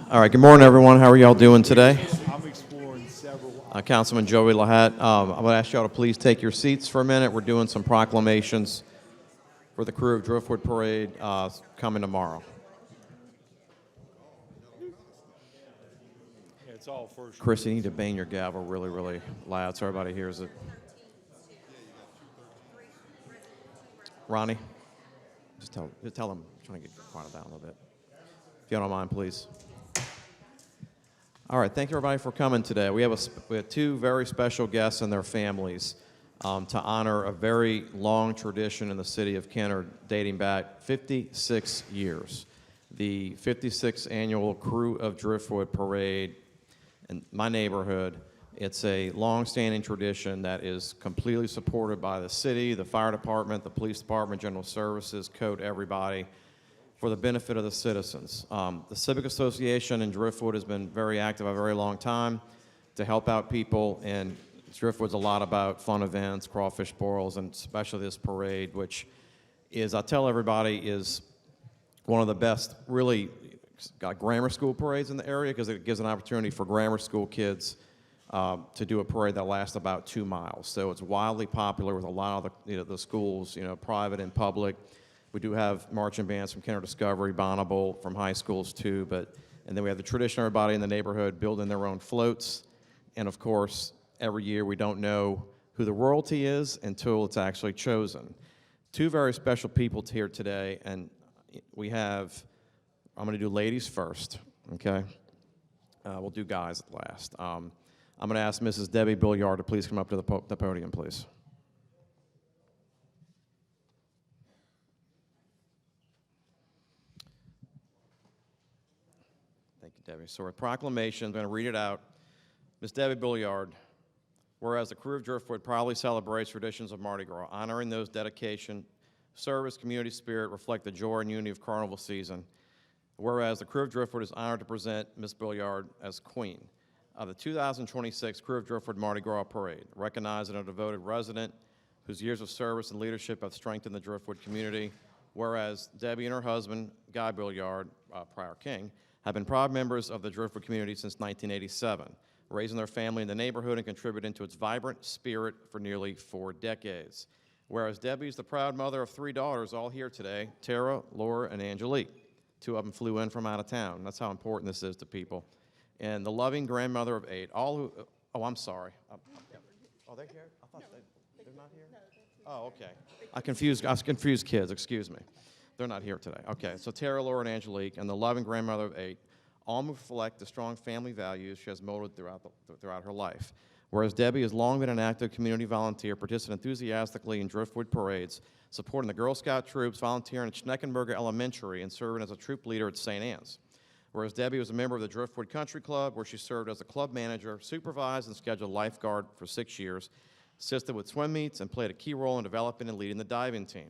All right, good morning, everyone. How are y'all doing today? I'm exploring several. Councilman Joey Lahat, I'm going to ask y'all to please take your seats for a minute. We're doing some proclamations for the crew of Driftwood Parade coming tomorrow. Yeah, it's all first. Chris, you need to bang your gavel really, really loud so everybody hears it. Ronnie, just tell him, trying to get quiet down a little bit. If you don't mind, please. All right, thank you everybody for coming today. We have two very special guests and their families to honor a very long tradition in the city of Kenner dating back 56 years. The 56th annual Crew of Driftwood Parade in my neighborhood. It's a long-standing tradition that is completely supported by the city, the fire department, the police department, general services, code, everybody, for the benefit of the citizens. The Civic Association in Driftwood has been very active a very long time to help out people, and Driftwood's a lot about fun events, crawfish boils, and especially this parade, which is, I tell everybody, is one of the best, really, got grammar school parades in the area because it gives an opportunity for grammar school kids to do a parade that lasts about 2 miles. So it's wildly popular with a lot of the schools, private and public. We do have marching bands from Kenner Discovery, Bonneville, from high schools too, and then we have the tradition everybody in the neighborhood building their own floats. And of course, every year we don't know who the royalty is until it's actually chosen. Two very special people here today, and we have, I'm gonna do ladies first, okay? We'll do guys last. I'm gonna ask Mrs. Debbie Billiard to please come up to the podium, please. Debbie. So our proclamation, I'm going to read it out. Ms. Debbie Billiard, whereas the Crew of Driftwood proudly celebrates traditions of Mardi Gras, honoring those dedication, service, community spirit, reflect the joy and unity of Carnival season. Whereas the Crew of Driftwood is honored to present Ms. Billiard as Queen of the 2026 Crew of Driftwood Mardi Gras Parade, recognizing a devoted resident whose years of service and leadership have strengthened the Driftwood community. Whereas Debbie and her husband, Guy Billiard, prior king, have been proud members of the Driftwood community since 1987, raising their family in the neighborhood and contributing to its vibrant spirit for nearly 4 decades. Whereas Debbie is the proud mother of 3 daughters, all here today, Tara, Laura, and Angelique. 2 of them flew in from out of town. That's how important this is to people. And the loving grandmother of 8, all who, oh, I'm sorry. Oh, they're here? I thought they're not here? Oh, okay. I confused kids, excuse me. They're not here today. Okay, so Tara, Laura, and Angelique, and the loving grandmother of 8, all reflect the strong family values she has molded throughout her life. Whereas Debbie has long been an active community volunteer, participating enthusiastically in Driftwood parades, supporting the Girl Scout troops, volunteering at Schneckenberger Elementary, and serving as a troop leader at St. Anne's. Whereas Debbie was a member of the Driftwood Country Club, where she served as a club manager, supervised and scheduled lifeguard for 6 years, assisted with swim meets, and played a key role in developing and leading the diving team.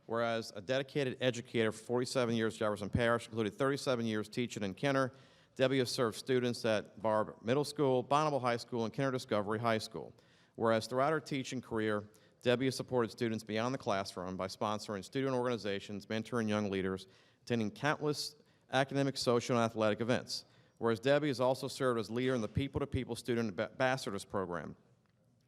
Whereas a dedicated educator for 47 years at Jefferson Parish, included 37 years teaching in Kenner, Debbie has served students at Barb Middle School, Bonneville High School, and Kenner Discovery High School. Whereas throughout her teaching career, Debbie has supported students beyond the classroom by sponsoring student organizations, mentoring young leaders, attending countless academic, social, and athletic events. Whereas Debbie has also served as leader in the People-to-People Student Ambassadors Program,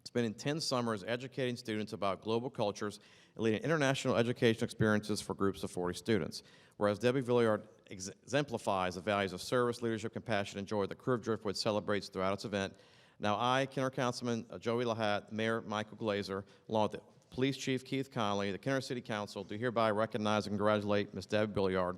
spending 10 summers educating students about global cultures and leading international education experiences for groups of 40 students. Whereas Debbie Billiard exemplifies the values of service, leadership, compassion, and joy the Crew of Driftwood celebrates throughout its event. Now I, Kenner Councilman Joey Lahat, Mayor Michael Glazer, along with the Police Chief Keith Conley, the Kenner City Council, do hereby recognize and congratulate Ms. Debbie Billiard.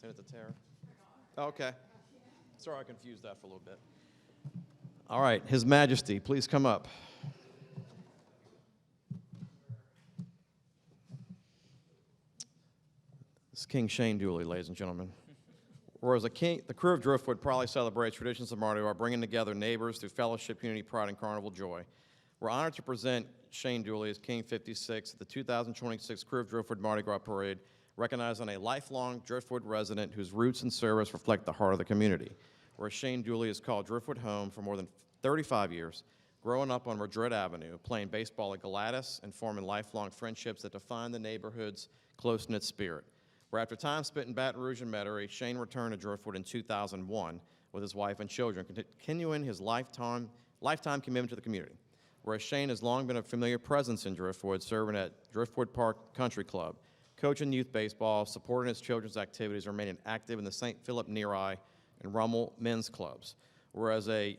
Send it to Tara. Oh, okay. Sorry, I confused that for a little bit. All right, His Majesty, please come up. This is King Shane Dooley, ladies and gentlemen. Whereas the crew of Driftwood proudly celebrates traditions of Mardi Gras, bringing together neighbors through fellowship, unity, pride, and carnival joy. We're honored to present Shane Dooley as King 56 at the 2026 Crew of Driftwood Mardi Gras Parade, recognizing a lifelong Driftwood resident whose roots and service reflect the heart of the community. Whereas Shane Dooley has called Driftwood home for more than 35 years, growing up on Madrid Avenue, playing baseball at Gladys, and forming lifelong friendships that define the neighborhood's close-knit spirit. Where after time spent in Baton Rouge and Metairie, Shane returned to Driftwood in 2001 with his wife and children, continuing his lifetime commitment to the community. Whereas Shane has long been a familiar presence in Driftwood, serving at Driftwood Park Country Club, coaching youth baseball, supporting his children's activities, remaining active in the St. Philip Neri and Rummel men's clubs. Whereas a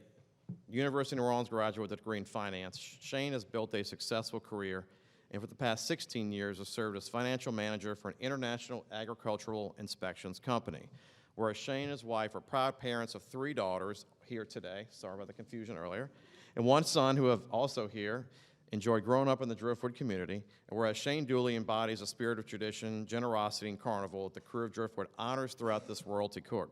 University of New Orleans graduate with a degree in finance, Shane has built a successful career and for the past 16 years has served as financial manager for an international agricultural inspections company. Whereas Shane and his wife are proud parents of 3 daughters here today, sorry about the confusion earlier, and 1 son who have also here enjoyed growing up in the Driftwood community. And whereas Shane Dooley embodies a spirit of tradition, generosity, and carnival that the crew of Driftwood honors throughout this royalty court.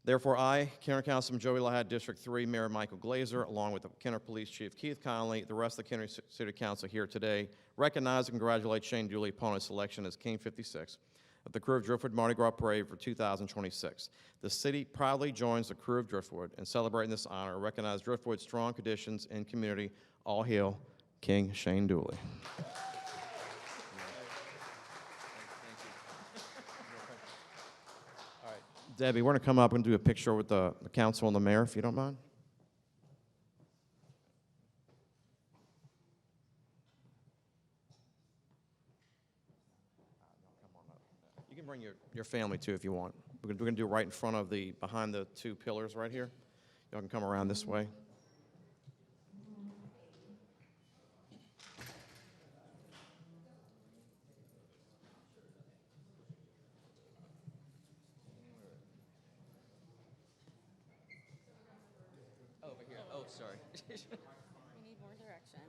Therefore, I, Kenner Councilman Joey Lahad, District 3, Mayor Michael Glazer, along with the Kenner Police Chief Keith Conley, the rest of the Kenner City Council here today, recognize and congratulate Shane Dooley upon his selection as King 56 of the Crew of Driftwood Mardi Gras Parade for 2026. The city proudly joins the Crew of Driftwood in celebrating this honor and recognize Driftwood's strong traditions and community. All hail King Shane Dooley. Debbie, we're going to come up and do a picture with the council and the mayor, if you don't mind. You can bring your family, too, if you want. We're going to do it right in front of behind the 2 pillars right here. Y'all can come around this way. Over here. Oh, sorry. We need more directions.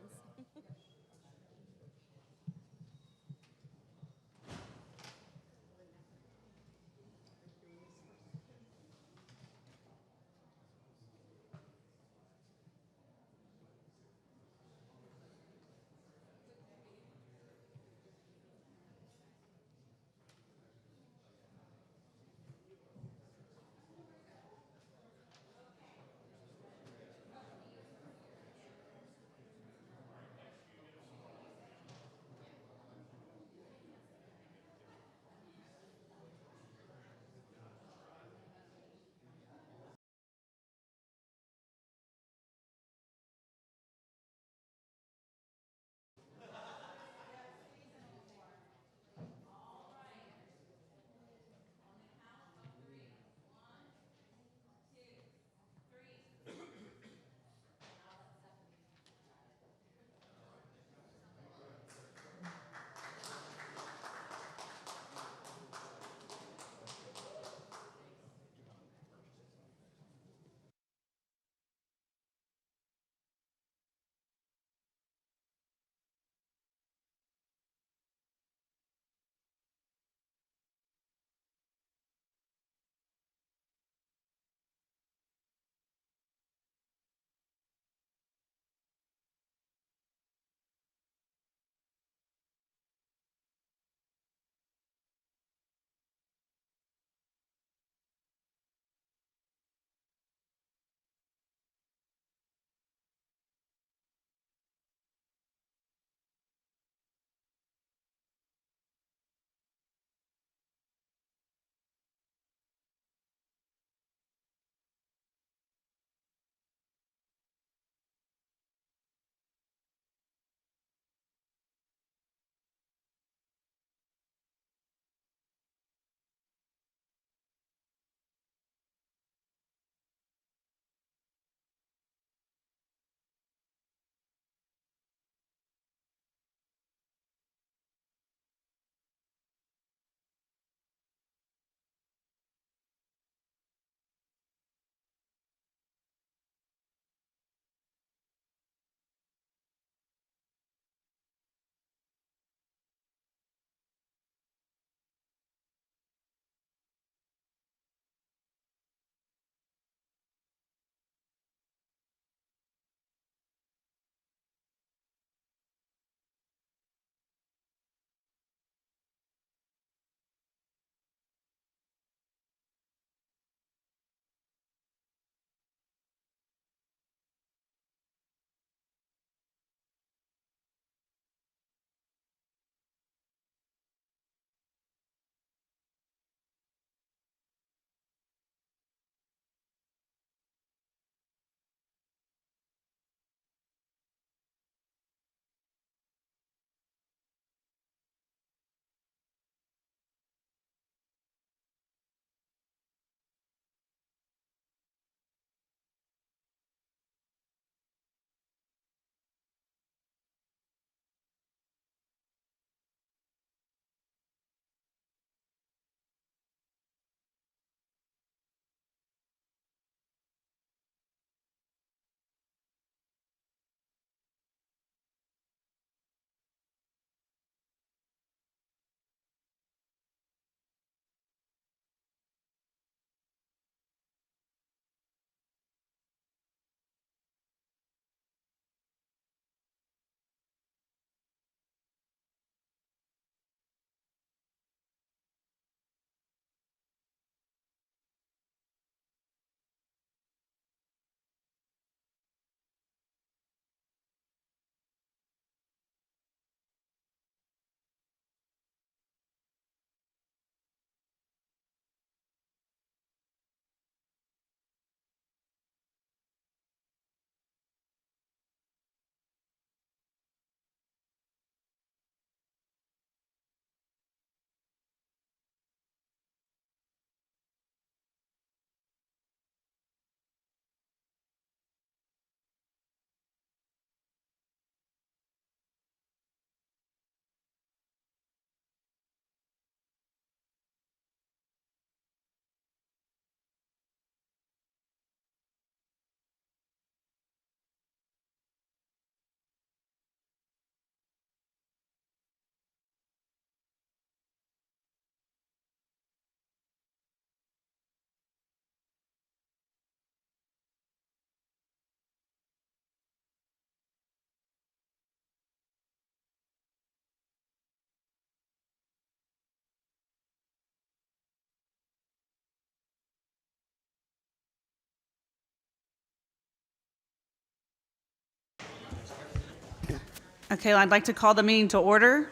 Okay, I'd like to call the meeting to order.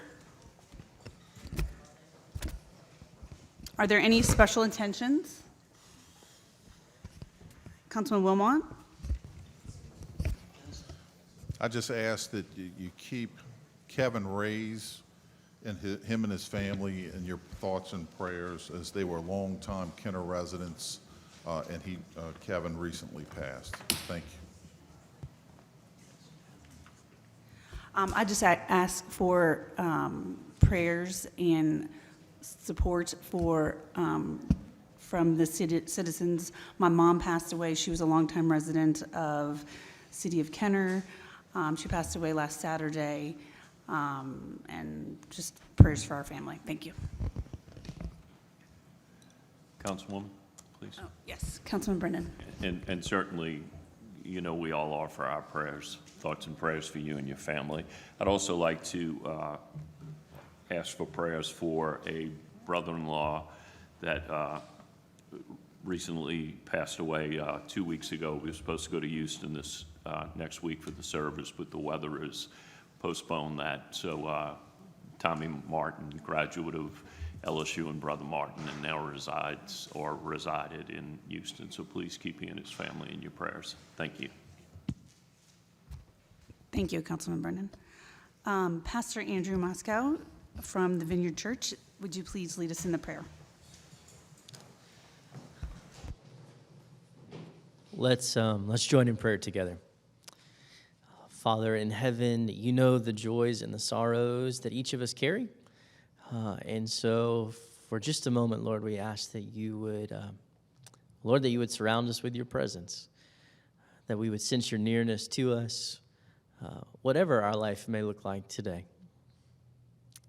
Are there any special intentions? Councilman Wilmot? I just ask that you keep Kevin Ray's and him and his family in your thoughts and prayers, as they were longtime Kenner residents, and Kevin recently passed. Thank you. I just ask for prayers and support from the citizens. My mom passed away. She was a longtime resident of City of Kenner. She passed away last Saturday, and just prayers for our family. Thank you. Councilwoman, please. Oh, yes, Councilman Brennan. And certainly, you know, we all offer our prayers, thoughts and prayers for you and your family. I'd also like to ask for prayers for a brother-in-law that recently passed away 2 weeks ago. We were supposed to go to Houston this next week for the service, but the weather has postponed that. So Tommy Martin, graduate of LSU and Brother Martin, and now resided in Houston. So please keep he and his family in your prayers. Thank you. Thank you, Councilman Brennan. Pastor Andrew Moscow from the Vineyard Church, would you please lead us in the prayer? Let's join in prayer together. Father in heaven, you know the joys and the sorrows that each of us carry. And so for just a moment, Lord, we ask that you would, Lord, that you would surround us with your presence, that we would sense your nearness to us, whatever our life may look like today.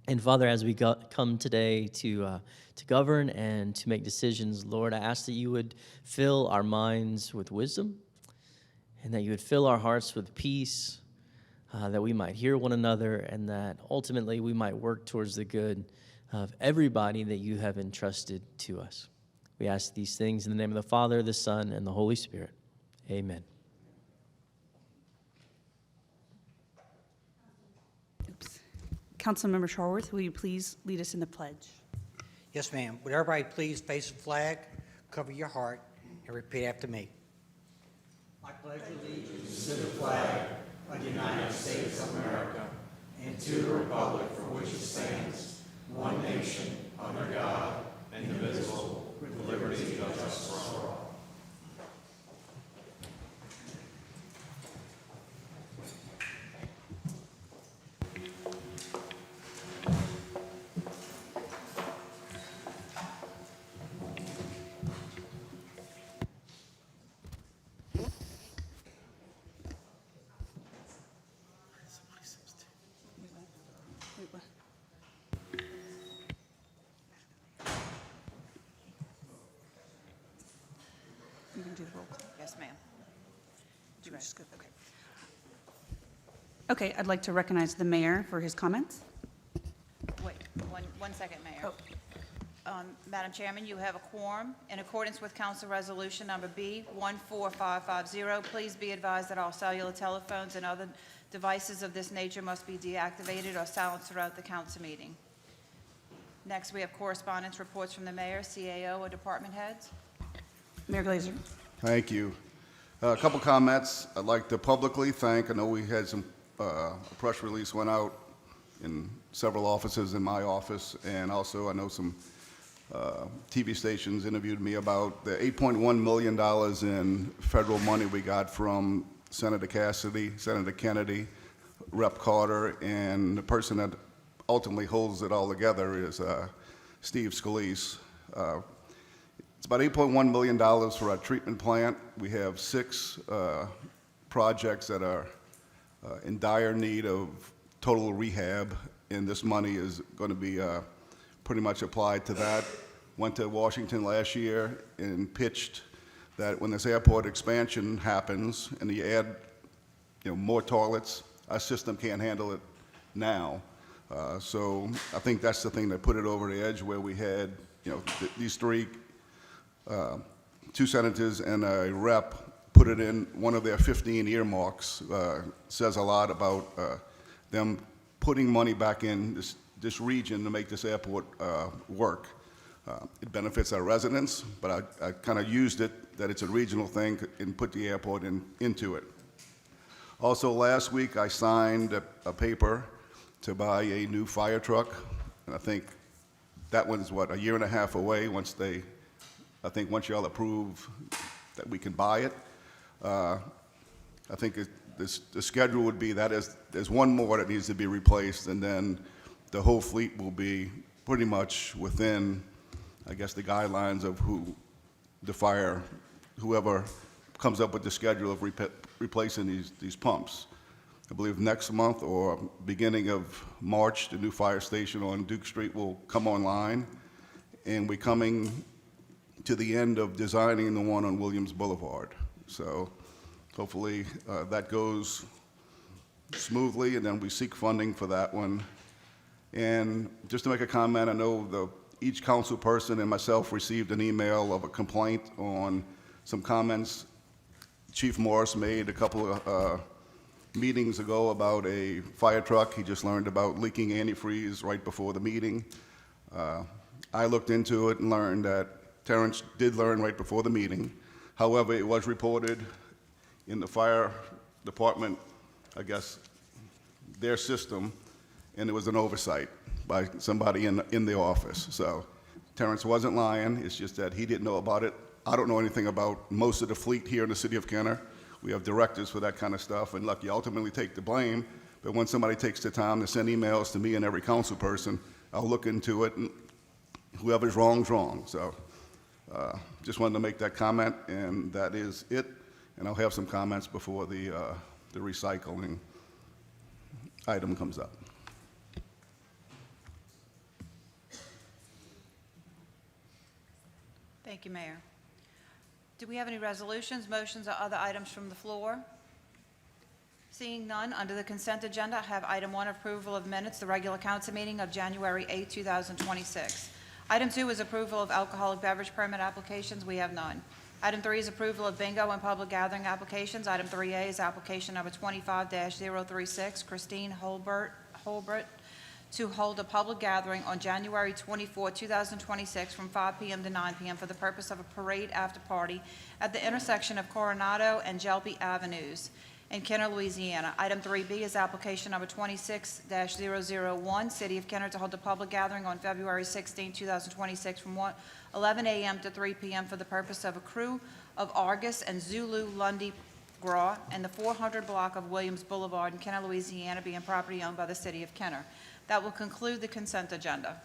And Father, as we come today to govern and to make decisions, Lord, I ask that you would fill our minds with wisdom and that you would fill our hearts with peace, that we might hear one another and that ultimately we might work towards the good of everybody that you have entrusted to us. We ask these things in the name of the Father, the Son, and the Holy Spirit. Amen. Councilmember Sharworth, will you please lead us in the pledge? Yes, ma'am. Would everybody please face the flag, cover your heart, and repeat after me? I pledge allegiance to the flag of the United States of America and to the republic for which it stands, one nation, under God, indivisible, with liberty and justice for all. You can do the roll call. Yes, ma'am. Okay. Okay, I'd like to recognize the mayor for his comments. Wait, one second, Mayor. Oh. Madam Chairman, you have a quorum. In accordance with Council Resolution Number B 14550, please be advised that all cellular telephones and other devices of this nature must be deactivated or silenced throughout the council meeting. Next, we have correspondence reports from the mayor, CAO, or department heads. Mayor Glazer. Thank you. A couple comments. I'd like to publicly thank, I know we had some, a press release went out in several offices, in my office, and also I know some TV stations interviewed me about the $8.1 million in federal money we got from Senator Cassidy, Senator Kennedy, Rep. Carter, and the person that ultimately holds it all together is Steve Scalise. It's about $8.1 million for our treatment plant. We have 6 projects that are in dire need of total rehab, and this money is going to be pretty much applied to that. Went to Washington last year and pitched that when this airport expansion happens and you add, more toilets, our system can't handle it now. So I think that's the thing that put it over the edge, where we had, these 3, 2 senators and a rep put it in one of their 15 earmarks. Says a lot about them putting money back in this region to make this airport work. It benefits our residents, but I kind of used it that it's a regional thing and put the airport into it. Also, last week, I signed a paper to buy a new fire truck, and I think that one's, what, a year and a half away once y'all approve that we can buy it. I think the schedule would be that there's one more that needs to be replaced, and then the whole fleet will be pretty much within, I guess, the guidelines of whoever comes up with the schedule of replacing these pumps. I believe next month or beginning of March, the new fire station on Duke Street will come online, and we're coming to the end of designing the one on Williams Boulevard. So hopefully that goes smoothly, and then we seek funding for that one. And just to make a comment, I know each council person and myself received an email of a complaint on some comments Chief Morris made a couple of meetings ago about a fire truck. He just learned about leaking antifreeze right before the meeting. I looked into it and learned that Terrence did learn right before the meeting. However, it was reported in the fire department, I guess, their system, and it was an oversight by somebody in the office. So Terrence wasn't lying. It's just that he didn't know about it. I don't know anything about most of the fleet here in the city of Kenner. We have directors for that kind of stuff, and look, you ultimately take the blame, but when somebody takes the time to send emails to me and every council person, I'll look into it, and whoever's wrong's wrong. So just wanted to make that comment, and that is it. And I'll have some comments before the recycling item comes up. Thank you, Mayor. Do we have any resolutions, motions, or other items from the floor? Seeing none, under the consent agenda, I have item 1, approval of minutes, the regular council meeting of January 8, 2026. Item 2 is approval of alcoholic beverage permit applications. We have none. Item 3 is approval of bingo and public gathering applications. Item 3A is application number 25-036, Christine Holbert, to hold a public gathering on January 24, 2026, from 5 p.m. to 9 p.m. for the purpose of a parade after party at the intersection of Coronado and Jelby Avenues in Kenner, Louisiana. Item 3B is application number 26-001, City of Kenner, to hold a public gathering on February 16, 2026, from 11 a.m. to 3 p.m. for the purpose of a crew of Argus and Zulu Lundy Gras in the 400 block of Williams Boulevard in Kenner, Louisiana, being property owned by the City of Kenner. That will conclude the consent agenda.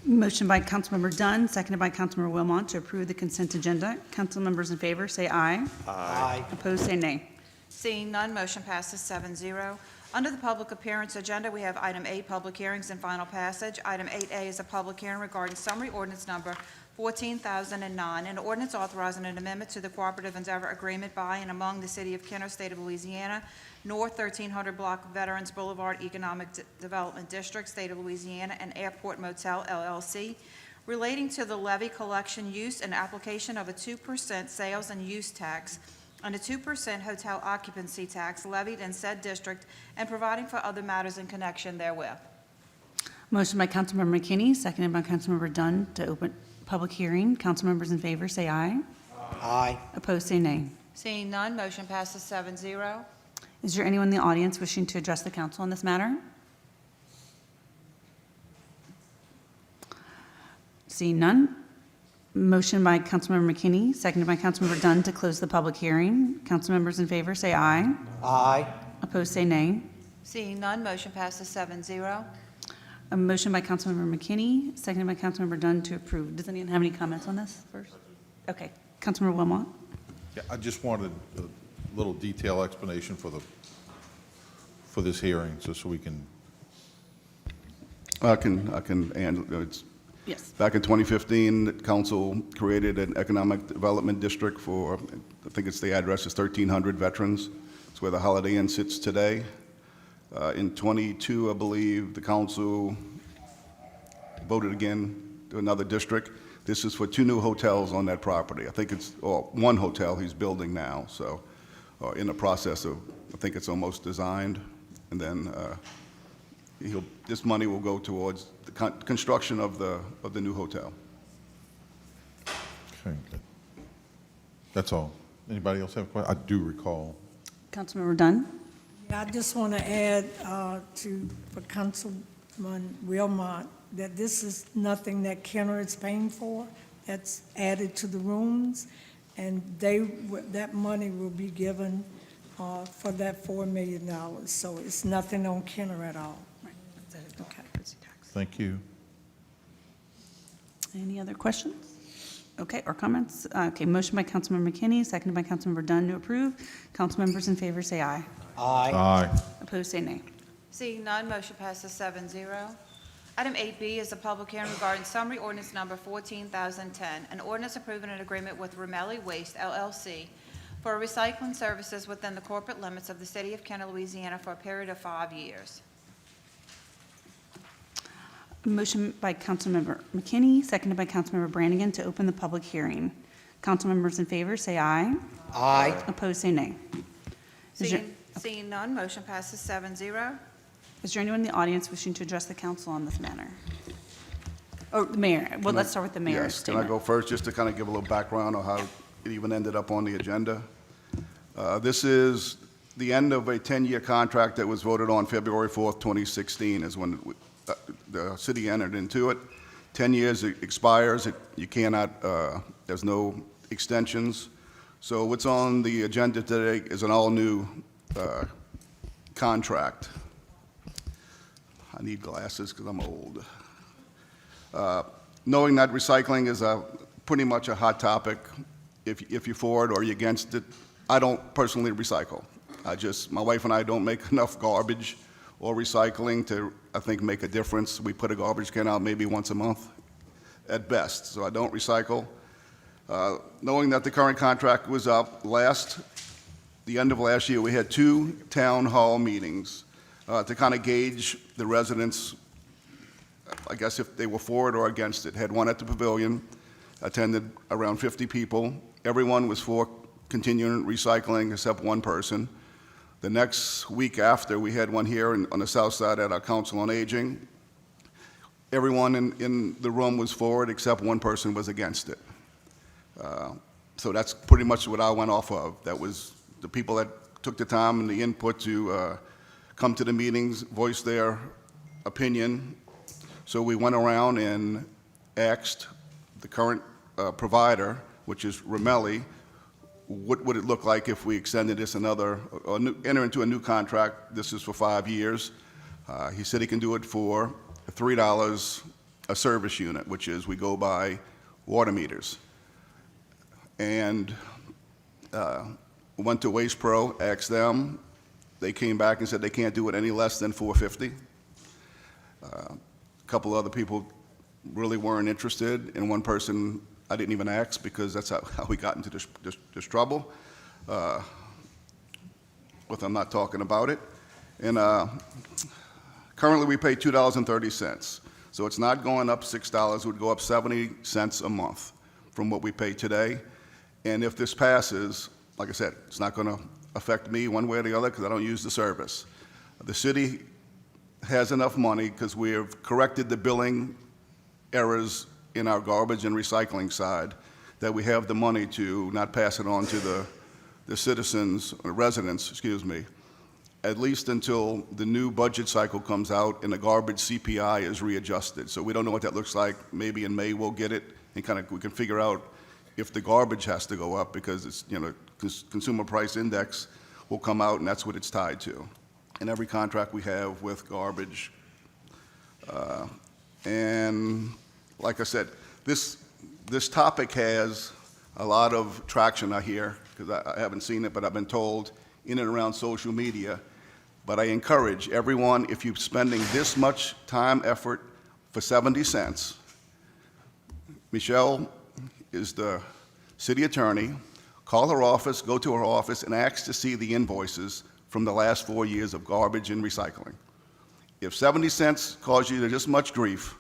Motion by Councilmember Dunn, seconded by Councilmember Wilmot to approve the consent agenda. Council members in favor, say aye. Aye. Opposed, say nay. Seeing none, motion passes 7-0. Under the public appearance agenda, we have item 8, public hearings and final passage. Item 8A is a public hearing regarding summary ordinance number 14,009, an ordinance authorizing an amendment to the cooperative endeavor agreement by and among the City of Kenner, State of Louisiana, North 1300 Block Veterans Boulevard Economic Development District, State of Louisiana, and Airport Motel, LLC, relating to the levy collection, use, and application of a 2% sales and use tax and a 2% hotel occupancy tax levied in said district, and providing for other matters in connection therewith. Motion by Councilmember McKinney, seconded by Councilmember Dunn to open public hearing. Council members in favor, say aye. Aye. Opposed, say nay. Seeing none, motion passes 7-0. Is there anyone in the audience wishing to address the council on this matter? Seeing none. Motion by Councilmember McKinney, seconded by Councilmember Dunn to close the public hearing. Council members in favor, say aye. Aye. Opposed, say nay. Seeing none, motion passes 7-0. A motion by Councilmember McKinney, seconded by Councilmember Dunn to approve. Does anyone have any comments on this first? Okay. Councilmember Wilmot? Yeah, I just wanted a little detailed explanation for this hearing, just so we can. I can handle it. Yes. Back in 2015, the council created an economic development district for, I think it's the address is 1,300 veterans. It's where the Holiday Inn sits today. In 22, I believe, the council voted again to another district. This is for 2 new hotels on that property. I think it's, or 1 hotel he's building now, so in the process of, I think it's almost designed. and then this money will go towards the construction of the new hotel. Okay, good. That's all. Anybody else have a question? I do recall. Councilmember Dunn? Yeah, I just want to add for Councilman Wilmot, that this is nothing that Kenner is paying for. That's added to the rooms, and that money will be given for that $4 million. So it's nothing on Kenner at all. Okay. Thank you. Any other questions? Okay, or comments? Okay, motion by Councilmember McKinney, seconded by Councilmember Dunn to approve. Council members in favor say aye. Aye. Aye. Opposed, say nay. Seeing none, motion passes 7-0. Item 8B is a public hearing regarding summary ordinance number 14,010, an ordinance approving an agreement with Romelli Waste LLC for recycling services within the corporate limits of the city of Kenner, Louisiana for a period of 5 years. Motion by Councilmember McKinney, seconded by Councilmember Brannigan to open the public hearing. Council members in favor say aye. Aye. Opposed, say nay. Is there- Seeing none, motion passes 7-0. Is there anyone in the audience wishing to address the council on this matter? Oh, the mayor. Well, let's start with the mayor's Yes, can I statement. go first, just to kind of give a little background on how it even ended up on the agenda? This is the end of a 10-year contract that was voted on February 4th, 2016, is when the city entered into it. 10 years, it expires, you cannot, there's no extensions. So what's on the agenda today is an all-new contract. I need glasses because I'm old. Knowing that recycling is pretty much a hot topic, if you're for it or you're against it, I don't personally recycle. My wife and I don't make enough garbage or recycling to, I think, make a difference. We put a garbage can out maybe once a month at best, so I don't recycle. Knowing that the current contract was up the end of last year, we had 2 town hall meetings to kind of gauge the residents, I guess, if they were for it or against it. Had one at the Pavilion, attended around 50 people. Everyone was for continuing recycling except one person. The next week after, we had one here on the south side at our Council on Aging. Everyone in the room was for it except one person was against it. So that's pretty much what I went off of. That was the people that took the time and the input to come to the meetings, voice their opinion. So we went around and asked the current provider, which is Romelli, what would it look like if we extended this enter into a new contract? This is for 5 years. He said he can do it for $3 a service unit, which is we go by water meters. And went to Waste Pro, asked them. They came back and said they can't do it any less than $4.50. A couple other people really weren't interested, and one person I didn't even ask because that's how we got into this trouble with them not talking about it. And currently we pay $2.30. So it's not going up $6, it would go up 70 cents a month from what we pay today. And if this passes, like I said, it's not going to affect me one way or the other because I don't use the service. The city has enough money because we have corrected the billing errors in our garbage and recycling side that we have the money to not pass it on to the citizens, or residents, excuse me, at least until the new budget cycle comes out and the garbage CPI is readjusted. So we don't know what that looks like. Maybe in May we'll get it and we can figure out if the garbage has to go up because it's, consumer price index will come out and that's what it's tied to. And every contract we have with garbage. And like I said, this topic has a lot of traction, I hear, because I haven't seen it, but I've been told in and around social media. But I encourage everyone, if you're spending this much time, effort for 70 cents, Michelle is the city attorney. Call her office, go to her office, and ask to see the invoices from the last 4 years of garbage and recycling. If 70 cents caused you this much grief,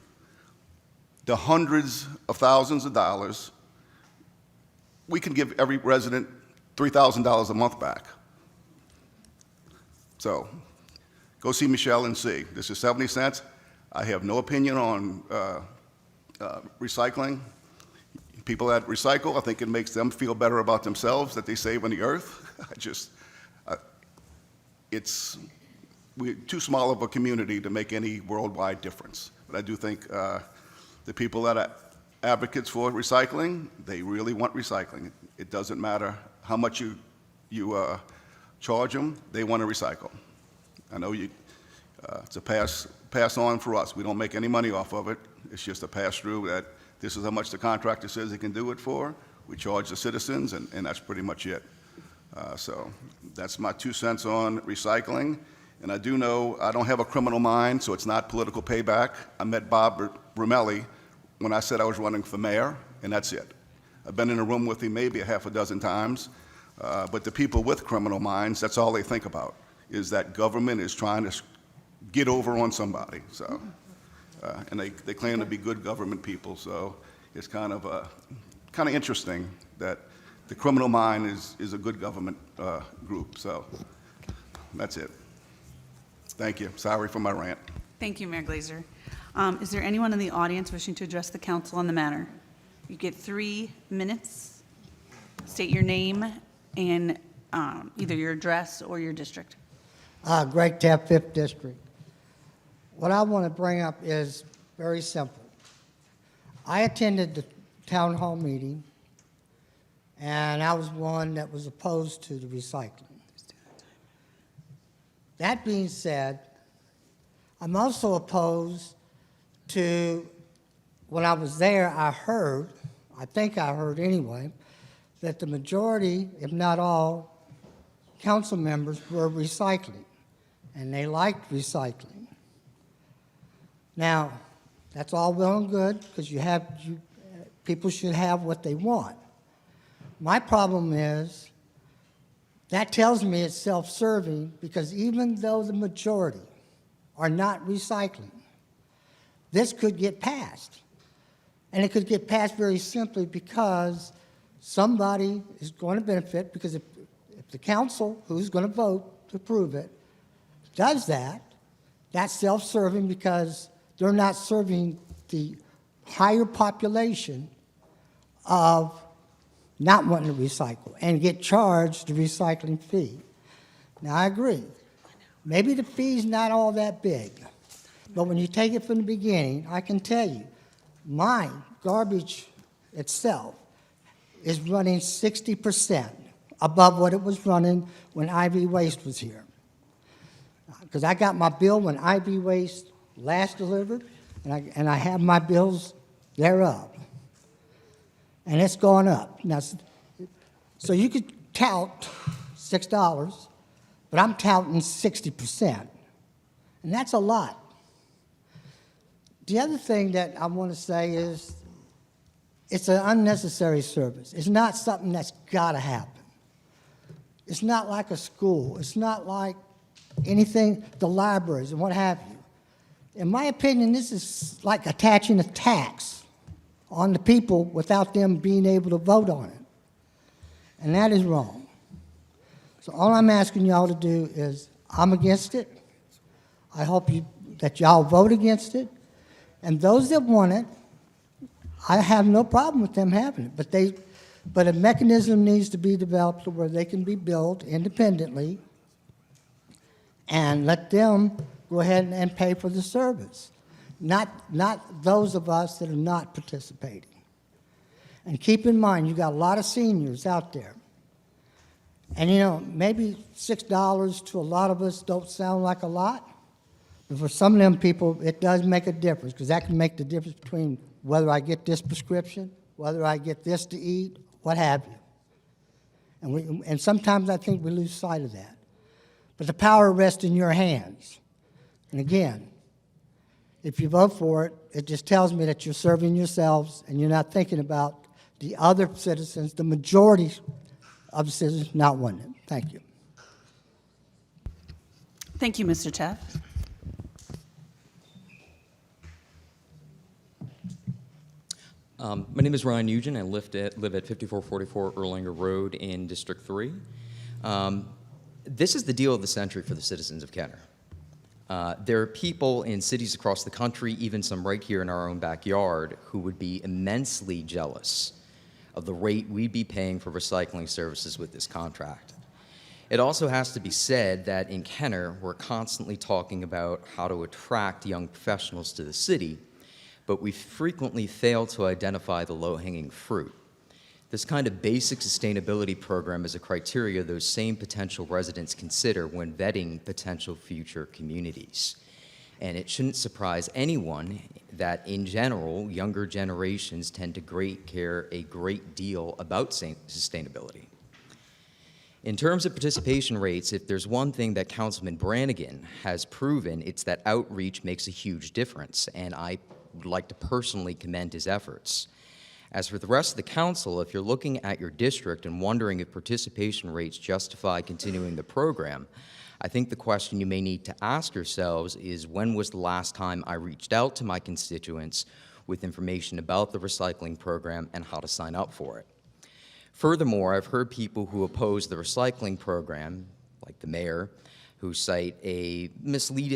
the hundreds of thousands of dollars, we can give every resident $3,000 a month back. So go see Michelle and see. This is 70 cents. I have no opinion on recycling. People that recycle, I think it makes them feel better about themselves that they save on the earth. We're too small of a community to make any worldwide difference. But I do think the people that are advocates for recycling, they really want recycling. It doesn't matter how much you charge them, they want to recycle. I know it's a pass on for us. We don't make any money off of it. It's just a pass through that this is how much the contractor says he can do it for. We charge the citizens, and that's pretty much it. So that's my 2 cents on recycling. And I do know I don't have a criminal mind, so it's not political payback. I met Bob Romelli when I said I was running for mayor, and that's it. I've been in a room with him maybe a half a dozen times, but the people with criminal minds, that's all they think about, is that government is trying to get over on somebody. So, and they claim to be good government people, so it's kind of interesting that the criminal mind is a good government group. So that's it. Thank you. Sorry for my rant. Thank you, Mayor Glazer. Is there anyone in the audience wishing to address the council on the matter? You get 3 minutes. State your name and either your address or your district. Greg Tapp, 5th District. What I want to bring up is very simple. I attended the town hall meeting, and I was one that was opposed to the recycling. That being said, I'm also opposed to, when I was there, I think I heard anyway, that the majority, if not all, council members were recycling, and they liked recycling. Now, that's all well and good, because people should have what they want. My problem is, that tells me it's self-serving, because even though the majority are not recycling, this could get passed. And it could get passed very simply because somebody is going to benefit, because if the council, who's going to vote to approve it, does that, that's self-serving, because they're not serving the higher population of not wanting to recycle and get charged the recycling fee. Now, I agree. Maybe the fee's not all that big, but when you take it from the beginning, I can tell you, my garbage itself is running 60% above what it was running when IV Waste was here. Because I got my bill when IV Waste last delivered, and I have my bills thereof. And it's gone up. Now, so you could tout $6, but I'm touting 60%, and that's a lot. The other thing that I want to say is it's an unnecessary service. It's not something that's got to happen. It's not like a school. It's not like anything, the libraries and what have you. In my opinion, this is like attaching a tax on the people without them being able to vote on it. And that is wrong. So all I'm asking y'all to do is, I'm against it. I hope that y'all vote against it. And those that want it, I have no problem with them having it. But a mechanism needs to be developed where they can be billed independently and let them go ahead and pay for the service. Not those of us that are not participating. And keep in mind, you got a lot of seniors out there. And you know, maybe $6 to a lot of us don't sound like a lot, but for some of them people, it does make a difference, because that can make the difference between whether I get this prescription, whether I get this to eat, what have you. And sometimes I think we lose sight of that. But the power rests in your hands. And again, if you vote for it, it just tells me that you're serving yourselves and you're not thinking about the other citizens, the majority of the citizens not wanting it. Thank you. Thank you, Mr. Teff. My name is Ryan Nugent. I live at 5444 Erlanger Road in District 3. This is the deal of the century for the citizens of Kenner. There are people in cities across the country, even some right here in our own backyard, who would be immensely jealous of the rate we'd be paying for recycling services with this contract. It also has to be said that in Kenner, we're constantly talking about how to attract young professionals to the city, but we frequently fail to identify the low-hanging fruit. This kind of basic sustainability program is a criteria those same potential residents consider when vetting potential future communities. And it shouldn't surprise anyone that, in general, younger generations tend to care a great deal about sustainability. In terms of participation rates, if there's one thing that Councilman Brannigan has proven, it's that outreach makes a huge difference, and I would like to personally commend his efforts. As for the rest of the council, if you're looking at your district and wondering if participation rates justify continuing the program, I think the question you may need to ask yourselves is, when was the last time I reached out to my constituents with information about the recycling program and how to sign up for it? Furthermore, I've heard people who oppose the recycling program, like the mayor, who cite a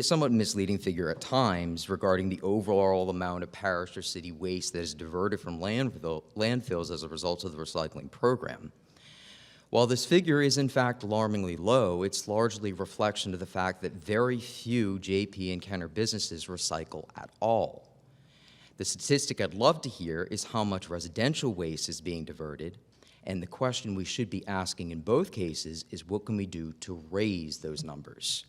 somewhat misleading figure at times regarding the overall amount of parish or city waste that is diverted from landfills as a result of the recycling program. While this figure is in fact alarmingly low, it's largely a reflection of the fact that very few JP and Kenner businesses recycle at all. The statistic I'd love to hear is how much residential waste is being diverted, and the question we should be asking in both cases is, what can we do to raise those numbers?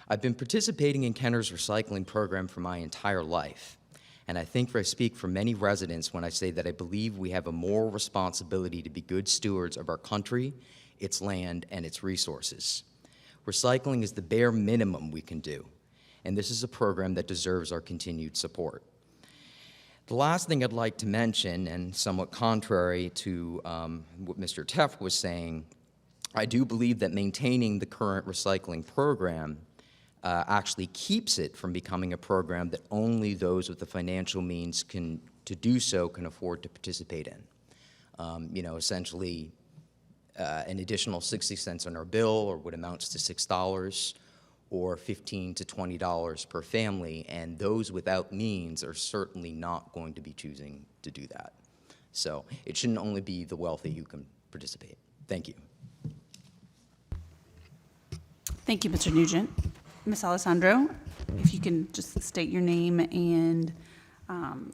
I've been participating in Kenner's recycling program for my entire life, and I think I speak for many residents when I say that I believe we have a moral responsibility to be good stewards of our country, its land, and its resources. Recycling is the bare minimum we can do, and this is a program that deserves our continued support. The last thing I'd like to mention, and somewhat contrary to what Mr. Teff was saying, I do believe that maintaining the current recycling program actually keeps it from becoming a program that only those with the financial means to do so can afford to participate in. Essentially an additional 60 cents on our bill, or what amounts to $6, or $15 to $20 per family, and those without means are certainly not going to be choosing to do that. So it shouldn't only be the wealthy who can participate. Thank you. Thank you, Mr. Nugent. Ms. Alessandro, if you can just state your name and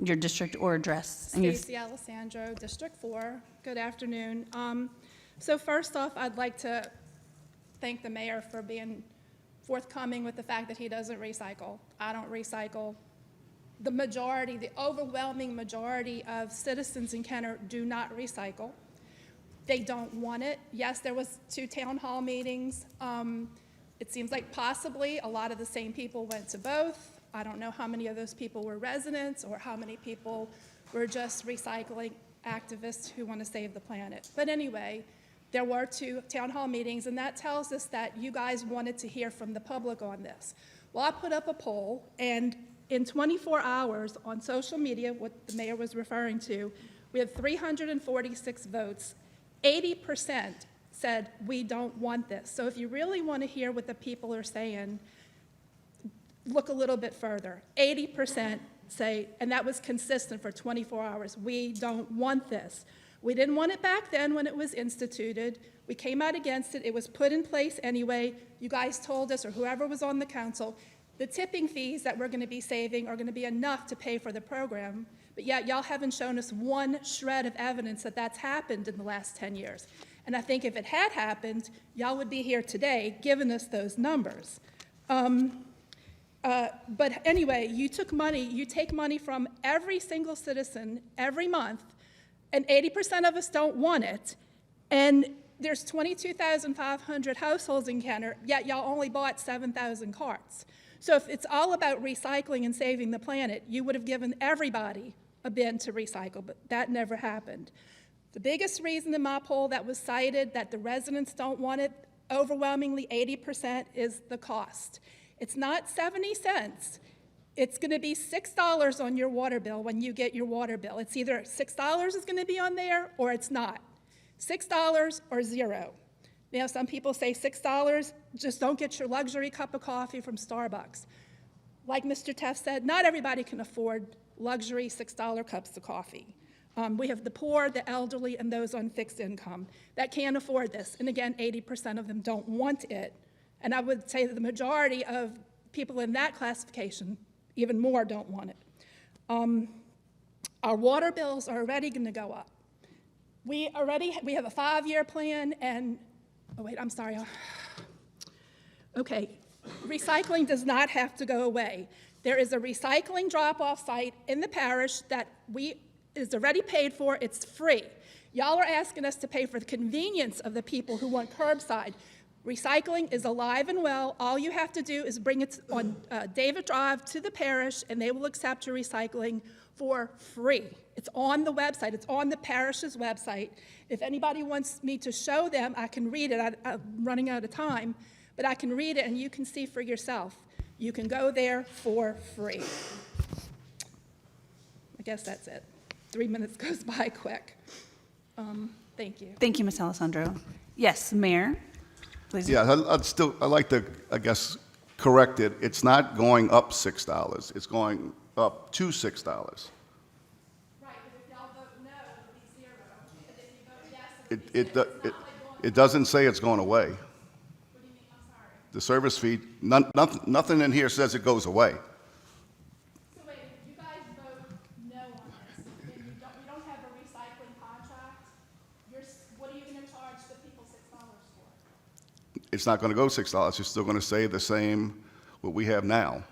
your district or address. And Stacy Alessandro, District 4. Good afternoon. So first off, I'd like to thank the mayor for being forthcoming with the fact that he doesn't recycle. I don't recycle. The overwhelming majority of citizens in Kenner do not recycle. They don't want it. Yes, there was 2 town hall meetings. It seems like possibly a lot of the same people went to both. I don't know how many of those people were residents or how many people were just recycling activists who want to save the planet. But anyway, there were 2 town hall meetings, and that tells us that you guys wanted to hear from the public on this. Well, I put up a poll, and in 24 hours on social media, what the mayor was referring to, we had 346 votes. 80% said we don't want this. So if you really want to hear what the people are saying, look a little bit further. 80% say, and that was consistent for 24 hours, we don't want this. We didn't want it back then when it was instituted. We came out against it. It was put in place anyway. You guys told us, or whoever was on the council, the tipping fees that we're going to be saving are going to be enough to pay for the program. But yet y'all haven't shown us one shred of evidence that that's happened in the last 10 years. And I think if it had happened, y'all would be here today giving us those numbers. But anyway, you take money from every single citizen every month, and 80% of us don't want it, and there's 22,500 households in Kenner, yet y'all only bought 7,000 carts. So if it's all about recycling and saving the planet, you would have given everybody a bin to recycle, but that never happened. The biggest reason in my poll that was cited that the residents don't want it, overwhelmingly 80%, is the cost. It's not 70 cents. It's going to be $6 on your water bill when you get your water bill. It's either $6 is going to be on there or it's not. $6 or 0. Now, some people say $6, just don't get your luxury cup of coffee from Starbucks. Like Mr. Teff said, not everybody can afford luxury $6 cups of coffee. We have the poor, the elderly, and those on fixed income that can't afford this. And again, 80% of them don't want it. And I would say that the majority of people in that classification, even more, don't want it. Our water bills are already going to go up. We have a 5-year plan, and, oh wait, I'm sorry. Okay, recycling does not have to go away. There is a recycling drop-off site in the parish that is already paid for. It's free. Y'all are asking us to pay for the convenience of the people who want curbside. Recycling is alive and well. All you have to do is bring it on David Drive to the parish, and they will accept your recycling for free. It's on the website. It's on the parish's website. If anybody wants me to show them, I can read it. I'm running out of time, but I can read it, and you can see for yourself. You can go there for free. I guess that's it. 3 minutes goes by quick. Thank you. Thank you, Ms. Alessandro. Yes, Mayor, please. Yeah, I'd like to, I guess, correct it. It's not going up $6. It's going up to $6. Right, but if y'all vote no, it'll be 0. And if you vote yes, it'll be 0. It's not like going It doesn't say it's going away. What do you mean? I'm sorry. The service fee, nothing in here says it goes away. So wait, if you guys vote no on this, and you don't have a recycling contract, what are you going to charge the people $6 for? It's not going to go $6. You're still going to say the same what we have now.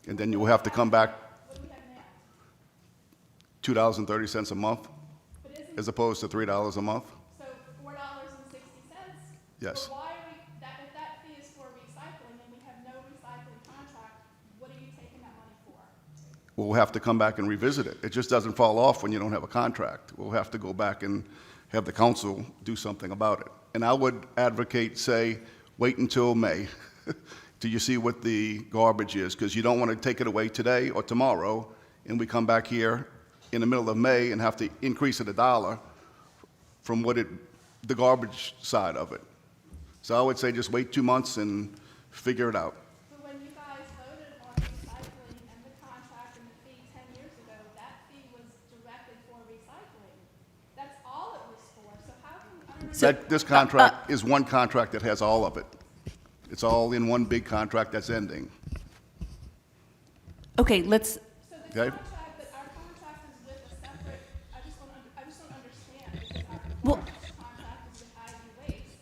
And then you will have to come back What do we have now? $2.30 a month as opposed to $3 a month. So $4.60? Yes. But why are we, if that fee is for recycling and we have no recycling contract, what are you taking that money for? We'll have to come back and revisit it. It just doesn't fall off when you don't have a contract. We'll have to go back and have the council do something about it. And I would advocate, say, wait until May till you see what the garbage is, because you don't want to take it away today or tomorrow, and we come back here in the middle of May and have to increase it $1 from the garbage side of it. So I would say just wait 2 months and figure it out. So when you guys voted on recycling and the contract and the fee 10 years ago, that fee was directed for recycling. That's all it was for. So how can, This contract is one contract that has all of it. It's all in one big contract that's ending. Okay, let's, So the Okay. contract, but our contract is with a separate, I just don't understand, because well, our contract is with Ivy Waste.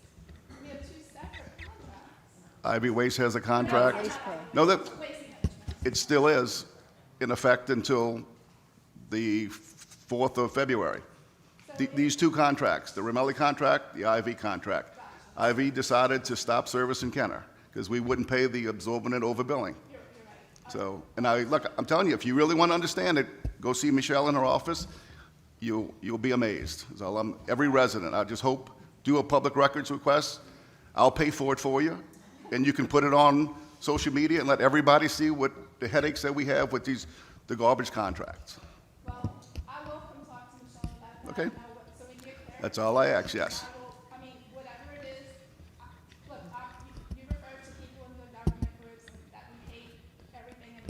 We have 2 separate contracts. Ivy Waste has a contract. No, that, Waste management. it still is in effect until the 4th of February. These 2 contracts, the Ramelli contract, the IV contract. IV decided to stop service in Kenner because we wouldn't pay the absorbent overbilling. So, and look, I'm telling you, if you really want to understand it, go see Michelle in her office. You'll be amazed. So every resident, I just hope, do a public records request. I'll pay for it for you, and you can put it on social media and let everybody see what the headaches that we have with the garbage contracts. Well, I will come talk to Michelle about that. Okay. So we get there. That's all I ask, yes. I mean, whatever it is, look, you refer to people in the government groups that we hate everything and,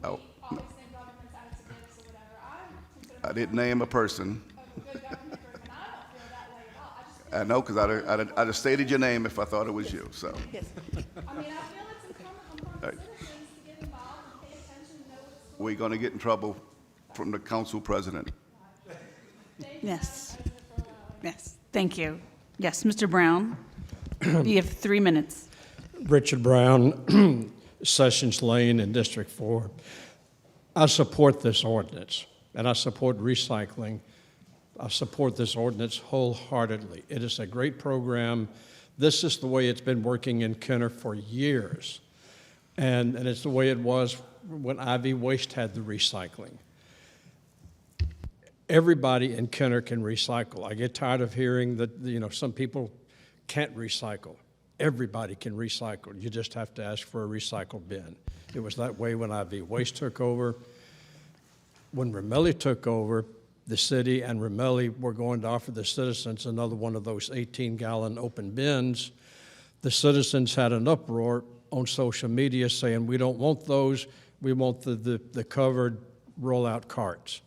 No. we always think government's out to get us or whatever. I didn't name a person. A good government group, and I don't feel that way at all. I just I know, because I'd have stated your name if I thought it was you, so. I mean, I feel it's incumbent upon Right. citizens to get involved and pay attention and know what's We're going to get in trouble from the council president. yes. Yes, thank you. Yes, Mr. Brown, you have 3 minutes. Richard Brown, Sessions Lane in District 4. I support this ordinance, and I support recycling. I support this ordinance wholeheartedly. It is a great program. This is the way it's been working in Kenner for years, and it's the way it was when Ivy Waste had the recycling. Everybody in Kenner can recycle. I get tired of hearing that, some people can't recycle. Everybody can recycle. You just have to ask for a recycle bin. It was that way when IV Waste took over. When Ramelli took over, the city and Ramelli were going to offer the citizens another one of those 18-gallon open bins, the citizens had an uproar on social media saying, we don't want those, we want the covered roll-out carts.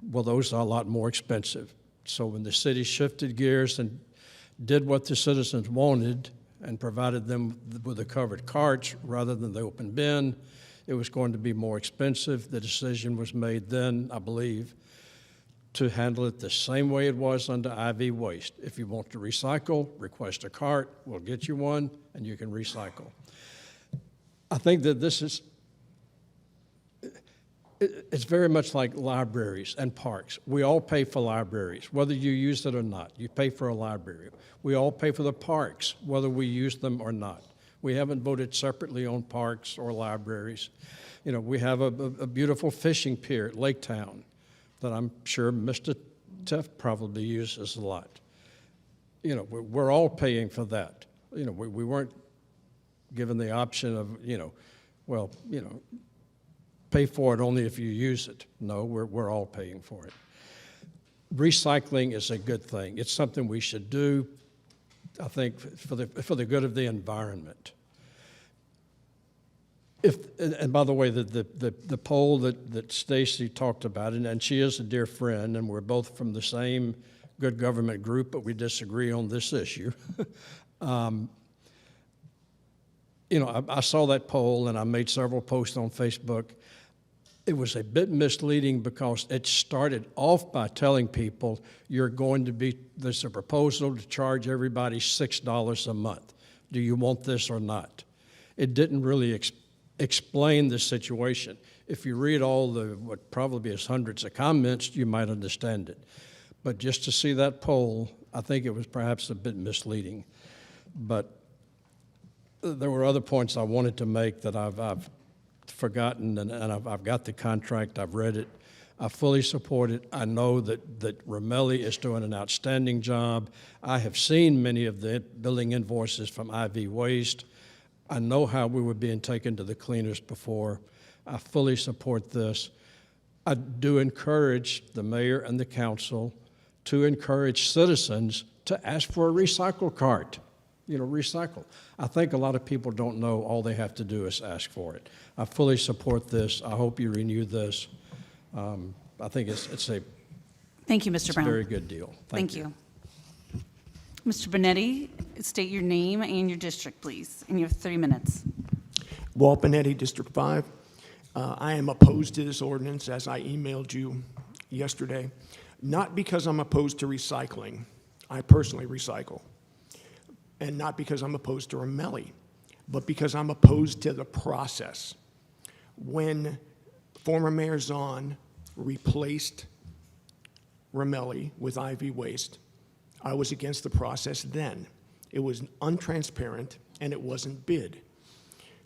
Well, those are a lot more expensive. So when the city shifted gears and did what the citizens wanted and provided them with the covered carts rather than the open bin, it was going to be more expensive. The decision was made then, I believe, to handle it the same way it was under IV waste. If you want to recycle, request a cart, we'll get you one, and you can recycle. I think that this is, it's very much like libraries and parks. We all pay for libraries, whether you use it or not. You pay for a library. We all pay for the parks, whether we use them or not. We haven't voted separately on parks or libraries. You know, we have a beautiful fishing pier at Lake Town that I'm sure Mr. Teff probably uses a lot. You know, we're all paying for that. You know, we weren't given the option of, well, pay for it only if you use it. No, we're all paying for it. Recycling is a good thing. It's something we should do, I think, for the good of the environment. And by the way, the poll that Stacy talked about, and she is a dear friend, and we're both from the same good government group, but we disagree on this issue. I saw that poll, and I made several posts on Facebook. It was a bit misleading because it started off by telling people there's a proposal to charge everybody $6 a month. Do you want this or not? It didn't really explain the situation. If you read all what probably is hundreds of comments, you might understand it. But just to see that poll, I think it was perhaps a bit misleading. But there were other points I wanted to make that I've forgotten, and I've got the contract, I've read it, I fully support it. I know that Ramelli is doing an outstanding job. I have seen many of the billing invoices from IV Waste. I know how we were being taken to the cleaners before. I fully support this. I do encourage the mayor and the council to encourage citizens to ask for a recycle cart. Recycle. I think a lot of people don't know all they have to do is ask for it. I fully support this. I hope you renew this. I think it's a Thank you, Mr. Brown. very good deal. Thank you. Mr. Benetti, state your name and your district, please, and you have 3 minutes. Walt Benetti, District 5. I am opposed to this ordinance, as I emailed you yesterday, not because I'm opposed to recycling. I personally recycle. And not because I'm opposed to Ramelli, but because I'm opposed to the process. When former Mayor Zahn replaced Ramelli with IV Waste, I was against the process then. It was untransparent and it wasn't bid.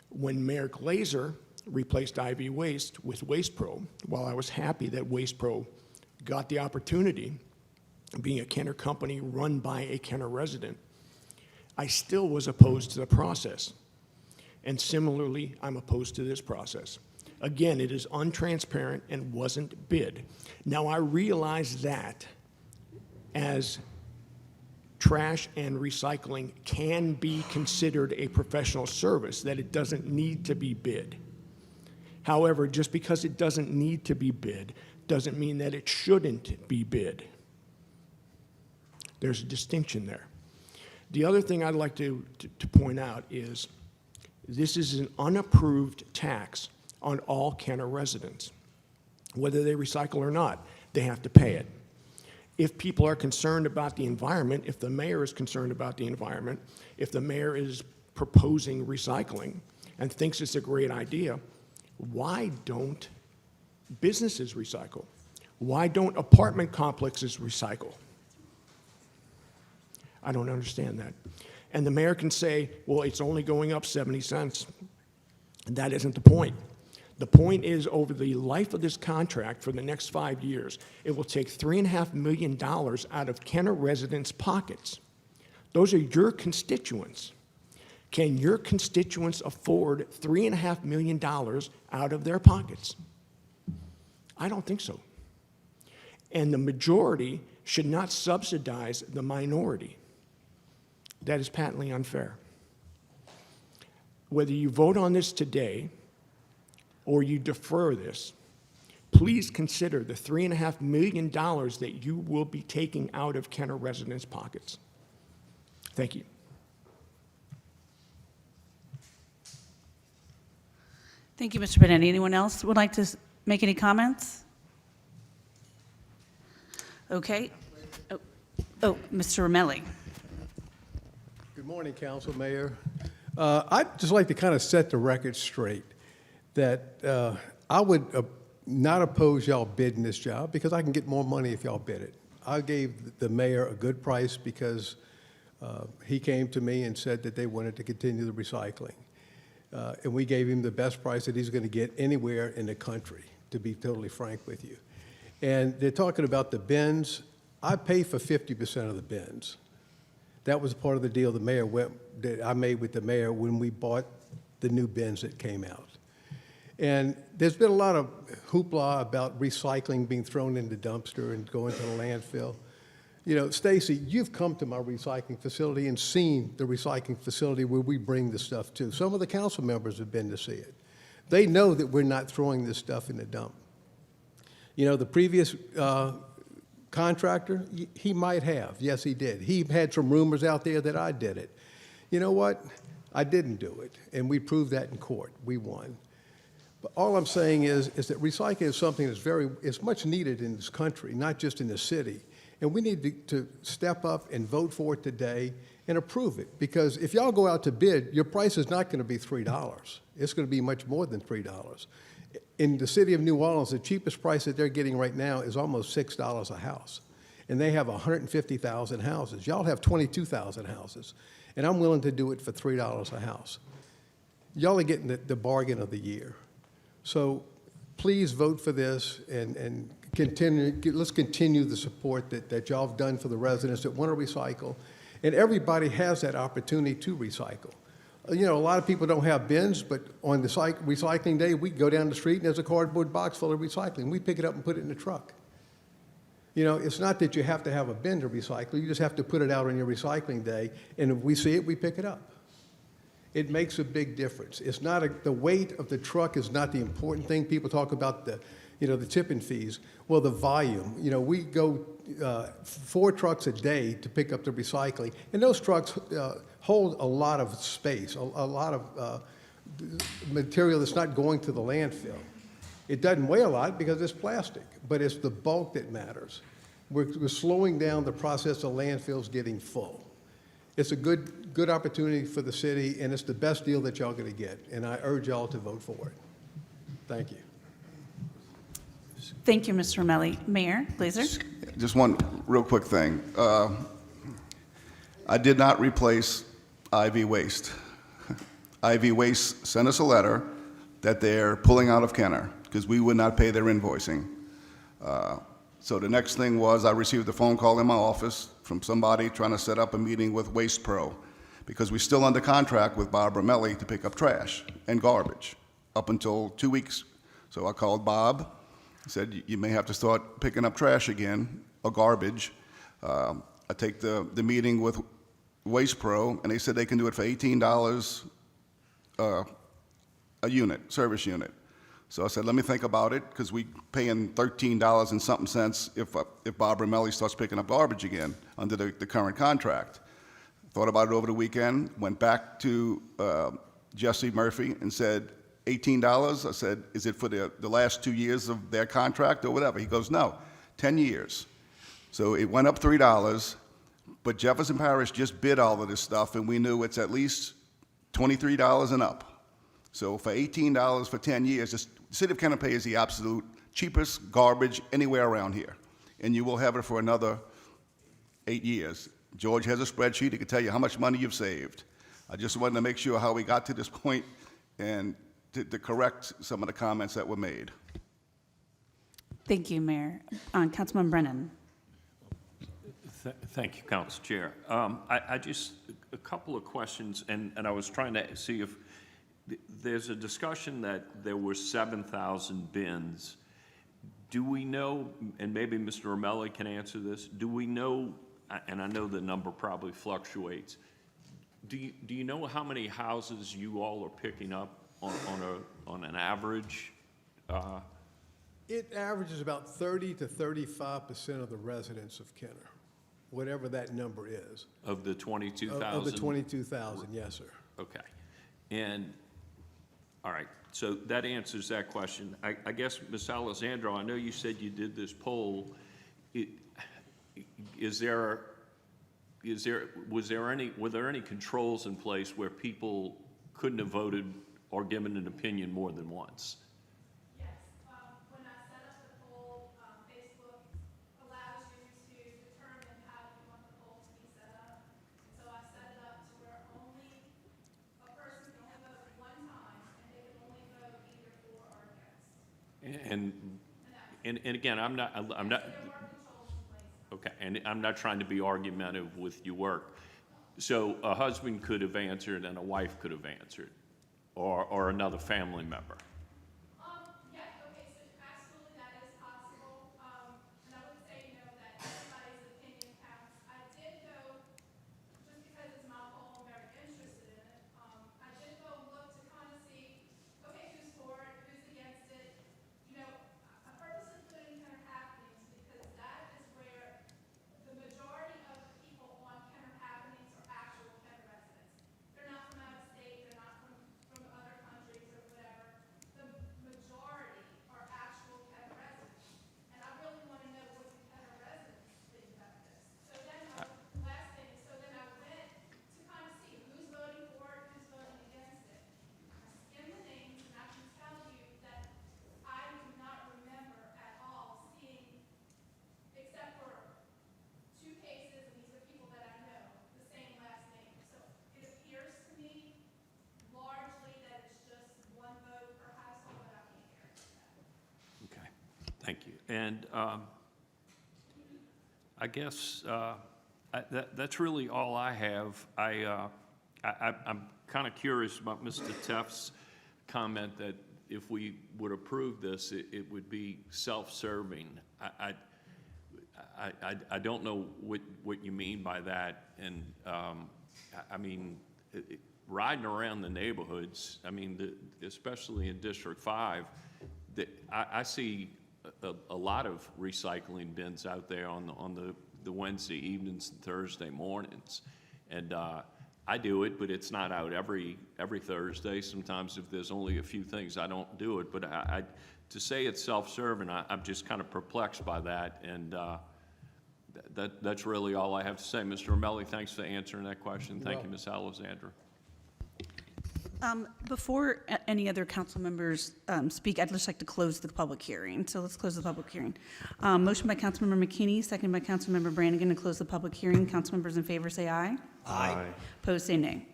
When Mayor Glazer replaced IV Waste with Waste Pro, while I was happy that Waste Pro got the opportunity, being a Kenner company run by a Kenner resident, I still was opposed to the process. And similarly, I'm opposed to this process. Again, it is untransparent and wasn't bid. Now, I realize that as trash and recycling can be considered a professional service, that it doesn't need to be bid. However, just because it doesn't need to be bid doesn't mean that it shouldn't be bid. There's a distinction there. The other thing I'd like to point out is this is an unapproved tax on all Kenner residents. Whether they recycle or not, they have to pay it. If people are concerned about the environment, if the mayor is concerned about the environment, if the mayor is proposing recycling and thinks it's a great idea, why don't businesses recycle? Why don't apartment complexes recycle? I don't understand that. And the mayor can say, well, it's only going up 70 cents. That isn't the point. The point is, over the life of this contract for the next 5 years, it will take $3.5 million out of Kenner residents' pockets. Those are your constituents. Can your constituents afford $3.5 million out of their pockets? I don't think so. and the majority should not subsidize the minority. That is patently unfair. Whether you vote on this today or you defer this, please consider the $3.5 million that you will be taking out of Kenner residents' pockets. Thank you. Thank you, Mr. Benetti. Anyone else would like to make any comments? Okay. Oh, Mr. Romelli. Good morning, Council, Mayor. I'd just like to kind of set the record straight that I would not oppose y'all bidding this job because I can get more money if y'all bid it. I gave the mayor a good price because he came to me and said that they wanted to continue the recycling. And we gave him the best price that he's going to get anywhere in the country, to be totally frank with you. And they're talking about the bins. I pay for 50% of the bins. That was part of the deal that I made with the mayor when we bought the new bins that came out. And there's been a lot of hoopla about recycling being thrown in the dumpster and going to the landfill. You know, Stacy, you've come to my recycling facility and seen the recycling facility where we bring the stuff to. Some of the council members have been to see it. They know that we're not throwing this stuff in the dump. You know, the previous contractor, he might have. Yes, he did. He had some rumors out there that I did it. You know what? I didn't do it, and we proved that in court. We won. But all I'm saying is that recycling is something that's much needed in this country, not just in the city. And we need to step up and vote for it today and approve it. Because if y'all go out to bid, your price is not going to be $3. It's going to be much more than $3. In the city of New Orleans, the cheapest price that they're getting right now is almost $6 a house. And they have 150,000 houses. Y'all have 22,000 houses. And I'm willing to do it for $3 a house. Y'all are getting the bargain of the year. So please vote for this and let's continue the support that y'all have done for the residents that want to recycle. And everybody has that opportunity to recycle. You know, a lot of people don't have bins, but on the recycling day, we go down the street and there's a cardboard box full of recycling. We pick it up and put it in the truck. You know, it's not that you have to have a bin to recycle. You just have to put it out on your recycling day, and if we see it, we pick it up. It makes a big difference. It's not the weight of the truck is not the important thing. People talk about the tipping fees. Well, the volume. You know, we go 4 trucks a day to pick up the recycling, and those trucks hold a lot of space, a lot of material that's not going to the landfill. It doesn't weigh a lot because it's plastic, but it's the bulk that matters. We're slowing down the process of landfills getting full. It's a good opportunity for the city, and it's the best deal that y'all going to get, and I urge y'all to vote for it. Thank you. Thank you, Mr. Romelli. Mayor Glazer? Just one real quick thing. I did not replace IV Waste. IV Waste sent us a letter that they're pulling out of Kenner because we would not pay their invoicing. So the next thing was I received a phone call in my office from somebody trying to set up a meeting with Waste Pro because we're still under contract with Bob Romelli to pick up trash and garbage up until 2 weeks. So I called Bob. He said, you may have to start picking up trash again or garbage. I take the meeting with Waste Pro, and they said they can do it for $18 a unit, service unit. So I said, let me think about it, because we paying $13 and something cents if Bob Romelli starts picking up garbage again under the current contract. Thought about it over the weekend, went back to Jesse Murphy and said, $18? I said, is it for the last 2 years of their contract or whatever? He goes, no, 10 years. So it went up $3, but Jefferson Parish just bid all of this stuff, and we knew it's at least $23 and up. So for $18 for 10 years, the city of Kenner pays the absolute cheapest garbage anywhere around here. And you will have it for another 8 years. George has a spreadsheet. He can tell you how much money you've saved. I just wanted to make sure how we got to this point and to correct some of the comments that were made. Thank you, Mayor. Councilman Brennan. Thank you, Council Chair. I just, a couple of questions, and I was trying to see if there's a discussion that there were 7,000 bins. Do we know, and maybe Mr. Romelli can answer this, do we know, and I know the number probably fluctuates, do you know how many houses you all are picking up on an average? It averages about 30 to 35% of the residents of Kenner, whatever that number is. Of the 22,000? Of the 22,000, yes, sir. Okay. And, all right, so that answers that question. I guess, Ms. Alessandro, I know you said you did this poll. Were there any controls in place where people couldn't have voted or given an opinion more than once? Yes, when I set up the poll, Facebook allows you to determine how you want the poll to be set up. So I set it up to where only a person can only vote one time, and they can only vote either for or against. And again, I'm not. Okay, and I'm not trying to be argumentative with your work. So a husband could have answered and a wife could have answered, or another family member. Yeah, okay, so absolutely that is possible. And I would say, that everybody's opinion counts. I did go, just because it's my poll, I'm very interested in it. I did go look to kind of see, okay, who's for it, who's against it. I purposely put in Kenner Happenings because that is where the majority of the people on Kenner Happenings are actual Kenner residents. They're not from out of state, they're not from other countries or whatever. The majority are actual Kenner residents. And I really want to know what the Kenner residents think about this. So then, last thing, so then I went to kind of see who's voting for it, who's voting against it. I skimmed the names, and I can tell you that I do not remember at all seeing, except for 2 cases, and these are people that I know, the same last name. So it appears to me largely that it's just one vote per household, but I can't guarantee that. Okay, thank you. And I guess that's really all I have. I'm kind of curious about Mr. Teff's comment that if we would approve this, it would be self-serving. I don't know what you mean by that, and I mean, riding around the neighborhoods, I mean, especially in District 5, I see a lot of recycling bins out there on the Wednesday evenings and Thursday mornings, and I do it, but it's not out every Thursday. Sometimes if there's only a few things, I don't do it. But to say it's self-serving, I'm just kind of perplexed by that, and that's really all I have to say. Mr. Romelli, thanks for answering that question. Thank you, Ms. Alessandra. Before any other council members speak, I'd just like to close the public hearing. So let's close the public hearing. Motion by Councilmember McKinney, second by Councilmember Brannigan to close the public hearing. Council members in favor say aye. Aye. Opposed say nay.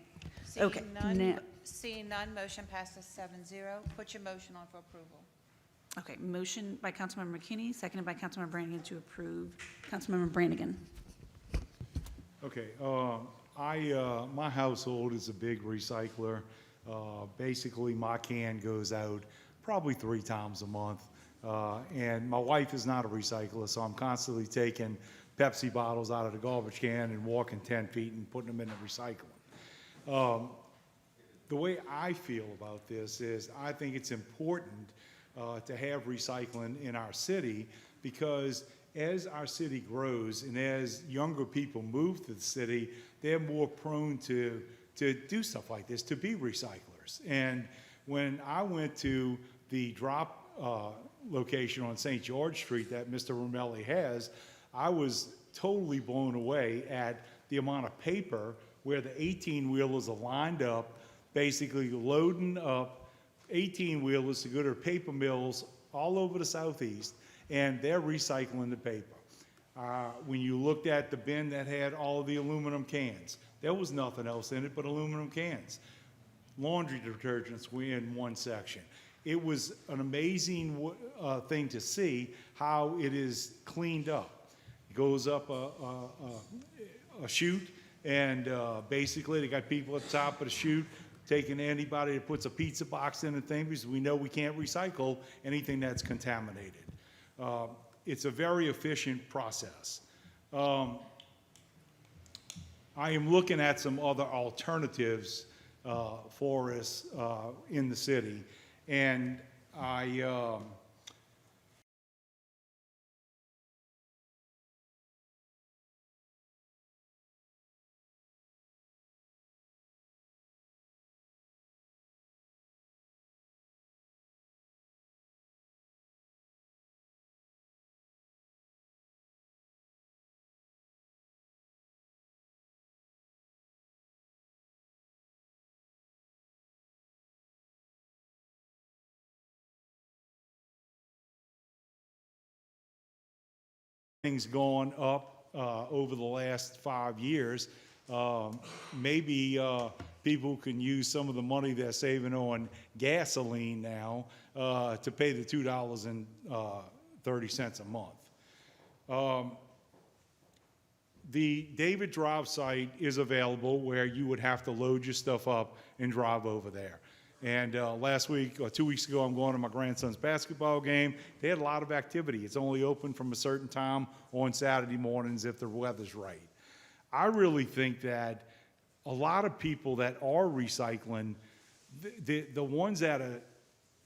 Okay. Seeing none, motion passes 7-0. Put your motion on for approval. Okay, motion by Councilmember McKinney, seconded by Councilmember Brannigan to approve. Councilmember Brannigan. Okay, my household is a big recycler. Basically, my can goes out probably 3 times a month. And my wife is not a recycler, so I'm constantly taking Pepsi bottles out of the garbage can and walking 10 feet and putting them in the recycling. The way I feel about this is I think it's important to have recycling in our city, because as our city grows and as younger people move to the city, they're more prone to do stuff like this, to be recyclers. And when I went to the drop location on St. George Street that Mr. Romelli has, I was totally blown away at the amount of paper where the 18-wheelers are lined up, basically loading up 18-wheelers to go to paper mills all over the southeast, and they're recycling the paper. When you looked at the bin that had all of the aluminum cans, there was nothing else in it but aluminum cans. Laundry detergents were in one section. It was an amazing thing to see how it is cleaned up. It goes up a chute, and basically they got people at the top of the chute taking anybody that puts a pizza box in the thing, because we know we can't recycle anything that's contaminated. It's a very efficient process. I am looking at some other alternatives for us in the city, and things gone up over the last 5 years. Maybe people can use some of the money they're saving on gasoline now to pay the $2.30 a month. The David Drive site is available where you would have to load your stuff up and drive over there. And last week or 2 weeks ago, I'm going to my grandson's basketball game. They had a lot of activity. It's only open from a certain time on Saturday mornings if the weather's right. I really think that a lot of people that are recycling, the ones that are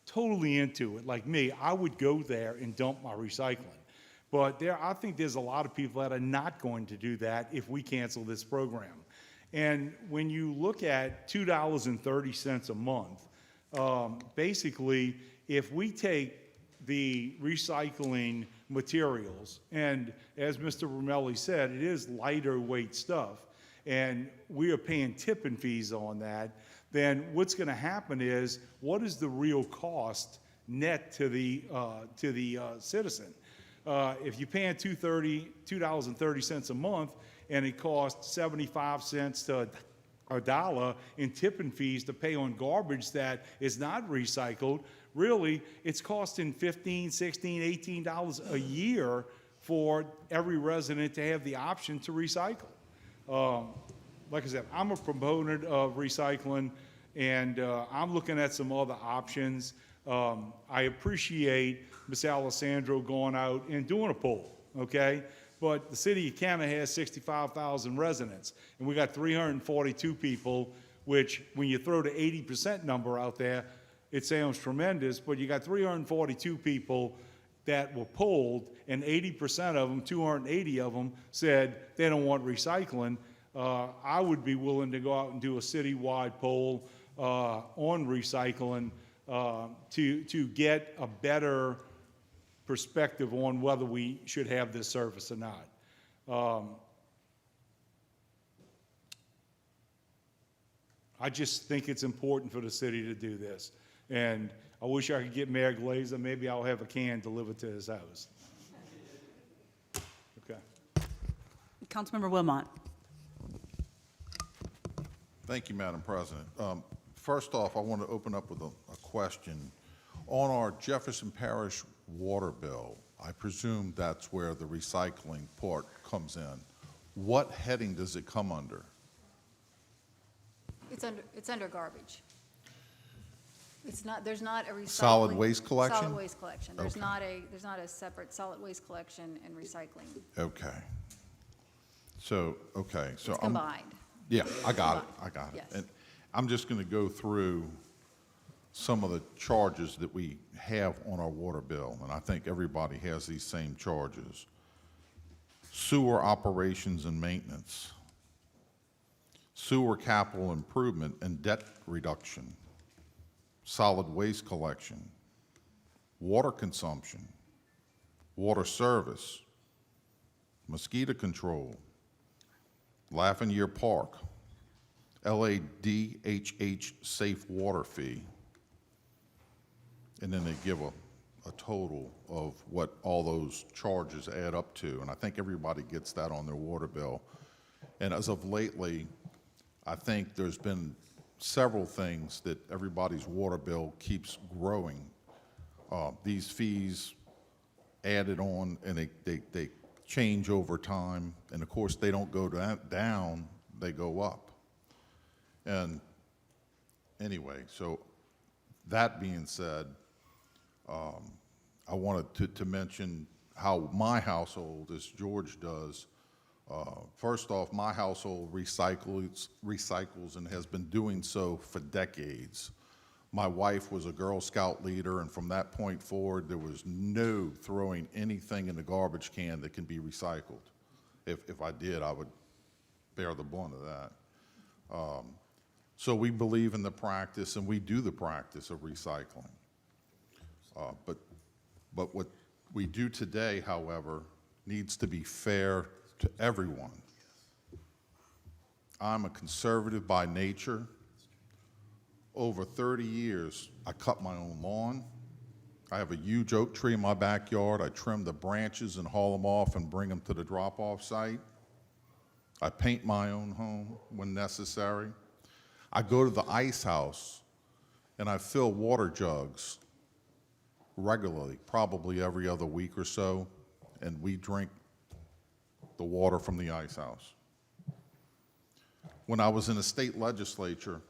totally into it, like me, I would go there and dump my recycling. But I think there's a lot of people that are not going to do that if we cancel this program. And when you look at $2.30 a month, basically, if we take the recycling materials, and as Mr. Romelli said, it is lighter weight stuff, and we are paying tipping fees on that, then what's going to happen is, what is the real cost net to the citizen? If you're paying $2.30 a month, and it costs 75 cents to $1 in tipping fees to pay on garbage that is not recycled, really, it's costing $15, $16, $18 a year for every resident to have the option to recycle. Like I said, I'm a proponent of recycling, and I'm looking at some other options. I appreciate Ms. Alessandro going out and doing a poll, okay? But the city of Cannon has 65,000 residents, and we got 342 people, which when you throw the 80% number out there, it sounds tremendous, but you got 342 people that were polled, and 80% of them, 280 of them, said they don't want recycling. I would be willing to go out and do a citywide poll on recycling to get a better perspective on whether we should have this service or not. I just think it's important for the city to do this. And I wish I could get Mayor Glazer. Maybe I'll have a can delivered to his house. Okay. Councilmember Wilmot. Thank you, Madam President. First off, I want to open up with a question. On our Jefferson Parish water bill, I presume that's where the recycling part comes in. What heading does it come under? It's under garbage. It's not, there's not a recycling. Solid waste collection? Solid waste collection. There's Okay. not a separate solid waste collection and recycling. Okay. So, okay. So It's combined. Yeah, I got it. I got it. Yes. And I'm just going to go through some of the charges that we have on our water bill, and I think everybody has these same charges. Sewer operations and maintenance, sewer capital improvement and debt reduction, solid waste collection, water consumption, water service, mosquito control, Lafayette Park, LADHH safe water fee, and then they give a total of what all those charges add up to, and I think everybody gets that on their water bill. And as of lately, I think there's been several things that everybody's water bill keeps growing. These fees added on, and they change over time, and of course they don't go down, they go up. And anyway, so that being said, I wanted to mention how my household, as George does, first off, my household recycles and has been doing so for decades. My wife was a Girl Scout leader, and from that point forward, there was no throwing anything in the garbage can that can be recycled. If I did, I would bear the brunt of that. So we believe in the practice, and we do the practice of recycling. But what we do today, however, needs to be fair to everyone. I'm a conservative by nature. Over 30 years, I cut my own lawn. I have a huge oak tree in my backyard. I trim the branches and haul them off and bring them to the drop-off site. I paint my own home when necessary. I go to the ice house and I fill water jugs regularly, probably every other week or so, and we drink the water from the ice house. When I was in the state legislature,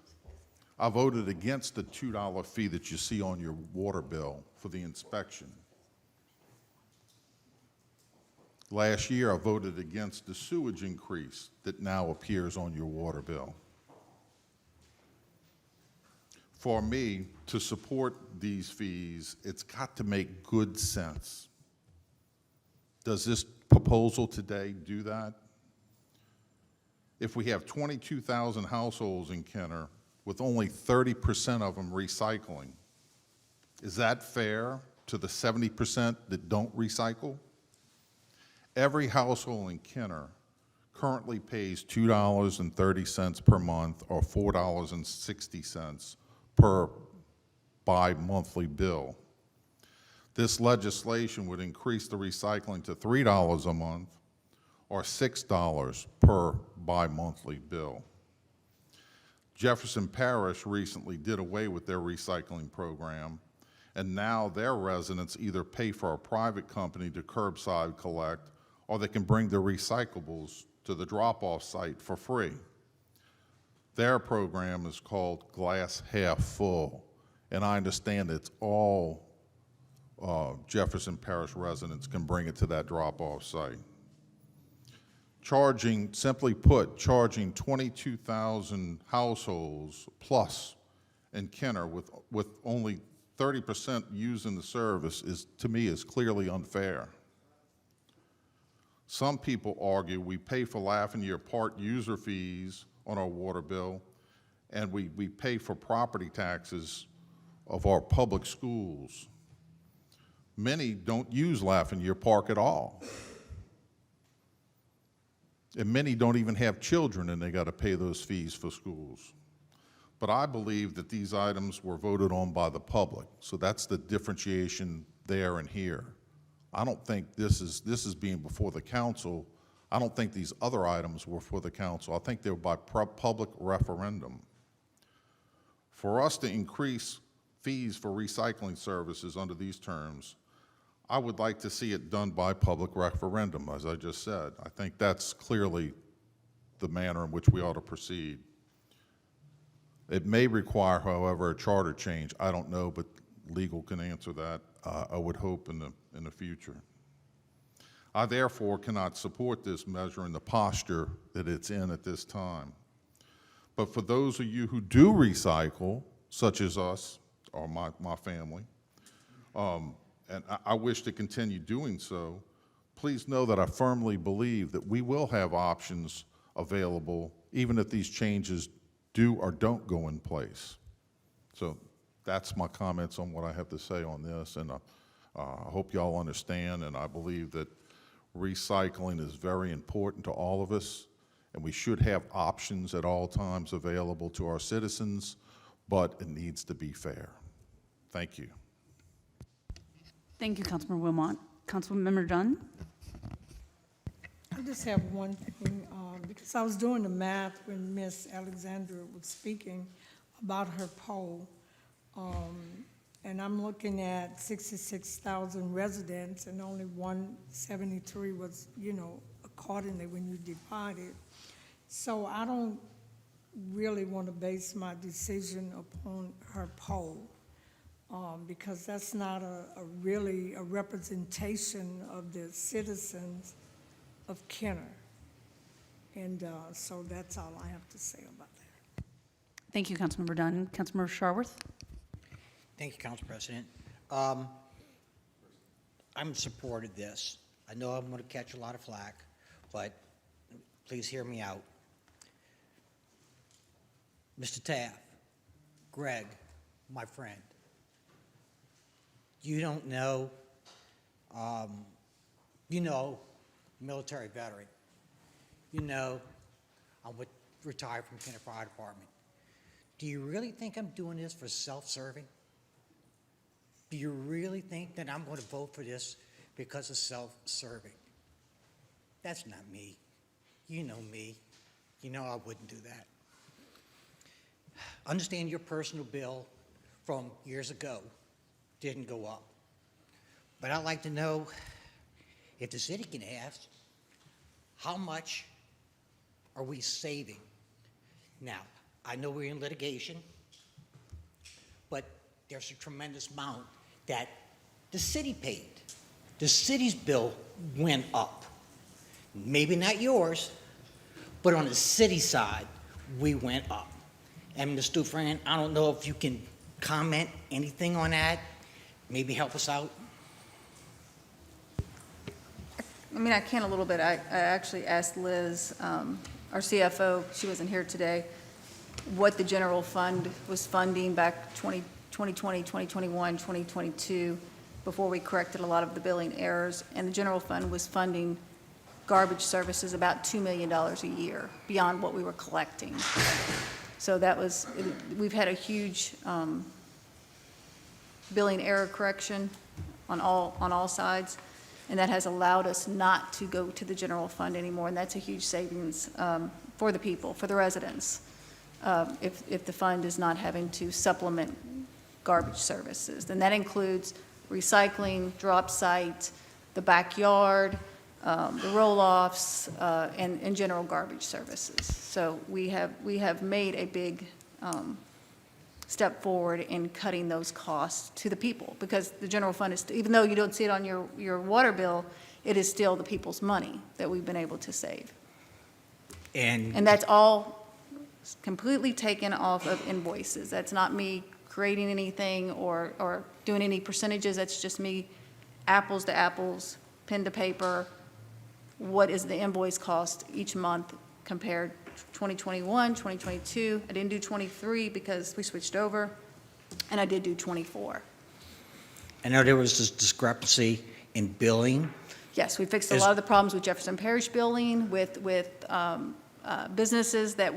I voted against the $2 fee that you see on your water bill for the inspection. Last year, I voted against the sewage increase that now appears on your water bill. For me, to support these fees, it's got to make good sense. Does this proposal today do that? If we have 22,000 households in Kenner with only 30% of them recycling, is that fair to the 70% that don't recycle? Every household in Kenner currently pays $2.30 per month or $4.60 per bi-monthly bill. This legislation would increase the recycling to $3 a month or $6 per bi-monthly bill. Jefferson Parish recently did away with their recycling program, and now their residents either pay for a private company to curbside collect, or they can bring their recyclables to the drop-off site for free. Their program is called Glass Half Full, and I understand it's all Jefferson Parish residents can bring it to that drop-off site. Simply put, charging 22,000 households plus in Kenner with only 30% using the service to me, is clearly unfair. Some people argue we pay for Lafayette Park user fees on our water bill, and we pay for property taxes of our public schools. Many don't use Lafayette Park at all. And many don't even have children, and they got to pay those fees for schools. But I believe that these items were voted on by the public, so that's the differentiation there and here. I don't think this is being before the council. I don't think these other items were for the council. I think they were by public referendum. For us to increase fees for recycling services under these terms, I would like to see it done by public referendum, as I just said. I think that's clearly the manner in which we ought to proceed. It may require, however, a charter change. I don't know, but legal can answer that, I would hope, in the future. I therefore cannot support this measure in the posture that it's in at this time. But for those of you who do recycle, such as us, or my family, and I wish to continue doing so, please know that I firmly believe that we will have options available even if these changes do or don't go in place. So that's my comments on what I have to say on this, and I hope y'all understand, and I believe that recycling is very important to all of us, and we should have options at all times available to our citizens, but it needs to be fair. Thank you. Thank you, Councilmember Wilmot. Councilmember Dunn? I just have one thing, because I was doing the math when Ms. Alexandra was speaking about her poll, and I'm looking at 66,000 residents, and only 173 was, accordingly when you divide it. So I don't really want to base my decision upon her poll. because that's not really a representation of the citizens of Kenner. And so that's all I have to say about that. Thank you, Councilmember Dunn. Councilmember Sharworth? Thank you, Council President. I'm in support of this. I know I'm going to catch a lot of flack, but please hear me out. Mr. Taft, Greg, my friend, you don't know, military veteran. You know, I'm retired from Kenner Fire Department. Do you really think I'm doing this for self-serving? Do you really think that I'm going to vote for this because of self-serving? That's not me. You know me. You know I wouldn't do that. Understand your personal bill from years ago didn't go up. But I'd like to know if the city can ask, how much are we saving? Now, I know we're in litigation, but there's a tremendous amount that the city paid. The city's bill went up. Maybe not yours, but on the city side, we went up. And Ms. Dufresne, I don't know if you can comment anything on that, maybe help us out. I mean, I can a little bit. I actually asked Liz, our CFO, she wasn't here today, what the general fund was funding back 2020, 2021, 2022, before we corrected a lot of the billing errors. And the general fund was funding garbage services about $2 million a year beyond what we were collecting. So that was, we've had a huge billing error correction on all sides, and that has allowed us not to go to the general fund anymore, and that's a huge savings for the people, for the residents, if the fund is not having to supplement garbage services. And that includes recycling, drop site, the backyard, the roll-offs, and general garbage services. So we have made a big step forward in cutting those costs to the people, because the general fund is, even though you don't see it on your water bill, it is still the people's money that we've been able to save. And that's all completely taken off of invoices. That's not me creating anything or doing any percentages. That's just me, apples to apples, pen to paper. What is the invoice cost each month compared 2021, 2022. I didn't do 23 because we switched over, and I did do 24. I know there was this discrepancy in billing. Yes, we fixed a lot of the problems with Jefferson Parish billing, with businesses that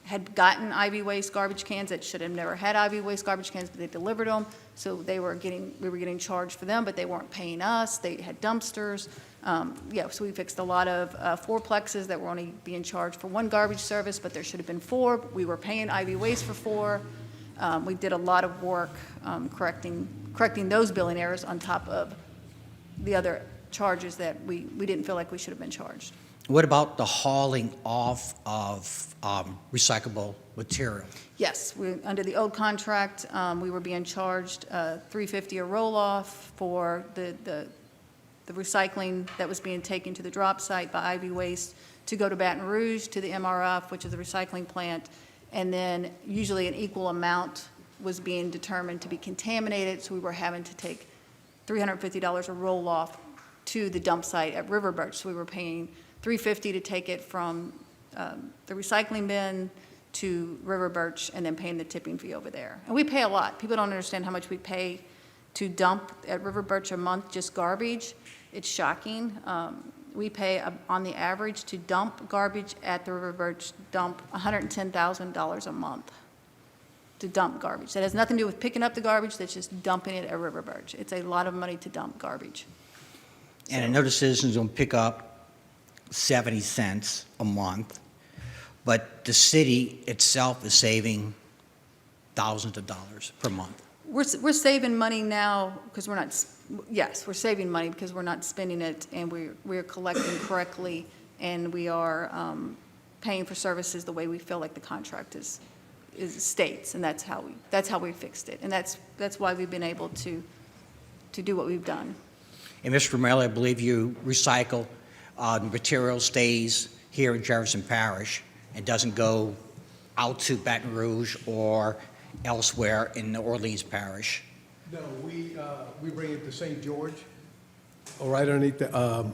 had gotten IV waste garbage cans that should have never had IV waste garbage cans, but they delivered them. So we were getting charged for them, but they weren't paying us. They had dumpsters. So we fixed a lot of fourplexes that were only being charged for one garbage service, but there should have been four. We were paying IV waste for four. We did a lot of work correcting those billing errors on top of the other charges that we didn't feel like we should have been charged. What about the hauling off of recyclable material? Yes, under the old contract, we were being charged $350 a roll-off for the recycling that was being taken to the drop site by IV Waste to go to Baton Rouge to the MRF, which is the recycling plant, and then usually an equal amount was being determined to be contaminated, so we were having to take $350 a roll-off to the dump site at River Birch. So we were paying $350 to take it from the recycling bin to River Birch and then paying the tipping fee over there. And we pay a lot. People don't understand how much we pay to dump at River Birch a month, just garbage. It's shocking. We pay, on the average, to dump garbage at the River Birch dump $110,000 a month to dump garbage. That has nothing to do with picking up the garbage, that's just dumping it at River Birch. It's a lot of money to dump garbage. And I know the citizens don't pick up 70 cents a month, but the city itself is saving thousands of dollars per month. We're saving money now because we're not, yes, we're saving money because we're not spending it, and we're collecting correctly, and we are paying for services the way we feel like the contract is states, and that's how we fixed it. And that's why we've been able to do what we've done. And Mr. Romero, I believe you recycle, the material stays here in Jefferson Parish and doesn't go out to Baton Rouge or elsewhere in the Orleans Parish. No, we bring it to St. George, right underneath the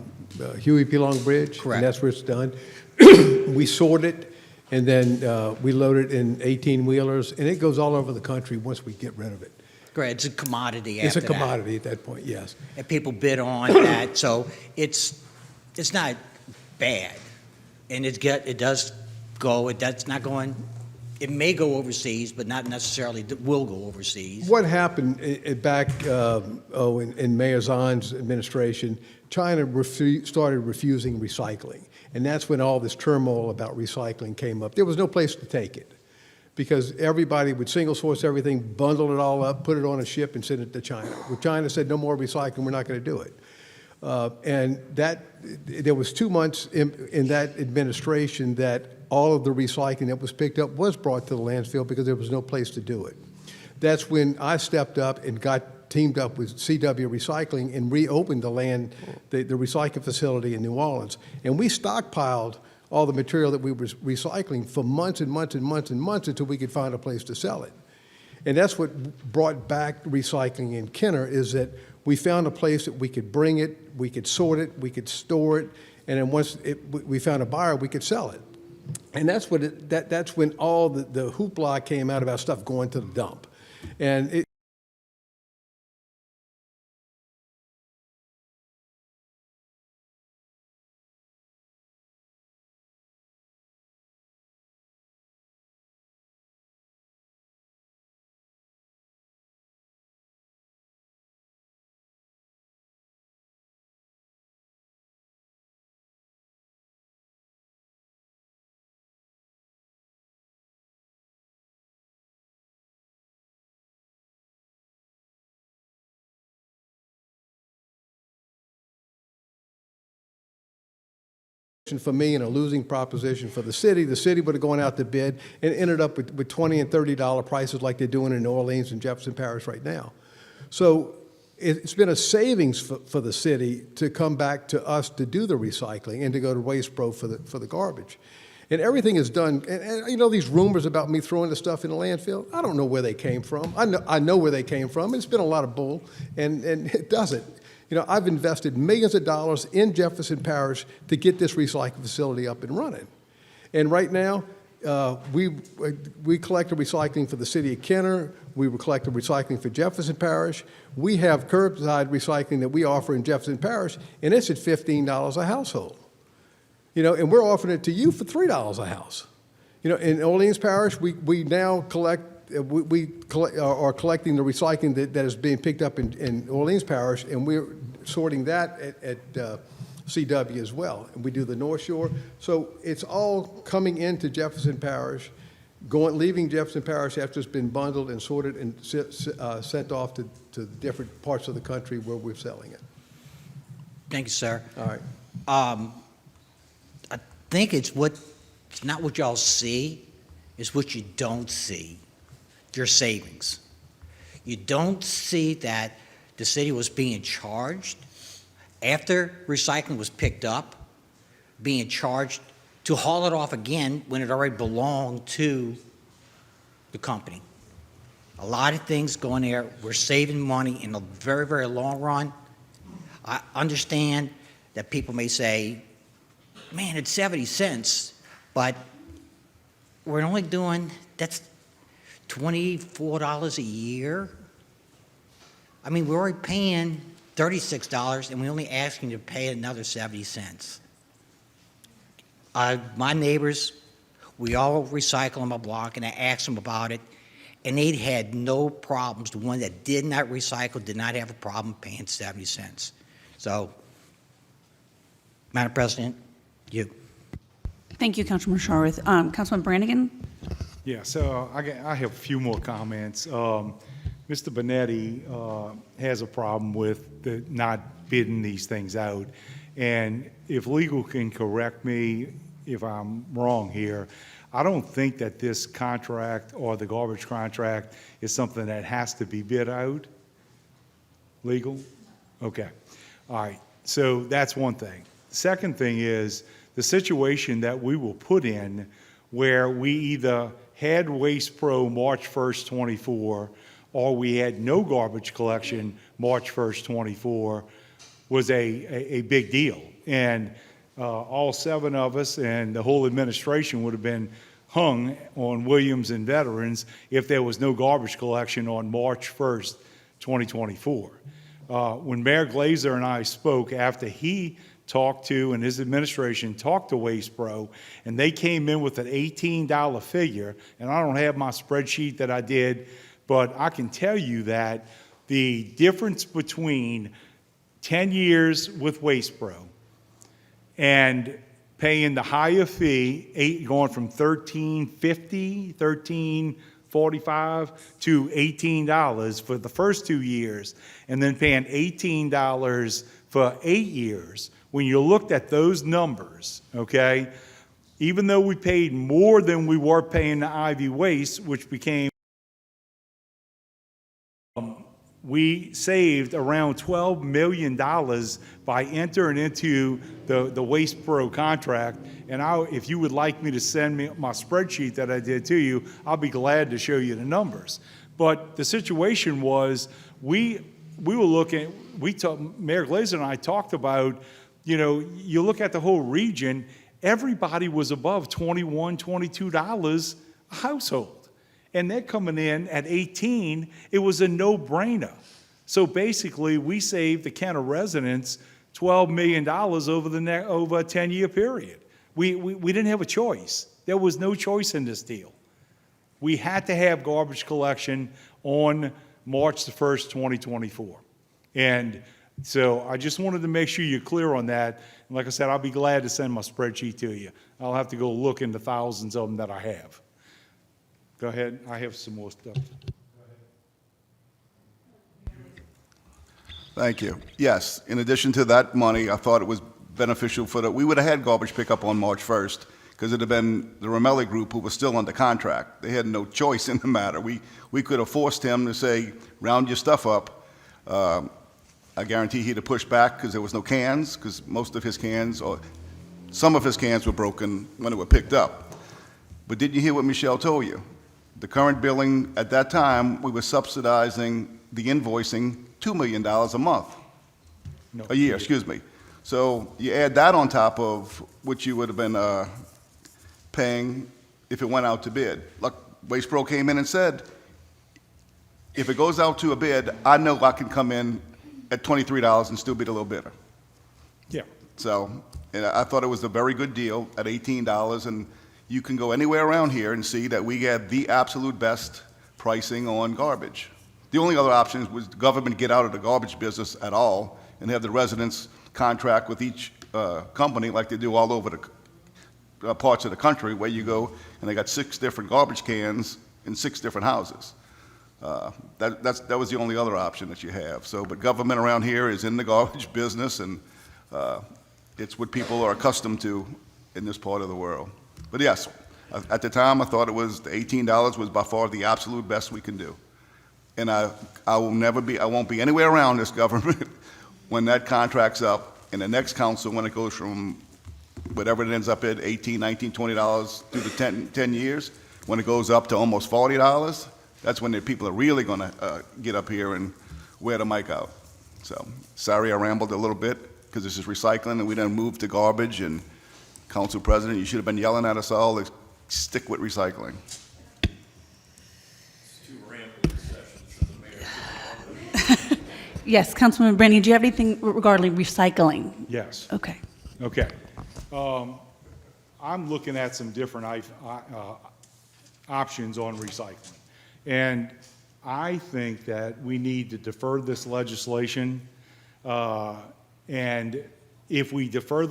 Huey P. Long Bridge. Correct. And that's where it's done. We sort it, and then we load it in 18-wheelers, and it goes all over the country once we get rid of it. Great, it's a commodity It's after a that. commodity at that point, yes. And people bid on that, so it's not bad. And it does go, that's not going, it may go overseas, but not necessarily will go overseas. What happened back in Mayor Zahn's administration, China started refusing recycling. And that's when all this turmoil about recycling came up. There was no place to take it because everybody would single source everything, bundle it all up, put it on a ship and send it to China. When China said no more recycling, we're not going to do it. And there was 2 months in that administration that all of the recycling that was picked up was brought to the landfill because there was no place to do it. That's when I stepped up and teamed up with CW Recycling and reopened the recycling facility in New Orleans. And we stockpiled all the material that we were recycling for months and months and months and months until we could find a place to sell it. And that's what brought back recycling in Kenner, is that we found a place that we could bring it, we could sort it, we could store it, and then once we found a buyer, we could sell it. And that's when all the hoopla came out about stuff going to the dump. And for me and a losing proposition for the city would have gone out to bid and ended up with $20 and $30 prices like they're doing in New Orleans and Jefferson Parish right now. So it's been a savings for the city to come back to us to do the recycling and to go to Waste Pro for the garbage. And everything is done, and you know these rumors about me throwing the stuff in the landfill, I don't know where they came from. I know where they came from. It's been a lot of bull, and it doesn't. You know, I've invested millions of dollars in Jefferson Parish to get this recycling facility up and running. And right now, we collect the recycling for the city of Kenner. We collect the recycling for Jefferson Parish. We have curbside recycling that we offer in Jefferson Parish, and it's at $15 a household. You know, and we're offering it to you for $3 a house. You know, in Orleans Parish, we now collect. We are collecting the recycling that is being picked up in Orleans Parish, and we're sorting that at CW as well. And we do the North Shore. So it's all coming into Jefferson Parish, leaving Jefferson Parish after it's been bundled and sorted and sent off to different parts of the country where we're selling it. Thank you, sir. All right. I think it's not what y'all see, it's what you don't see. Your savings. You don't see that the city was being charged after recycling was picked up, being charged to haul it off again when it already belonged to the company. A lot of things going there. We're saving money in the very, very long run. I understand that people may say, man, it's 70 cents, but we're only doing, that's $24 a year. I mean, we're already paying $36, and we're only asking you to pay another 70 cents. My neighbors, we all recycle on my block, and I asked them about it, and they had no problems. The one that did not recycle did not have a problem paying 70 cents. So, Madam President, you. Thank you, Councilman Sharworth. Councilman Brannigan? Yeah, so I have a few more comments. Mr. Bonetti has a problem with not bidding these things out. And if legal can correct me if I'm wrong here, I don't think that this contract or the garbage contract is something that has to be bid out. Legal? Okay. All right. So that's one thing. Second thing is the situation that we will put in where we either had Waste Pro March 1st, 24, or we had no garbage collection March 1st, 24, was a big deal. And all 7 of us and the whole administration would have been hung on Williams and Veterans if there was no garbage collection on March 1st, 2024. When Mayor Glazer and I spoke after he talked to, and his administration talked to Waste Pro, and they came in with an $18 figure, and I don't have my spreadsheet that I did, but I can tell you that the difference between 10 years with Waste Pro and paying the higher fee, going from $13.50, $13.45 to $18 for the first 2 years, and then paying $18 for 8 years. When you looked at those numbers, okay, even though we paid more than we were paying the Ivy Waste, which became, we saved around $12 million by entering into the Waste Pro contract. And if you would like me to send me my spreadsheet that I did to you, I'll be glad to show you the numbers. But the situation was, we were looking, Mayor Glazer and I talked about, you know, you look at the whole region, everybody was above $21, $22 a household. And they're coming in at 18, it was a no-brainer. So basically, we saved the Kenner residents $12 million over a 10-year period. We didn't have a choice. There was no choice in this deal. We had to have garbage collection on March the 1st, 2024. And so I just wanted to make sure you're clear on that. And like I said, I'll be glad to send my spreadsheet to you. I'll have to go look into thousands of them that I have. Go ahead. I have some more stuff. Thank you. Yes, in addition to that money, I thought it was beneficial we would have had garbage pickup on March 1st because it had been the Romelli Group who was still under contract. They had no choice in the matter. We could have forced him to say, round your stuff up. I guarantee he'd have pushed back because there was no cans, because most of his cans, or some of his cans were broken when they were picked up. But did you hear what Michelle told you? The current billing, at that time, we were subsidizing the invoicing $2 million a month. No. A year, excuse me. So you add that on top of what you would have been paying if it went out to bid. Like Waste Pro came in and said, if it goes out to a bid, I know I can come in at $23 and still bid a little better. Yeah. So, and I thought it was a very good deal at $18, and you can go anywhere around here and see that we had the absolute best pricing on garbage. The only other option was the government get out of the garbage business at all and have the residents contract with each company like they do all over the parts of the country, where you go and they got 6 different garbage cans in 6 different houses. That was the only other option that you have. So, but government around here is in the garbage business, and it's what people are accustomed to in this part of the world. But yes, at the time, I thought it was the $18 was by far the absolute best we can do. And I won't be anywhere around this government when that contract's up, and the next council, when it goes from whatever it ends up at, $18, $19, $20 through the 10 years, when it goes up to almost $40, that's when the people are really going to get up here and wear the mic out. So, sorry I rambled a little bit, because this is recycling, and we didn't move to garbage, and Council President, you should have been yelling at us all to stick with recycling. Yes, Councilman Brandy, do you have anything regarding recycling? Yes. Okay. Okay. I'm looking at some different options on recycling. And I think that we need to defer this legislation. And if we defer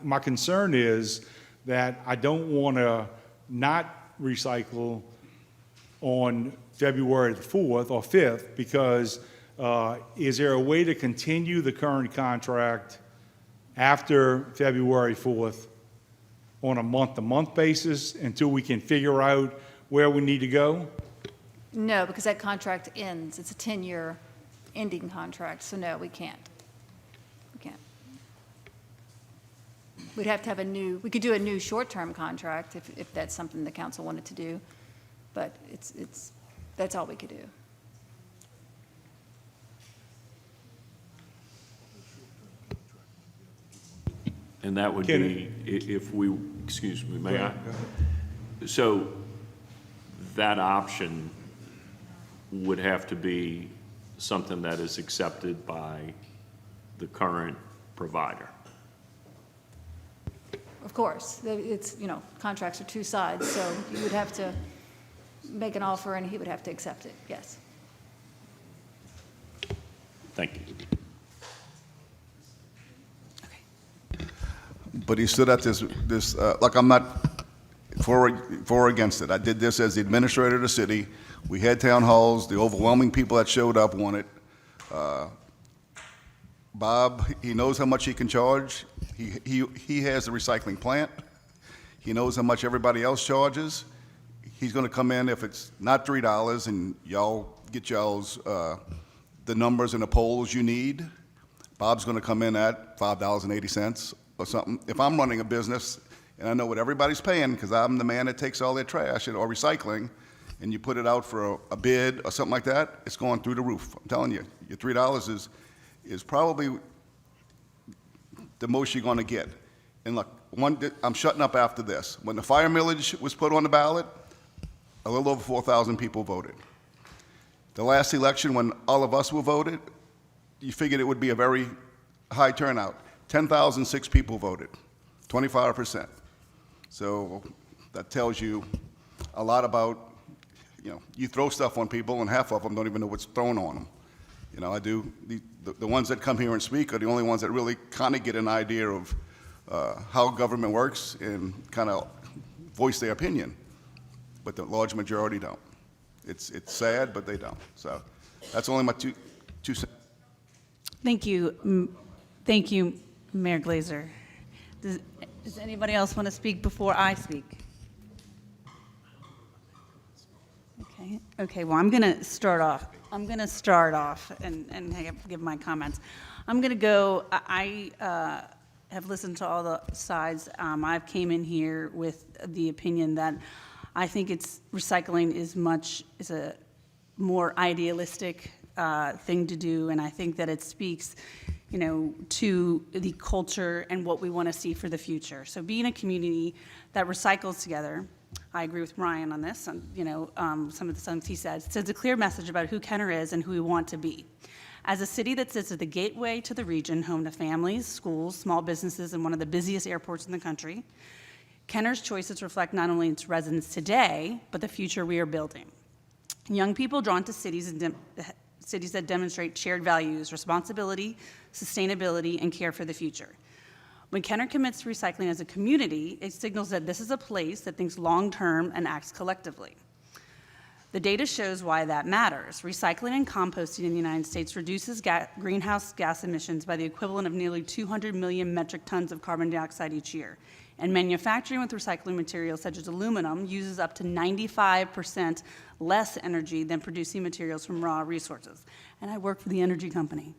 my concern is that I don't want to not recycle on February the 4th or 5th, because is there a way to continue the current contract after February 4th on a month-to-month basis until we can figure out where we need to go? No, because that contract ends. It's a 10-year ending contract, so no, we can't. We can't. We'd have to have we could do a new short-term contract if that's something the council wanted to do, but that's all we could do. And that would Can be if we, excuse me, may I? So that option would have to be something that is accepted by the current provider. Of course, it's, contracts are two sides, so you would have to make an offer and he would have to accept it, yes. Thank you. But he stood at this like I'm not for or against it. I did this as the administrator of the city. We had town halls. The overwhelming people that showed up wanted. Bob, he knows how much he can charge. He has the recycling plant. He knows how much everybody else charges. He's going to come in if it's not $3 and y'all get y'all's the numbers and the polls you need. Bob's going to come in at $5.80 or something. If I'm running a business and I know what everybody's paying because I'm the man that takes all their trash or recycling, and you put it out for a bid or something like that, it's going through the roof. I'm telling you, your $3 is probably the most you're going to get. And look, I'm shutting up after this. When the fire millage was put on the ballot, a little over 4,000 people voted. The last election, when all of us were voted, you figured it would be a very high turnout. 10,006 people voted, 25%. So that tells you a lot about, you throw stuff on people and half of them don't even know what's thrown on them. I do, the ones that come here and speak are the only ones that really kind of get an idea of how government works and kind of voice their opinion. But the large majority don't. It's sad, but they don't. So that's only my two cents. Thank you. Thank you, Mayor Glazer. Does anybody else want to speak before I speak? Okay, well, I'm going to start off and give my comments. I'm going to go, I have listened to all the sides. I've came in here with the opinion that I think recycling is a more idealistic thing to do, and I think that it speaks, to the culture and what we want to see for the future. So being a community that recycles together, I agree with Ryan on this, some of the things he said. It sends a clear message about who Kenner is and who we want to be. As a city that sits at the gateway to the region, home to families, schools, small businesses, and one of the busiest airports in the country, Kenner's choices reflect not only its residents today, but the future we are building. Young people drawn to cities that demonstrate shared values, responsibility, sustainability, and care for the future. When Kenner commits to recycling as a community, it signals that this is a place that thinks long-term and acts collectively. The data shows why that matters. Recycling and composting in the United States reduces greenhouse gas emissions by the equivalent of nearly 200 million metric tons of carbon dioxide each year. And manufacturing with recycling materials such as aluminum uses up to 95% less energy than producing materials from raw resources. And I work for the energy company.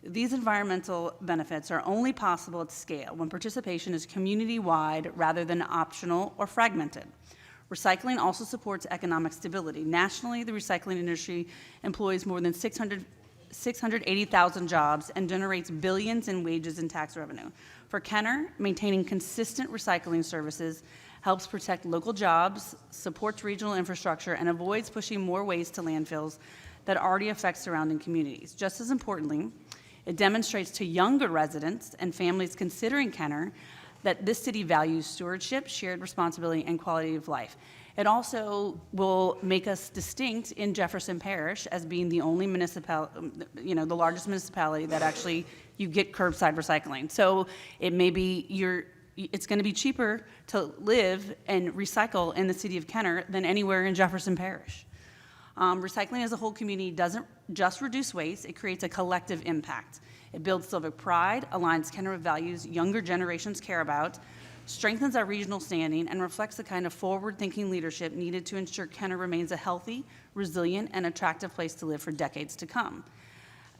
These environmental benefits are only possible at scale when participation is community-wide rather than optional or fragmented. Recycling also supports economic stability. Nationally, the recycling industry employs more than 680,000 jobs and generates billions in wages and tax revenue. For Kenner, maintaining consistent recycling services helps protect local jobs, supports regional infrastructure, and avoids pushing more waste to landfills that already affect surrounding communities. Just as importantly, it demonstrates to younger residents and families considering Kenner that this city values stewardship, shared responsibility, and quality of life. It also will make us distinct in Jefferson Parish as being the only the largest municipality that actually you get curbside recycling. So it may be it's going to be cheaper to live and recycle in the city of Kenner than anywhere in Jefferson Parish. Recycling as a whole community doesn't just reduce waste, it creates a collective impact. It builds civic pride, aligns Kenner with values younger generations care about, strengthens our regional standing, and reflects the kind of forward-thinking leadership needed to ensure Kenner remains a healthy, resilient, and attractive place to live for decades to come.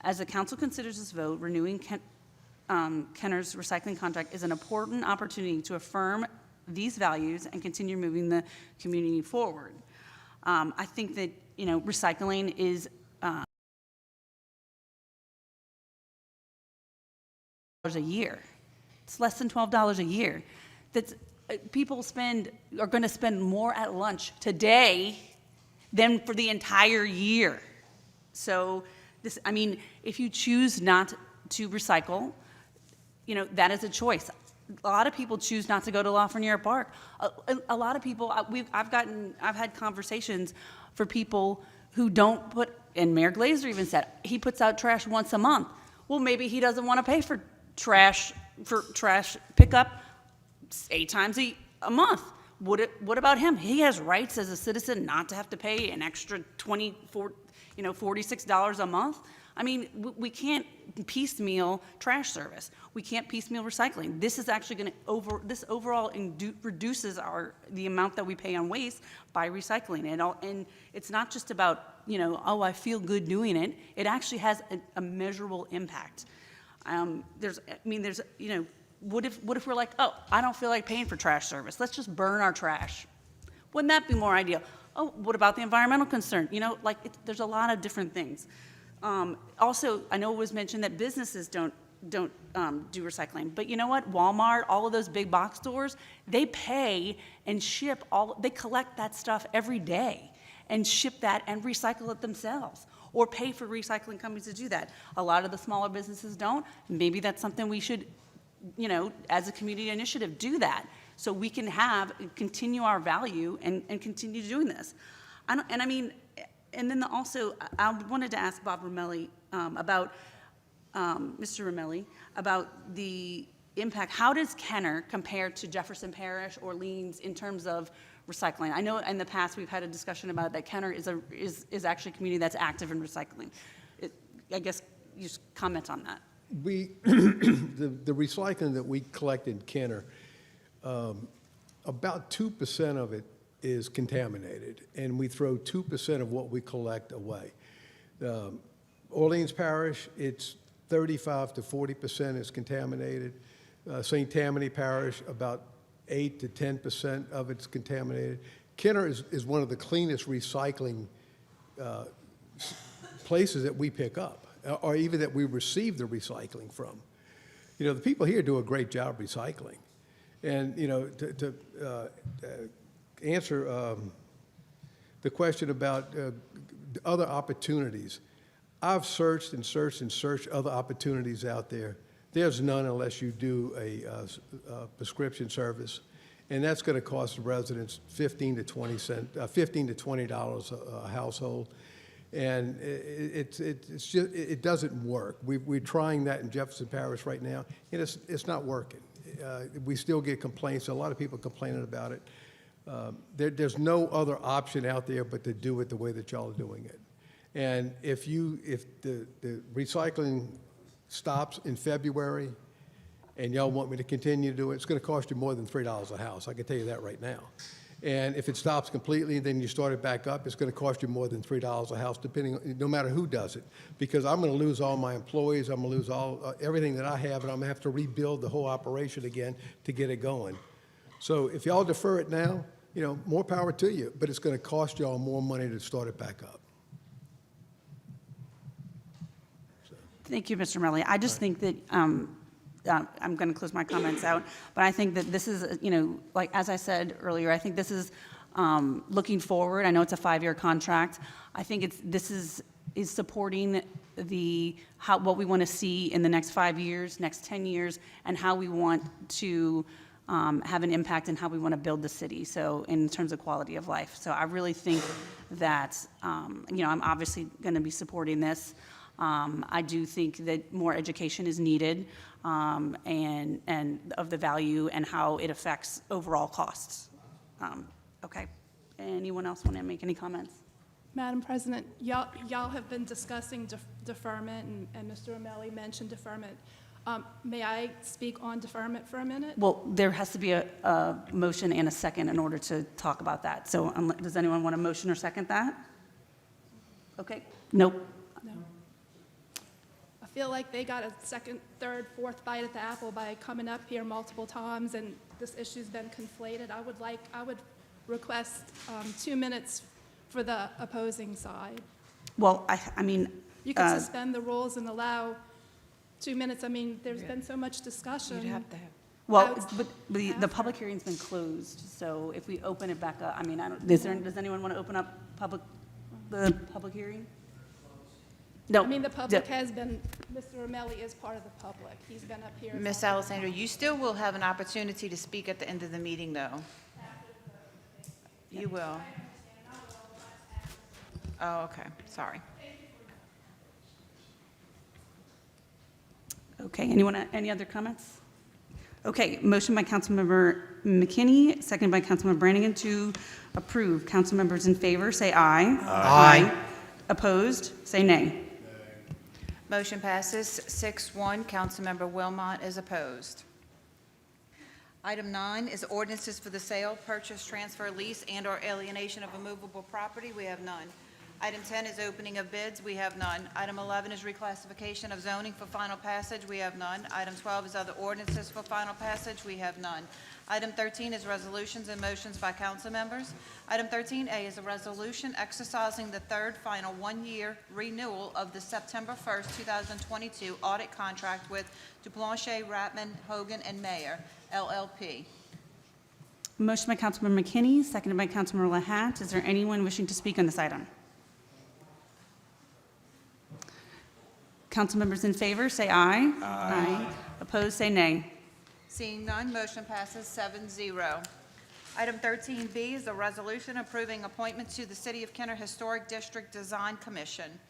As the council considers this vote, renewing Kenner's recycling contract is an important opportunity to affirm these values and continue moving the community forward. I think that, recycling is a year. It's less than $12 a year. That's people are going to spend more at lunch today than for the entire year. So this, if you choose not to recycle, that is a choice. A lot of people choose not to go to Lafreniere Park. A lot of people, I've had conversations for people who don't put, and Mayor Glazer even said, he puts out trash once a month. Well, maybe he doesn't want to pay for trash pickup 8 times a month. What about him? He has rights as a citizen not to have to pay an extra $46 a month. We can't piecemeal trash service. We can't piecemeal recycling. This is actually going to this overall reduces the amount that we pay on waste by recycling. And it's not just about, oh, I feel good doing it. It actually has a measurable impact. What if we're like, oh, I don't feel like paying for trash service. Let's just burn our trash. Wouldn't that be more ideal? Oh, what about the environmental concern? There's a lot of different things. Also, I know it was mentioned that businesses don't do recycling, but you know what? Walmart, all of those big box stores, they pay and ship they collect that stuff every day and ship that and recycle it themselves, or pay for recycling companies to do that. A lot of the smaller businesses don't. Maybe that's something we should, as a community initiative, do that, so we can continue our value and continue doing this. And then also, I wanted to ask Bob Romelli about, Mr. Romelli, about the impact. How does Kenner compare to Jefferson Parish or Leans in terms of recycling? I know in the past we've had a discussion about that Kenner is actually a community that's active in recycling. I guess you just comment on that. The recycling that we collect in Kenner, about 2% of it is contaminated, and we throw 2% of what we collect away. Orleans Parish, it's 35 to 40% is contaminated. St. Tammany Parish, about 8 to 10% of it's contaminated. Kenner is one of the cleanest recycling places that we pick up, or even that we receive the recycling from. The people here do a great job recycling. And, to answer the question about other opportunities, I've searched and searched and searched other opportunities out there. There's none unless you do a prescription service, and that's going to cost the residents $15 to $20 a household, and it doesn't work. We're trying that in Jefferson Parish right now, and it's not working. We still get complaints. A lot of people complaining about it. There's no other option out there but to do it the way that y'all are doing it. And if the recycling stops in February and y'all want me to continue to do it, it's going to cost you more than $3 a house. I can tell you that right now. And if it stops completely, then you start it back up, it's going to cost you more than $3 a house, no matter who does it. Because I'm going to lose all my employees, I'm going to lose everything that I have, and I'm going to have to rebuild the whole operation again to get it going. So if y'all defer it now, more power to you, but it's going to cost y'all more money to start it back up. Thank you, Mr. Romelli. I just think that I'm going to close my comments out, but I think that this is, like as I said earlier, I think this is looking forward. I know it's a 5-year contract. I think this is supporting what we want to see in the next 5 years, next 10 years, and how we want to have an impact and how we want to build the city. So in terms of quality of life. So I really think that, I'm obviously going to be supporting this. I do think that more education is needed, and of the value and how it affects overall costs. Okay. Anyone else want to make any comments? Madam President, y'all have been discussing deferment, and Mr. Romelli mentioned deferment. May I speak on deferment for a minute? Well, there has to be a motion and a second in order to talk about that. So does anyone want a motion or second that? Okay, nope. No. I feel like they got a second, third, fourth bite at the apple by coming up here multiple times, and this issue's been conflated. I would request 2 minutes for the opposing side. Well, I mean. You could suspend the rules and allow 2 minutes. I mean, there's been so much discussion. You'd have to have. Well, but the public hearing's been closed, so if we open it back up, I mean, does anyone want to open up the public hearing? No. I mean, the public has been, Mr. Romelli is part of the public. He's been up here. Ms. Alessandra, you still will have an opportunity to speak at the end of the meeting, though. You will. Oh, okay, sorry. Okay, any other comments? Okay, motion by Councilmember McKinney, seconded by Councilmember Brannigan to approve. Council members in favor, say aye. Aye. Opposed, say nay. Motion passes 6-1. Councilmember Wilmot is opposed. Item 9 is ordinances for the sale, purchase, transfer, lease, and/or alienation of immovable property. We have none. Item 10 is opening of bids. We have none. Item 11 is reclassification of zoning for final passage. We have none. Item 12 is other ordinances for final passage. We have none. Item 13 is resolutions and motions by council members. Item 13A is a resolution exercising the third final one-year renewal of the September 1st, 2022 audit contract with Duplanche, Ratman, Hogan, and Mayer, LLP. Motion by Councilmember McKinney, seconded by Councilmember Lahat. Is there anyone wishing to speak on this item? Council members in favor, say aye. Aye. Opposed, say nay. Seeing none, motion passes 7-0. Item 13B is a resolution approving appointments to the City of Kenner Historic District Design Commission.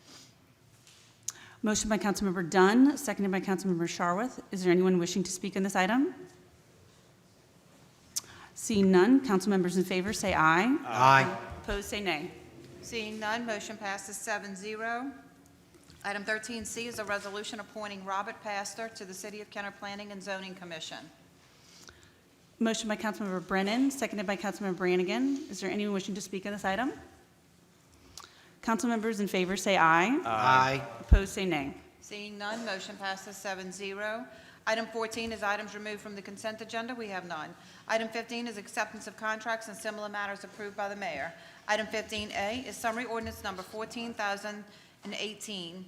Motion by Councilmember Dunn, seconded by Councilmember Sharwoth. Is there anyone wishing to speak on this item? Seeing none, council members in favor, say aye. Aye. Opposed, say nay. Seeing none, motion passes 7-0. Item 13C is a resolution appointing Robert Pastor to the City of Kenner Planning and Zoning Commission. Motion by Councilmember Brennan, seconded by Councilmember Brannigan. Is there anyone wishing to speak on this item? Council members in favor, say aye. Aye. Opposed, say nay. Seeing none, motion passes 7-0. Item 14 is items removed from the consent agenda. We have none. Item 15 is acceptance of contracts and similar matters approved by the mayor. Item 15A is summary ordinance number 14,018,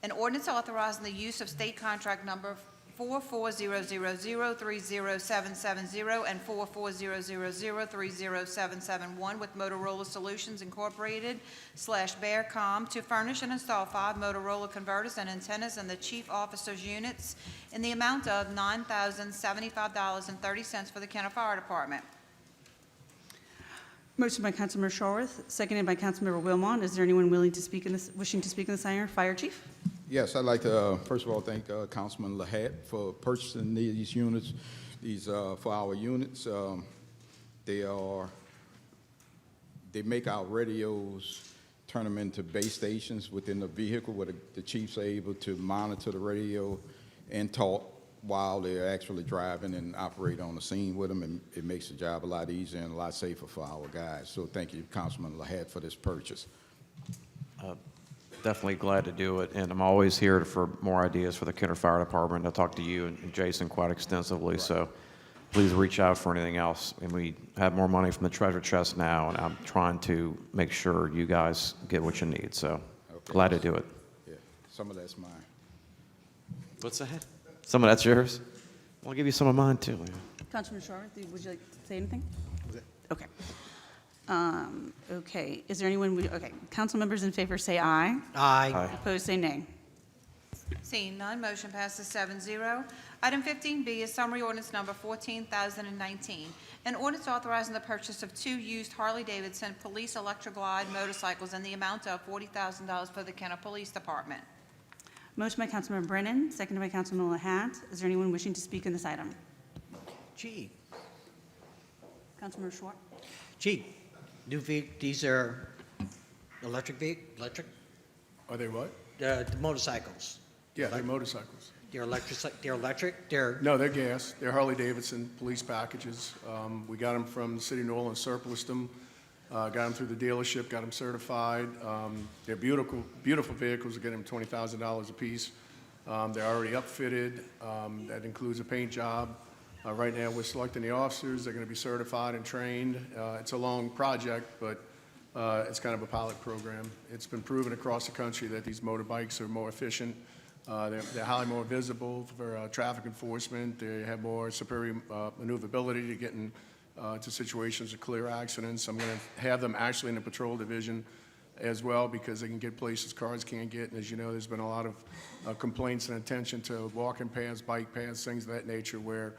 an ordinance authorizing the use of state contract number 44000-30770 and 44000-30771 with Motorola Solutions Incorporated /Bearcom to furnish and install 5 Motorola converters and antennas in the chief officer's units in the amount of $9,075.30 for the Kenner Fire Department. Motion by Councilmember Sharwoth, seconded by Councilmember Wilmot. Is there anyone wishing to speak in this item? Fire Chief? Yes, I'd like to, first of all, thank Councilman Lahat for purchasing these units, for our units. They make our radios, turn them into base stations within the vehicle where the chiefs are able to monitor the radio and talk while they're actually driving and operate on the scene with them, and it makes the job a lot easier and a lot safer for our guys. So thank you, Councilman Lahat, for this purchase. Definitely glad to do it, and I'm always here for more ideas for the Kenner Fire Department. I talked to you and Jason quite extensively, so please reach out for anything else. And we have more money from the treasure chest now, and I'm trying to make sure you guys get what you need, so glad to do it. Yeah, some of that's mine. What's that? Some of that's yours? I'll give you some of mine, too. Councilmember Sharwoth, would you like to say anything? Okay. Okay, is there anyone, okay, council members in favor say aye. Aye. Opposed, say nay. Seeing none, motion passes 7-0. Item 15B is summary ordinance number 14,019, an ordinance authorizing the purchase of 2 used Harley-Davidson Police Electroglide motorcycles in the amount of $40,000 for the Kenner Police Department. Motion by Councilmember Brennan, seconded by Councilmember Lahat. Is there anyone wishing to speak on this item? Gee, Councilmember Schwartz? these are electric? Are they what? The motorcycles. Yeah, they're motorcycles. They're electric, they're, No, they're gas. They're Harley-Davidson police packages. We got them from the city of New Orleans, surplused them, got them through the dealership, got them certified. They're beautiful, beautiful vehicles. We get them $20,000 a piece. They're already upfitted. That includes a paint job. Right now, we're selecting the officers. They're going to be certified and trained. It's a long project, but it's kind of a pilot program. It's been proven across the country that these motorbikes are more efficient. They're highly more visible for traffic enforcement. They have more superior maneuverability to get into situations of clear accidents. I'm going to have them actually in the patrol division as well because they can get places cars can't get. And as you know, there's been a lot of complaints and attention to walking paths, bike paths, things of that nature where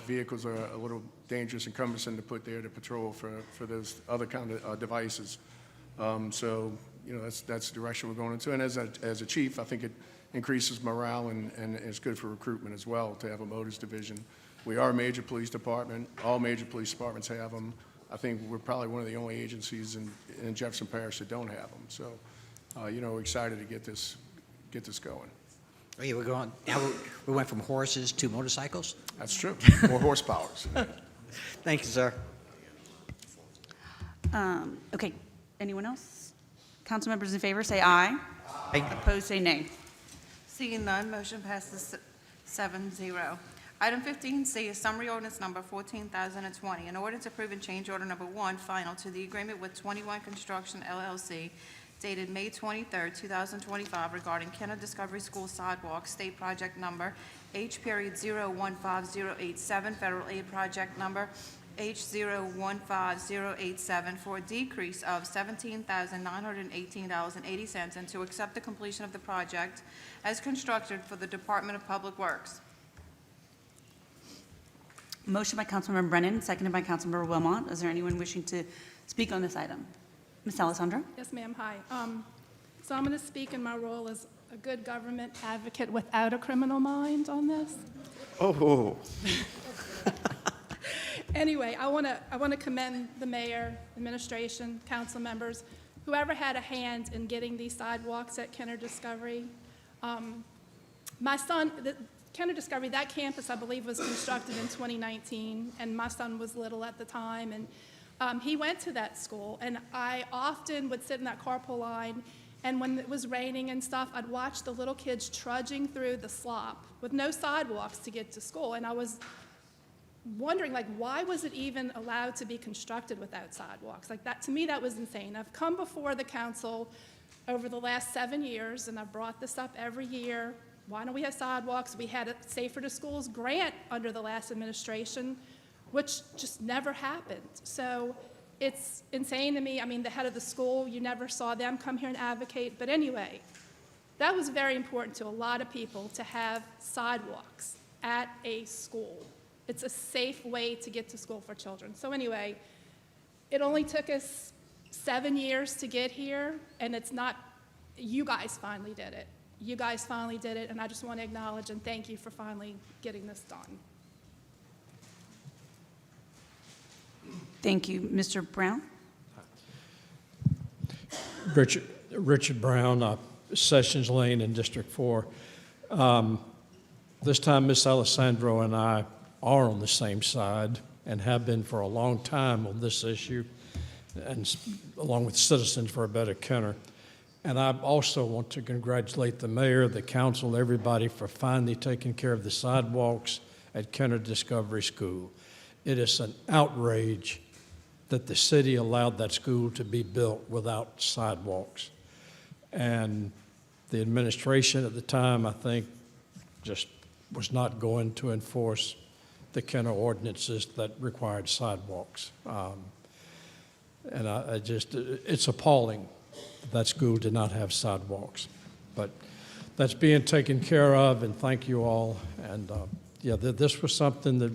vehicles are a little dangerous and cumbersome to put there to patrol for those other kind of devices. So, that's the direction we're going into. And as a chief, I think it increases morale and it's good for recruitment as well to have a motors division. We are a major police department. All major police departments have them. I think we're probably one of the only agencies in Jefferson Parish that don't have them. So, we're excited to get this going. oh yeah, now we went from horses to motorcycles? That's true. More horsepowers. Thank you, sir. Okay, anyone else? Council members in favor, say aye. Aye. Opposed, say nay. Seeing none, motion passes 7-0. Item 15C is summary ordinance number 14,020, an ordinance approving change order number 1 final to the agreement with 21 Construction LLC dated May 23, 2025 regarding Kenner Discovery School sidewalk, state project number H.015087, federal aid project number H015087 for a decrease of $17,918.80 and to accept the completion of the project as constructed for the Department of Public Works. Motion by Councilmember Brennan, seconded by Councilmember Wilmot. Is there anyone wishing to speak on this item? Ms. Alessandro? Yes, ma'am. Hi. So I'm going to speak in my role as a good government advocate without a criminal mind on this. Oh. Anyway, I want to commend the mayor, administration, council members, whoever had a hand in getting these sidewalks at Kenner Discovery. My son, Kenner Discovery, that campus, I believe, was constructed in 2019, and my son was little at the time, and he went to that school, and I often would sit in that carpool line, and when it was raining and stuff, I'd watch the little kids trudging through the slop with no sidewalks to get to school, and I was wondering, why was it even allowed to be constructed without sidewalks? That, to me, that was insane. I've come before the council over the last 7 years, and I've brought this up every year. Why don't we have sidewalks? We had a Safer to Schools grant under the last administration, which just never happened. So it's insane to me. I mean, the head of the school, you never saw them come here and advocate. But anyway, that was very important to a lot of people to have sidewalks at a school. It's a safe way to get to school for children. So anyway, it only took us 7 years to get here, and it's not, you guys finally did it. You guys finally did it, and I just want to acknowledge and thank you for finally getting this done. Thank you. Mr. Brown? Richard Brown, Sessions Lane in District 4. This time, Ms. Alessandro and I are on the same side and have been for a long time on this issue, and along with Citizens for a Better Kenner. And I also want to congratulate the mayor, the council, everybody for finally taking care of the sidewalks at Kenner Discovery School. It is an outrage that the city allowed that school to be built without sidewalks. And the administration at the time, I think, just was not going to enforce the Kenner ordinances that required sidewalks. And it's appalling that school did not have sidewalks. But that's being taken care of, and thank you all. And this was something that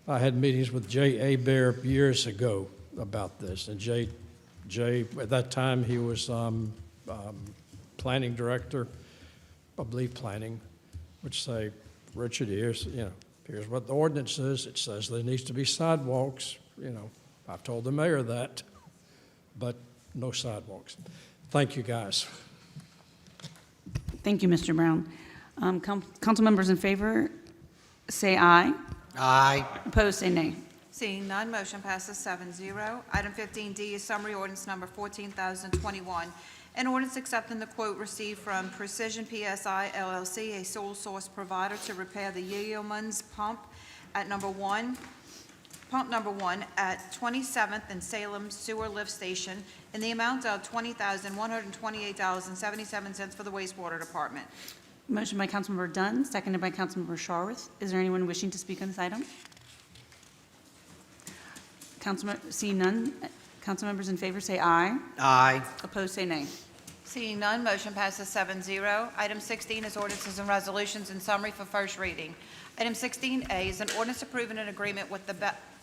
I had meetings with Jay Abear years ago about this. And Jay, at that time, he was planning director, I believe planning, would say, Richard, here's what the ordinance is. It says there needs to be sidewalks. I've told the mayor that, but no sidewalks. Thank you, guys. Thank you, Mr. Brown. Council members in favor, say aye. Aye. Opposed, say nay. Seeing none, motion passes 7-0. Item 15D is summary ordinance number 14,021, an ordinance accepting the quote received from Precision PSI LLC, a sole source provider, to repair the Yeomans pump at pump number one at 27th and Salem Sewer Lift Station in the amount of $20,128.77 for the wastewater department. Motion by Councilmember Dunn, seconded by Councilmember Sharworth. Is there anyone wishing to speak on this item? Seeing none, council members in favor say aye. Aye. Opposed, say nay. Seeing none, motion passes 7-0. Item 16 is ordinances and resolutions in summary for first reading. Item 16A is an ordinance approving an agreement with the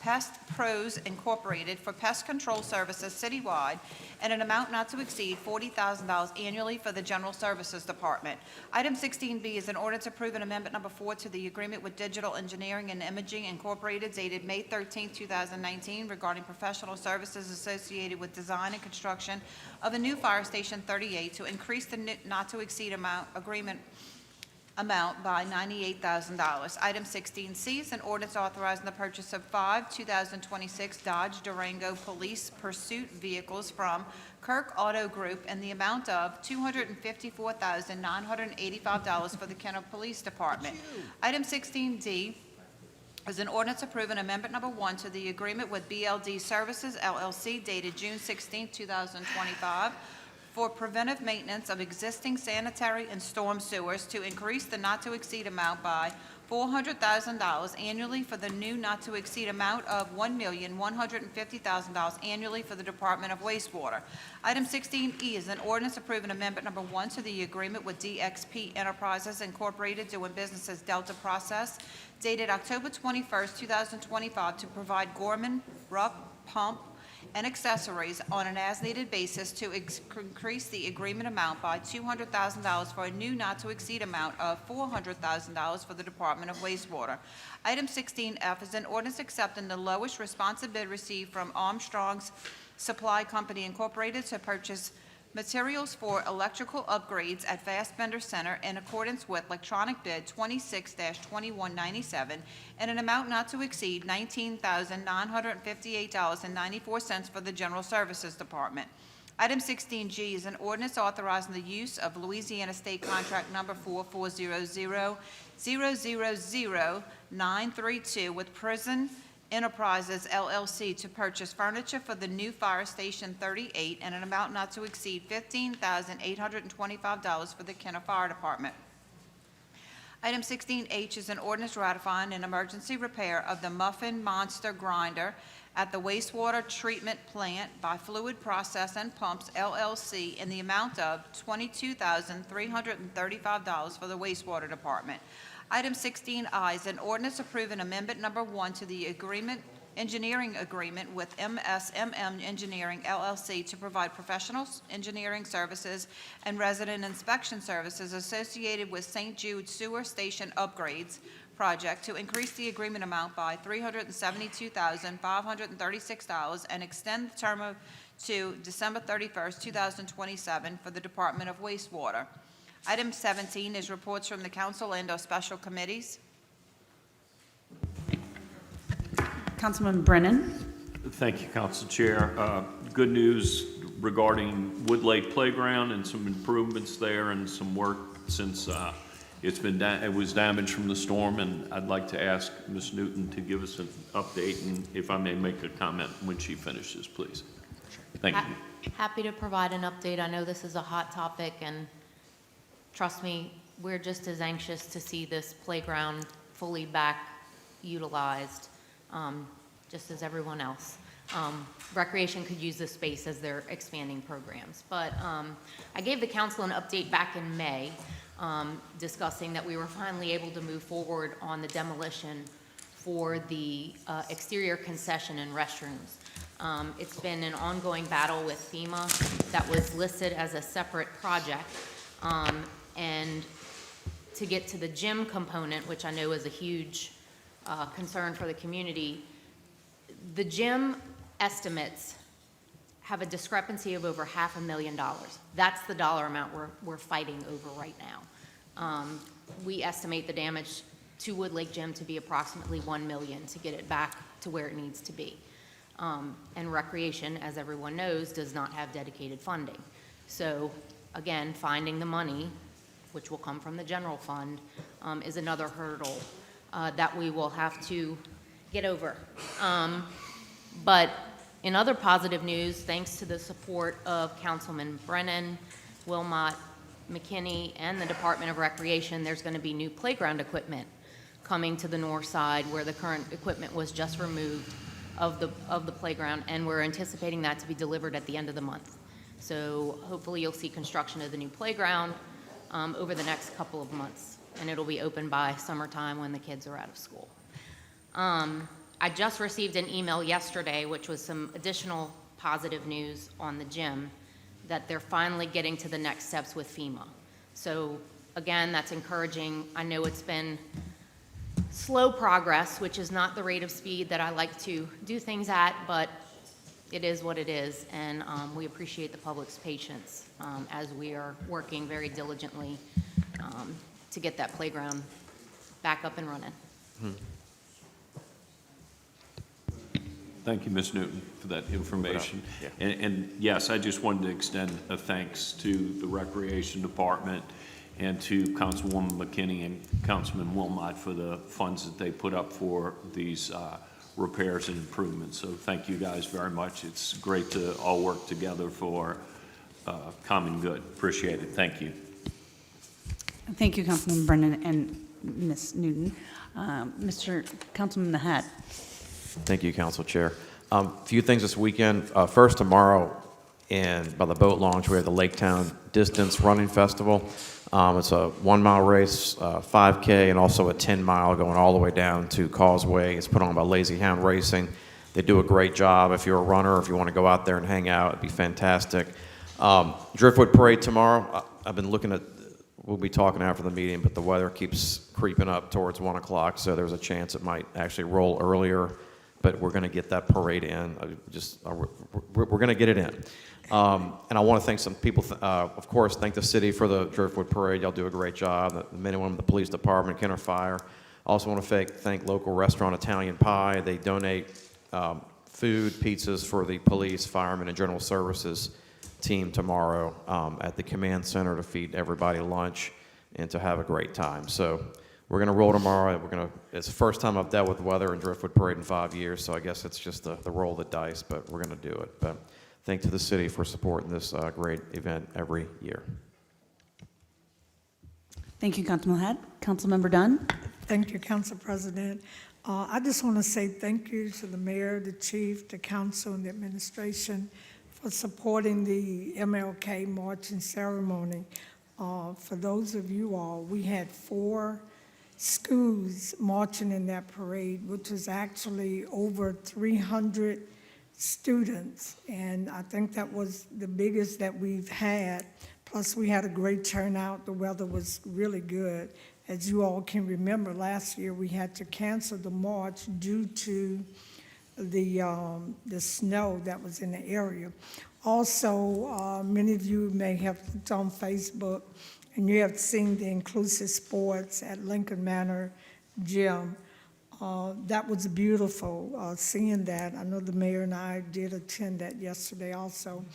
Pest Pros Incorporated for pest control services citywide and an amount not to exceed $40,000 annually for the General Services Department. Item 16B is an ordinance approving amendment number 4 to the agreement with Digital Engineering and Imaging Incorporated dated May 13, 2019 regarding professional services associated with design and construction of a new Fire Station 38 to increase the not to exceed agreement amount by $98,000. Item 16C is an ordinance authorizing the purchase of 5 2026 Dodge Durango police pursuit vehicles from Kirk Auto Group in the amount of $254,985 for the Kenner Police Department. Item 16D is an ordinance approving amendment number 1 to the agreement with BLD Services LLC dated June 16, 2025 for preventive maintenance of existing sanitary and storm sewers to increase the not-to-exceed amount by $400,000 annually for the new not-to-exceed amount of $1,150,000 annually for the Department of Wastewater. Item 16E is an ordinance approving amendment number 1 to the agreement with DXP Enterprises Incorporated doing business as Delta Process dated October 21st, 2025 to provide Gorman, Rupp, Pump, and accessories on an as-needed basis to increase the agreement amount by $200,000 for a new not-to-exceed amount of $400,000 for the Department of Wastewater. Item 16F is an ordinance accepting the lowest responsive bid received from Armstrong's Supply Company Incorporated to purchase materials for electrical upgrades at Fassbender Center in accordance with electronic bid 26-2197 and an amount not to exceed $19,958.94 for the General Services Department. Item 16G is an ordinance authorizing the use of Louisiana State Contract Number 44000000932 with Prison Enterprises LLC to purchase furniture for the new Fire Station 38 and an amount not to exceed $15,825 for the Kenner Fire Department. Item 16H is an ordinance ratifying an emergency repair of the Muffin Monster Grinder at the wastewater treatment plant by Fluid Process and Pumps LLC in the amount of $22,335 for the wastewater department. Item 16I is an ordinance approving amendment number 1 to the engineering agreement with MSMM Engineering LLC to provide professional engineering services and resident inspection services associated with St. Jude Sewer Station upgrades project to increase the agreement amount by $372,536 and extend the term to December 31st, 2027 for the Department of Wastewater. Item 17 is reports from the council and/or special committees. Councilman Brennan. Thank you, Council Chair. Good news regarding Wood Lake Playground and some improvements there and some work since it was damaged from the storm, and I'd like to ask Ms. Newton to give us an update, and if I may make a comment when she finishes, please. Thank you. Happy to provide an update. I know this is a hot topic, and trust me, we're just as anxious to see this playground fully back utilized, just as everyone else. Recreation could use this space as they're expanding programs. But I gave the council an update back in May, discussing that we were finally able to move forward on the demolition for the exterior concession and restrooms. It's been an ongoing battle with FEMA that was listed as a separate project. And to get to the gym component, which I know is a huge concern for the community, the gym estimates have a discrepancy of over $500,000. That's the dollar amount we're fighting over right now. we estimate the damage to Wood Lake Gym to be approximately $1 million to get it back to where it needs to be. And recreation, as everyone knows, does not have dedicated funding. So again, finding the money, which will come from the general fund, is another hurdle that we will have to get over. But in other positive news, thanks to the support of Councilman Brennan, Wilmot, McKinney, and the Department of Recreation, there's going to be new playground equipment coming to the north side where the current equipment was just removed of the playground, and we're anticipating that to be delivered at the end of the month. So hopefully you'll see construction of the new playground over the next couple of months, and it'll be open by summertime when the kids are out of school. I just received an email yesterday, which was some additional positive news on the gym, that they're finally getting to the next steps with FEMA. So again, that's encouraging. I know it's been slow progress, which is not the rate of speed that I like to do things at, but it is what it is, and we appreciate the public's patience as we are working very diligently to get that playground back up and running. Thank you, Ms. Newton, for that information. And yes, I just wanted to extend a thanks to the Recreation Department and to Councilwoman McKinney and Councilman Wilmot for the funds that they put up for these repairs and improvements. So thank you guys very much. It's great to all work together for common good. Appreciate it. Thank you. Thank you, Councilman Brennan and Ms. Newton. Mr. Councilman Nahat. Thank you, Council Chair. A few things this weekend. First, tomorrow, by the boat launch, we have the Lake Town Distance Running Festival. It's a 1 mile race, 5K, and also a 10 mile going all the way down to Causeway. It's put on by Lazy Hound Racing. They do a great job. If you're a runner, if you want to go out there and hang out, it'd be fantastic. Driftwood Parade tomorrow. I've been looking at, we'll be talking after the meeting, but the weather keeps creeping up towards 1 o'clock, so there's a chance it might actually roll earlier, but we're going to get that parade in. We're going to get it in. And I want to thank some people, of course, thank the city for the Driftwood Parade. Y'all do a great job. The men and women of the police department, Kenner Fire. I also want to thank local restaurant Italian Pie. They donate food, pizzas for the police, firemen, and general services team tomorrow at the command center to feed everybody lunch and to have a great time. So we're going to roll tomorrow. It's the first time I've dealt with weather and Driftwood Parade in 5 years, so I guess it's just the roll of the dice, but we're going to do it. But thank to the city for supporting this great event every year. Thank you, Councilman Nahat. Councilmember Dunn. Thank you, Council President. I just want to say thank you to the mayor, the chief, the council, and the administration for supporting the MLK marching ceremony. For those of you all, we had 4 schools marching in that parade, which was actually over 300 students, and I think that was the biggest that we've had. Plus, we had a great turnout. The weather was really good. As you all can remember, last year we had to cancel the march due to the snow that was in the area. Also, many of you may have looked on Facebook, and you have seen the inclusive sports at Lincoln Manor Gym. That was beautiful, seeing that. I know the mayor and I did attend that yesterday also.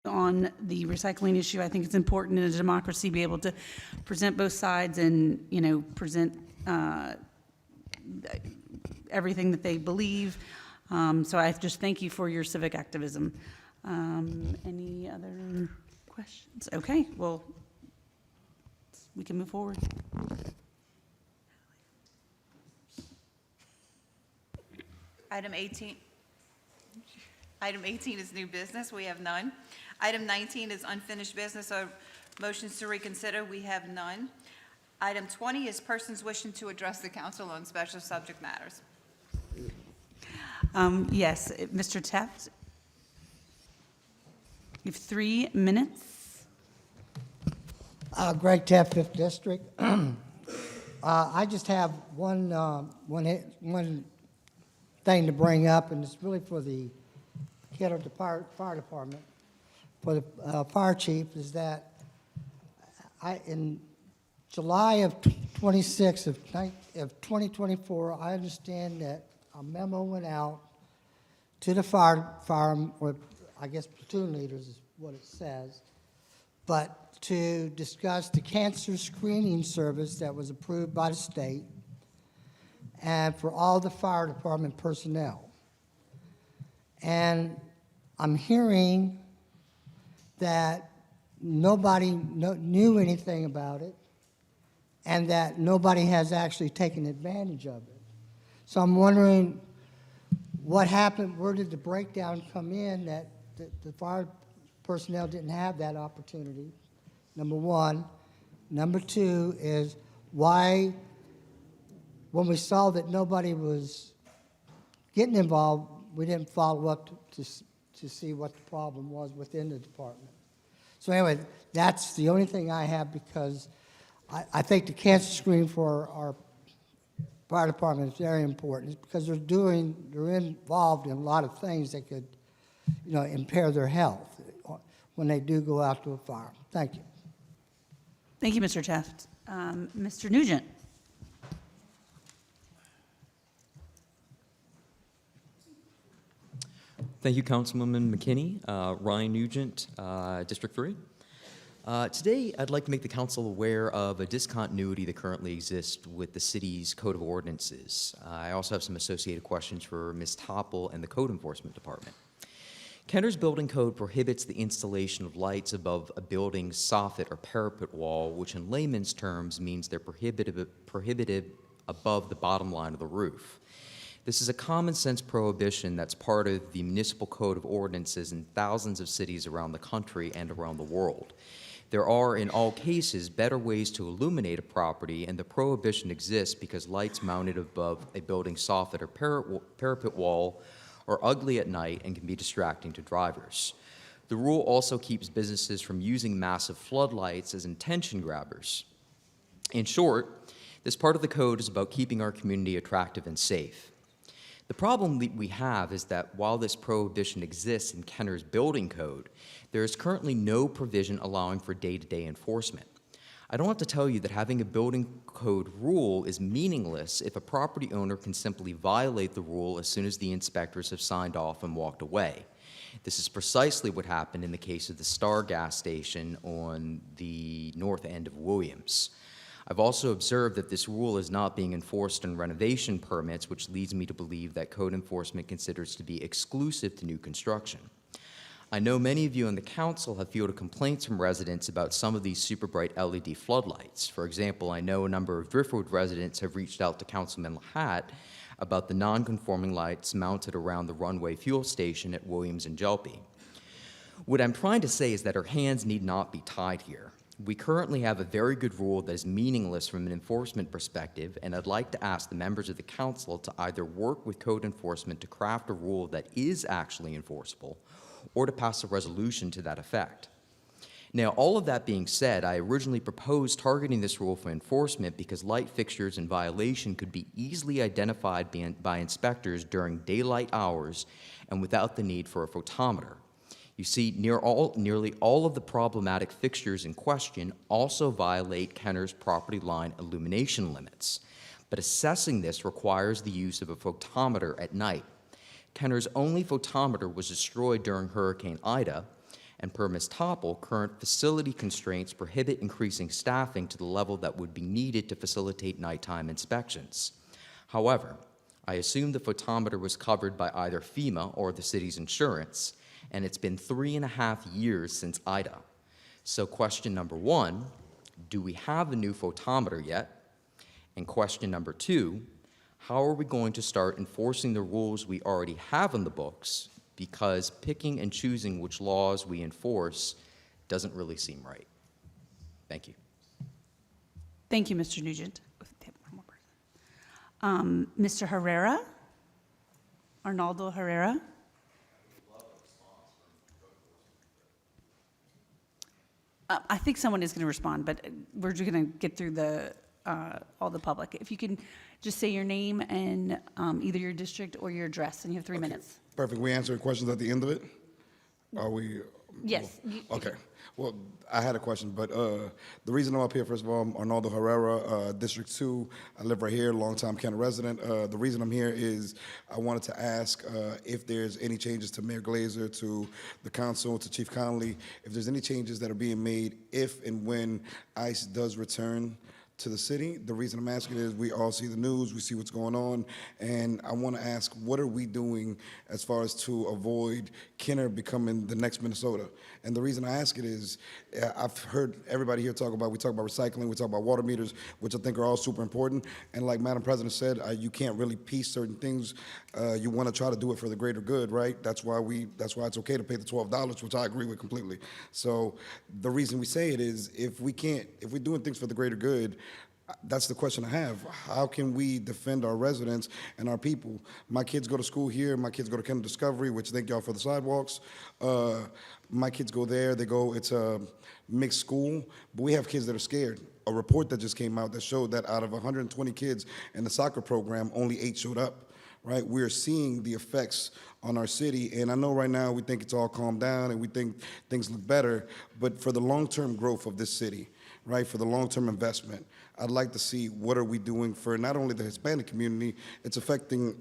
On the recycling issue, I think it's important in a democracy to be able to present both sides and, present everything that they believe. So I just thank you for your civic activism. Any other questions? Okay, well, we can move forward. Item 18, item 18 is new business. We have none. Item 19 is unfinished business or motions to reconsider. We have none. Item 20 is persons wishing to address the council on special subject matters. Yes, Mr. Teft, you have 3 minutes. Greg Taft, 5th District. I just have one thing to bring up, and it's really for the Kenner Fire Department, for the fire chief, is that in July of 26 of 2024, I understand that a memo went out to the fire, or I guess platoon leaders is what it says, but to discuss the cancer screening service that was approved by the state and for all the fire department personnel. And I'm hearing that nobody knew anything about it and that nobody has actually taken advantage of it. So I'm wondering what happened, where did the breakdown come in that the fire personnel didn't have that opportunity, number one. Number two is why, when we saw that nobody was getting involved, we didn't follow up to see what the problem was within the department. So anyway, that's the only thing I have, because I think the cancer screening for our fire department is very important. It's because they're involved in a lot of things that could, impair their health when they do go out to a fire. Thank you. Thank you, Mr. Teft. Mr. Nugent. Thank you, Councilwoman McKinney. Ryan Nugent, District 3. Today, I'd like to make the council aware of a discontinuity that currently exists with the city's Code of Ordinances. I also have some associated questions for Ms. Topple and the Code Enforcement Department. Kenner's building code prohibits the installation of lights above a building's soffit or parapet wall, which in layman's terms means they're prohibited above the bottom line of the roof. This is a common sense prohibition that's part of the municipal code of ordinances in thousands of cities around the country and around the world. There are, in all cases, better ways to illuminate a property, and the prohibition exists because lights mounted above a building's soffit or parapet wall are ugly at night and can be distracting to drivers. The rule also keeps businesses from using massive floodlights as attention grabbers. In short, this part of the code is about keeping our community attractive and safe. The problem that we have is that while this prohibition exists in Kenner's building code, there is currently no provision allowing for day-to-day enforcement. I don't have to tell you that having a building code rule is meaningless if a property owner can simply violate the rule as soon as the inspectors have signed off and walked away. This is precisely what happened in the case of the Star gas station on the north end of Williams. I've also observed that this rule is not being enforced in renovation permits, which leads me to believe that code enforcement considers to be exclusive to new construction. I know many of you on the council have fielded complaints from residents about some of these super bright LED floodlights. For example, I know a number of Driftwood residents have reached out to Councilman Lahat about the non-conforming lights mounted around the runway fuel station at Williams and Jelpy. What I'm trying to say is that our hands need not be tied here. We currently have a very good rule that is meaningless from an enforcement perspective, and I'd like to ask the members of the council to either work with code enforcement to craft a rule that is actually enforceable, or to pass a resolution to that effect. Now, all of that being said, I originally proposed targeting this rule for enforcement because light fixtures in violation could be easily identified by inspectors during daylight hours and without the need for a photometer. You see, nearly all of the problematic fixtures in question also violate Kenner's property line illumination limits, but assessing this requires the use of a photometer at night. Kenner's only photometer was destroyed during Hurricane Ida, and per Ms. Topple, current facility constraints prohibit increasing staffing to the level that would be needed to facilitate nighttime inspections. However, I assume the photometer was covered by either FEMA or the city's insurance, and it's been 3.5 years since Ida. So question number one, do we have a new photometer yet? And question number two, how are we going to start enforcing the rules we already have on the books? Because picking and choosing which laws we enforce doesn't really seem right. Thank you. Thank you, Mr. Nugent. Mr. Herrera? Arnaldo Herrera? I think someone is going to respond, but we're just going to get through all the public. If you can just say your name and either your district or your address, and you have 3 minutes. Perfect. We answer questions at the end of it? Are we? Yes. Okay. Well, I had a question, but the reason I'm up here, first of all, I'm Arnaldo Herrera, District 2. I live right here, longtime county resident. The reason I'm here is I wanted to ask if there's any changes to Mayor Glazer, to the council, to Chief Connolly, if there's any changes that are being made if and when ICE does return to the city. The reason I'm asking is we all see the news, we see what's going on, and I want to ask, what are we doing as far as to avoid Kenner becoming the next Minnesota? And the reason I ask it is, I've heard everybody here we talk about recycling, we talk about water meters, which I think are all super important, and like Madam President said, you can't really piece certain things. You want to try to do it for the greater good, right? That's why it's okay to pay the $12, which I agree with completely. So the reason we say it is, if we're doing things for the greater good, that's the question I have. How can we defend our residents and our people? My kids go to school here. My kids go to Kendall Discovery, which thank y'all for the sidewalks. My kids go there. It's a mixed school, but we have kids that are scared. A report that just came out that showed that out of 120 kids in the soccer program, only 8 showed up. Right? We're seeing the effects on our city, and I know right now we think it's all calmed down and we think things look better, but for the long-term growth of this city, right, for the long-term investment, I'd like to see what are we doing for not only the Hispanic community, it's affecting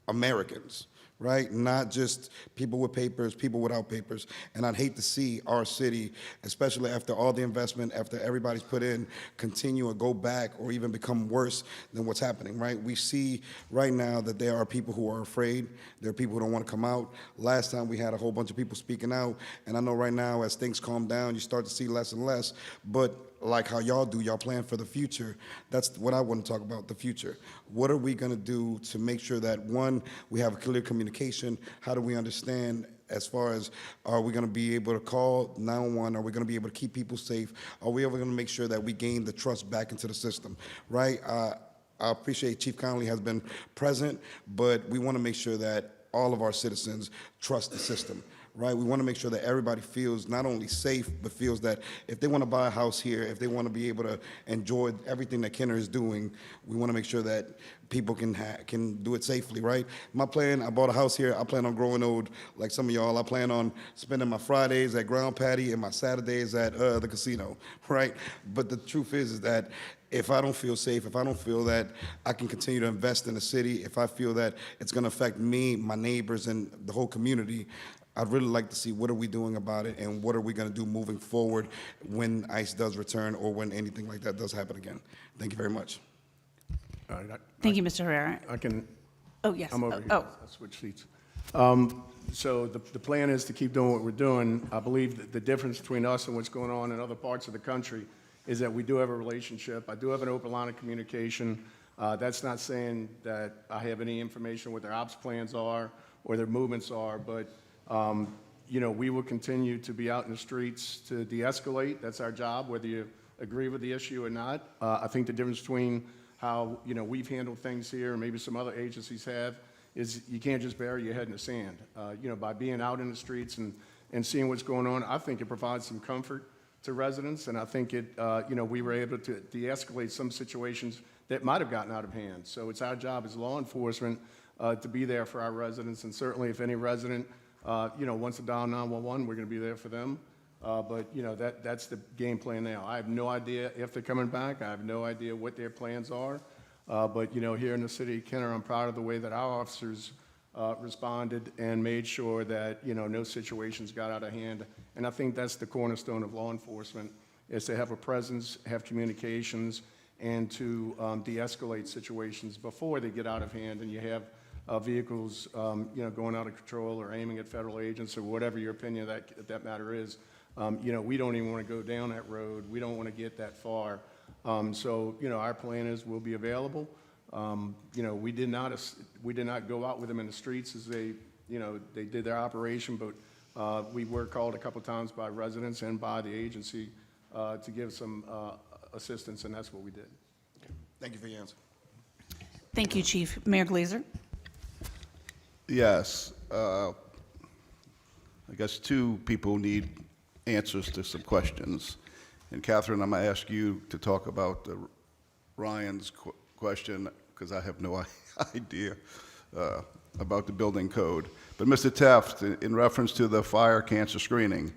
Americans, right? Not just people with papers, people without papers. And I'd hate to see our city, especially after all the investment, after everybody's put in, continue or go back or even become worse than what's happening, right? We see right now that there are people who are afraid. There are people who don't want to come out. Last time we had a whole bunch of people speaking out, and I know right now as things calm down, you start to see less and less, but like how y'all do, y'all plan for the future. That's what I want to talk about, the future. What are we going to do to make sure that, one, we have a clear communication? How do we understand as far as, are we going to be able to call 911? Are we going to be able to keep people safe? Are we ever going to make sure that we gain the trust back into the system, right? I appreciate Chief Connolly has been present, but we want to make sure that all of our citizens trust the system. Right, we want to make sure that everybody feels not only safe, but feels that if they want to buy a house here, if they want to be able to enjoy everything that Kenner is doing, we want to make sure that people can do it safely, right? My plan, I bought a house here. I plan on growing old like some of y'all. I plan on spending my Fridays at Ground Patty and my Saturdays at the casino, right? But the truth is that if I don't feel safe, if I don't feel that I can continue to invest in the city, if I feel that it's going to affect me, my neighbors, and the whole community, I'd really like to see what are we doing about it and what are we going to do moving forward when ICE does return or when anything like that does happen again. Thank you very much. All right, Thank you, Mr. Herrera. I can. Oh, yes. I'm over here. Oh. I'll switch seats. So the plan is to keep doing what we're doing. I believe that the difference between us and what's going on in other parts of the country is that we do have a relationship. I do have an open line of communication. That's not saying that I have any information what their ops plans are or their movements are, but we will continue to be out in the streets to de-escalate. That's our job, whether you agree with the issue or not. I think the difference between how we've handled things here and maybe some other agencies have is you can't just bury your head in the sand. By being out in the streets and seeing what's going on, I think it provides some comfort to residents, and I think we were able to de-escalate some situations that might have gotten out of hand. So it's our job as law enforcement to be there for our residents, and certainly if any resident wants to dial 911, we're going to be there for them. But that's the game plan now. I have no idea if they're coming back. I have no idea what their plans are. But here in the city of Kenner, I'm proud of the way that our officers responded and made sure that no situations got out of hand. And I think that's the cornerstone of law enforcement, is to have a presence, have communications, and to de-escalate situations before they get out of hand and you have vehicles, going out of control or aiming at federal agents or whatever your opinion of that matter is. We don't even want to go down that road. We don't want to get that far. So our plan is we'll be available. You know, we did not go out with them in the streets as they, you know, they did their operation, but we were called a couple times by residents and by the agency to give some assistance, and that's what we did. Thank you for your answer. Thank you, Chief. Mayor Glazer? Yes. I guess two people need answers to some questions. And Catherine, I'm going to ask you to talk about Ryan's question, because I have no idea about the building code. But Mr. Teft, in reference to the fire cancer screening,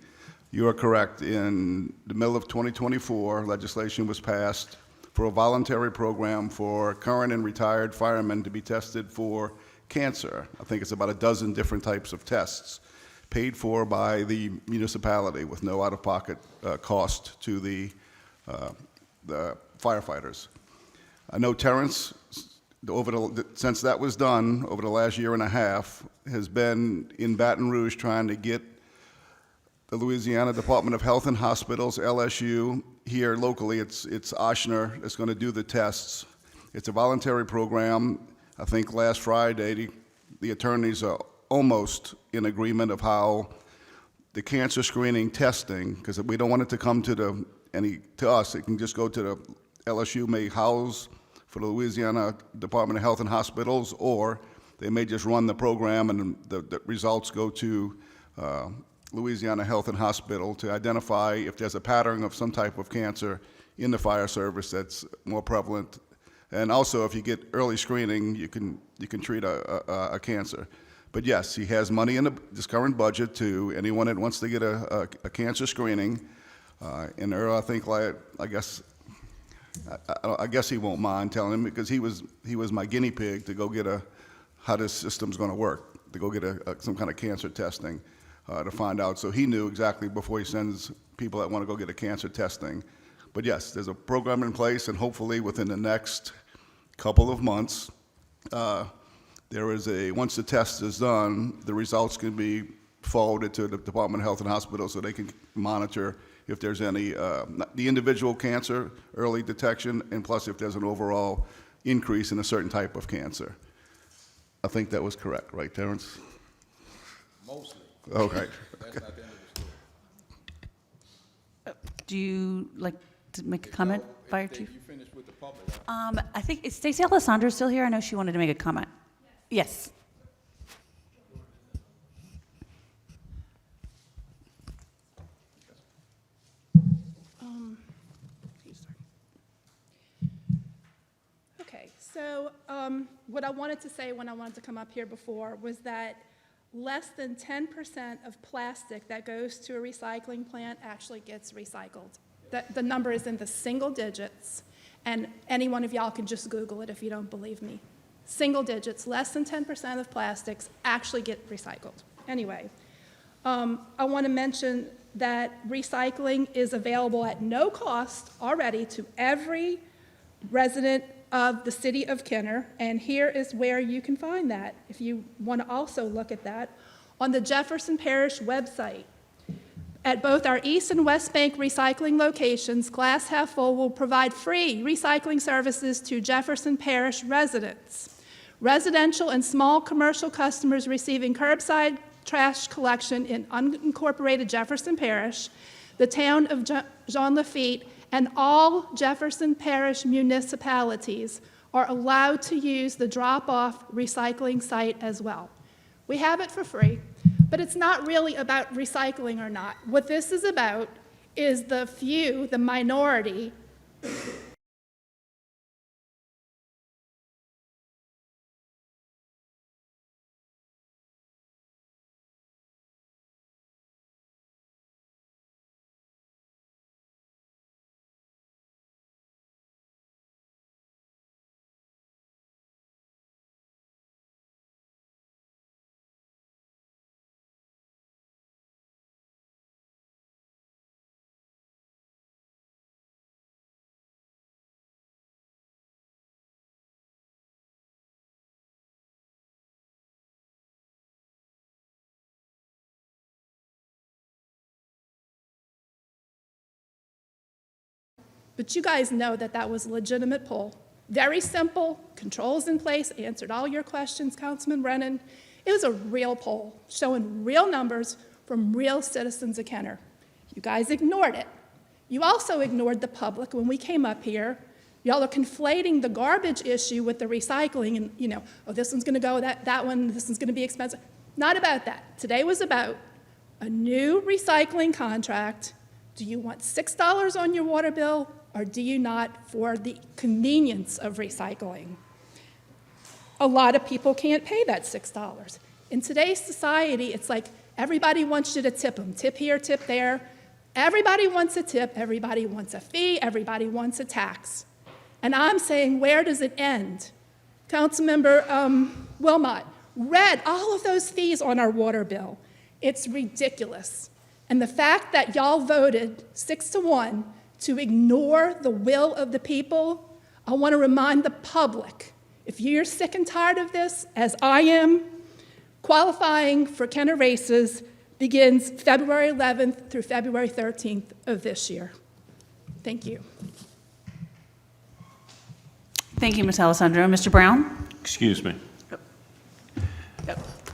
you are correct. In the middle of 2024, legislation was passed for a voluntary program for current and retired firemen to be tested for cancer. I think it's about a dozen different types of tests paid for by the municipality with no out-of-pocket cost to the firefighters. I know Terrence, since that was done over the last year and a half, has been in Baton Rouge trying to get the Louisiana Department of Health and Hospitals, LSU, here locally, it's Ochsner that's going to do the tests. It's a voluntary program. I think last Friday, the attorneys are almost in agreement of how the cancer screening testing, because we don't want it to come to us, it can just go to the LSU may house for the Louisiana Department of Health and Hospitals, or they may just run the program and the results go to Louisiana Health and Hospital to identify if there's a pattern of some type of cancer in the fire service that's more prevalent. And also, if you get early screening, you can treat a cancer. But yes, he has money in this current budget to anyone that wants to get a cancer screening. And Earl, I think, I guess he won't mind telling him, because he was my guinea pig to go get how this system's going to work, to go get some kind of cancer testing to find out. So he knew exactly before he sends people that want to go get a cancer testing. But yes, there's a program in place, and hopefully within the next couple of months, once the test is done, the results can be forwarded to the Department of Health and Hospitals so they can monitor if there's any, the individual cancer, early detection, and plus if there's an overall increase in a certain type of cancer. I think that was correct, right, Terrence? Mostly. Okay. That's not the end of the story. Do you like to make a comment, Fire Chief? You finished with the public. I think, is Stacey Alessandro still here? I know she wanted to make a comment. Yes. Okay, so what I wanted to say when I wanted to come up here before was that less than 10% of plastic that goes to a recycling plant actually gets recycled. The number is in the single digits, and any one of y'all can just Google it if you don't believe me. Single digits, less than 10% of plastics actually get recycled. Anyway, I want to mention that recycling is available at no cost already to every resident of the city of Kenner, and here is where you can find that if you want to also look at that on the Jefferson Parish website. At both our East and West Bank recycling locations, Glass Half Full will provide free recycling services to Jefferson Parish residents. Residential and small commercial customers receiving curbside trash collection in unincorporated Jefferson Parish, the town of Jean Lafitte, and all Jefferson Parish municipalities are allowed to use the drop-off recycling site as well. We have it for free, but it's not really about recycling or not. What this is about is the few, the minority, but you guys know that that was a legitimate poll. Very simple, controls in place, answered all your questions, Councilman Brennan. It was a real poll, showing real numbers from real citizens of Kenner. You guys ignored it. You also ignored the public when we came up here. Y'all are conflating the garbage issue with the recycling and, you know, oh, this one's gonna go, that one, this one's gonna be expensive. Not about that. Today was about a new recycling contract. Do you want $6 on your water bill, or do you not, for the convenience of recycling? A lot of people can't pay that $6. In today's society, it's like everybody wants you to tip them. Tip here, tip there. Everybody wants a tip, everybody wants a fee, everybody wants a tax. And I'm saying, where does it end? Councilmember Wilmot read all of those fees on our water bill. It's ridiculous. And the fact that y'all voted 6-1 to ignore the will of the people, I want to remind the public, if you're sick and tired of this, as I am, qualifying for Kenner races begins February 11th through February 13th of this year. Thank you. Thank you, Ms. Alessandro. Mr. Brown? Excuse me.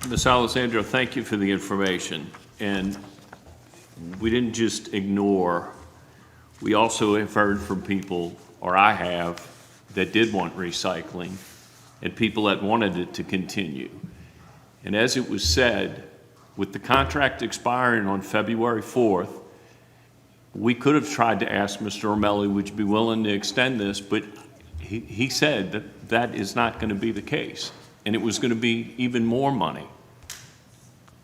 Ms. Alessandro, thank you for the information. And we didn't just ignore, we also have heard from people, or I have, that did want recycling, and people that wanted it to continue. And as it was said, with the contract expiring on February 4th, we could have tried to ask Mr. O'Malley, would you be willing to extend this, but he said that that is not going to be the case. And it was going to be even more money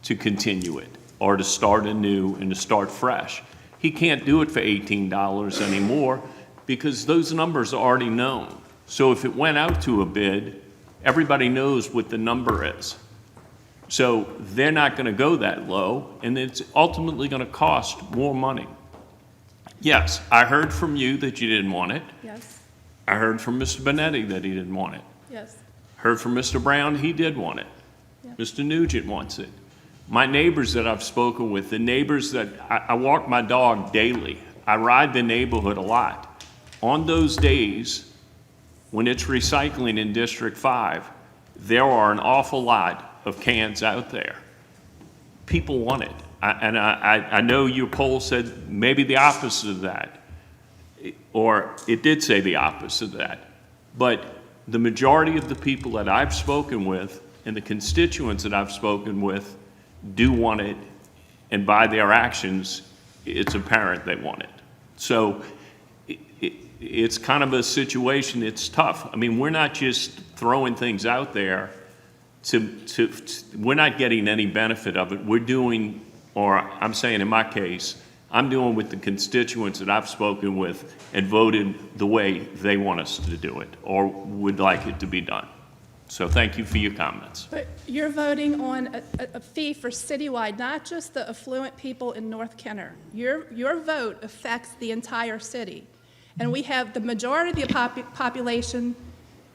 to continue it, or to start anew and to start fresh. He can't do it for $18 anymore because those numbers are already known. So if it went out to a bid, everybody knows what the number is. So they're not going to go that low, and it's ultimately going to cost more money. Yes, I heard from you that you didn't want it. Yes, I heard from Mr. Benetti that he didn't want it. yes. Heard from Mr. Brown, he did want it. Yeah. Mr. Nugent wants it. My neighbors that I've spoken with, the neighbors that, I walk my dog daily. I ride the neighborhood a lot. On those days, when it's recycling in District 5, there are an awful lot of cans out there. People want it. I know your poll said maybe the opposite of that, or it did say the opposite of that. But the majority of the people that I've spoken with and the constituents that I've spoken with do want it, and by their actions, it's apparent they want it. So it's kind of a situation, it's tough. I mean, we're not just throwing things out there we're not getting any benefit of it. We're doing, or I'm saying in my case, I'm doing with the constituents that I've spoken with and voted the way they want us to do it or would like it to be done. So thank you for your comments. But you're voting on a fee for citywide, not just the affluent people in North Kenner. Your vote affects the entire city. And we have the majority of the population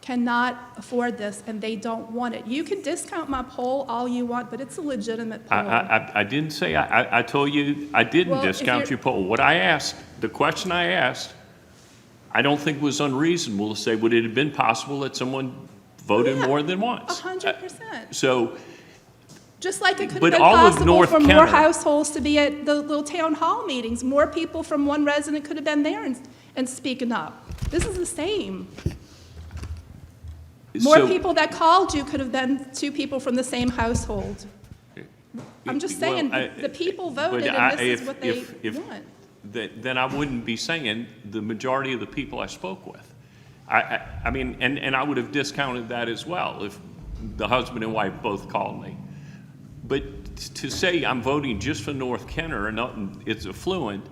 cannot afford this, and they don't want it. You can discount my poll all you want, but it's a legitimate poll. I didn't say, I told you I didn't Well, if discount you're- your poll. What I asked, the question I asked, I don't think was unreasonable to say, would it have been possible that someone voted more than once? 100%. So, Just like it could have But been all of possible North for more Kenner- households to be at the little town hall meetings. More people from one resident could have been there and speaking up. This is the same. More so- people that called you could have been two people from the same household. I'm just saying, Well, the people but voted, and this is what they want. Then I wouldn't be saying the majority of the people I spoke with. I mean, and I would have discounted that as well if the husband and wife both called me. But to say I'm voting just for North Kenner and it's affluent,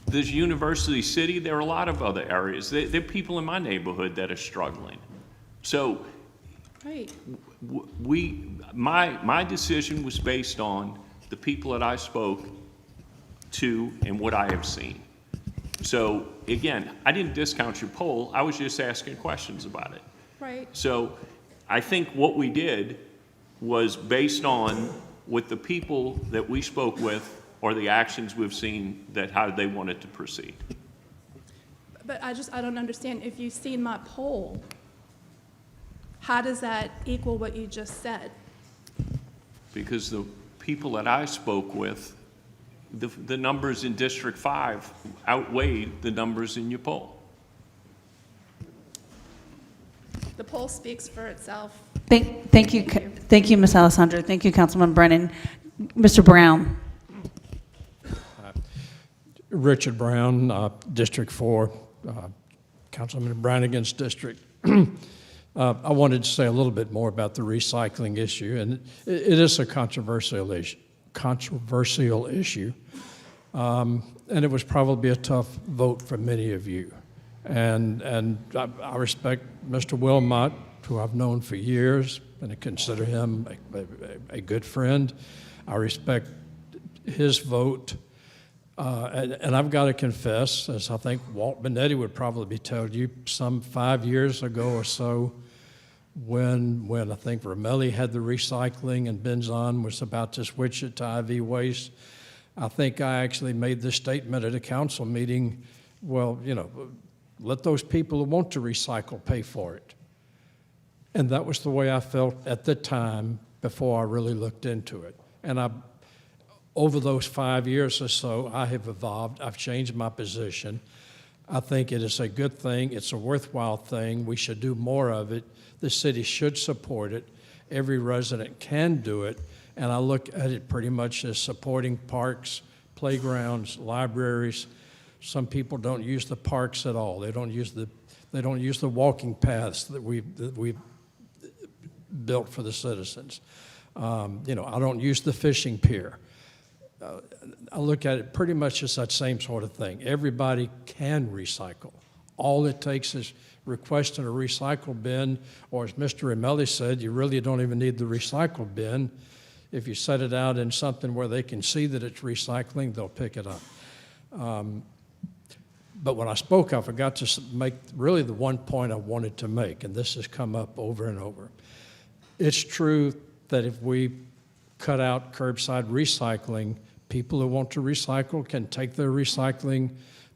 there's University City, there are a lot of other areas. There are people in my neighborhood that are struggling. So Right. my decision was based on the people that I spoke to and what I have seen. So again, I didn't discount your poll. I was just asking questions about it. Right. So I think what we did was based on what the people that we spoke with or the actions we've seen that how they wanted to proceed. But I don't understand. If you've seen my poll, How does that equal what you just said? Because the people that I spoke with, the numbers in District 5 outweigh the numbers in your poll. The poll speaks for itself. Thank you, Ms. Alessandra. Thank you, Councilman Brennan. Mr. Brown. Richard Brown, District 4, Councilman Brannigan's district. I wanted to say a little bit more about the recycling issue, and it is a controversial issue. And it was probably a tough vote for many of you. And I respect Mr. Wilmot, who I've known for years, and I consider him a good friend. I respect his vote. And I've got to confess, as I think Walt Benetti would probably tell you, some 5 years ago or so, when I think Romelli had the recycling and Benzon was about to switch it to IV waste, I think I actually made this statement at a council meeting, well, you know, let those people who want to recycle pay for it. And that was the way I felt at the time before I really looked into it. And over those 5 years or so, I have evolved. I've changed my position. I think it is a good thing. It's a worthwhile thing. We should do more of it. The city should support it. Every resident can do it. And I look at it pretty much as supporting parks, playgrounds, libraries. Some people don't use the parks at all. They don't use the walking paths that we've built for the citizens. You know, I don't use the fishing pier. I look at it pretty much as that same sort of thing. Everybody can recycle. All it takes is requesting a recycle bin, or as Mr. Romelli said, you really don't even need the recycle bin. If you set it out in something where they can see that it's recycling, they'll pick it up. But when I spoke, I forgot to make really the one point I wanted to make, and this has come up over and over. It's true that if we cut out curbside recycling, people who want to recycle can take their recycling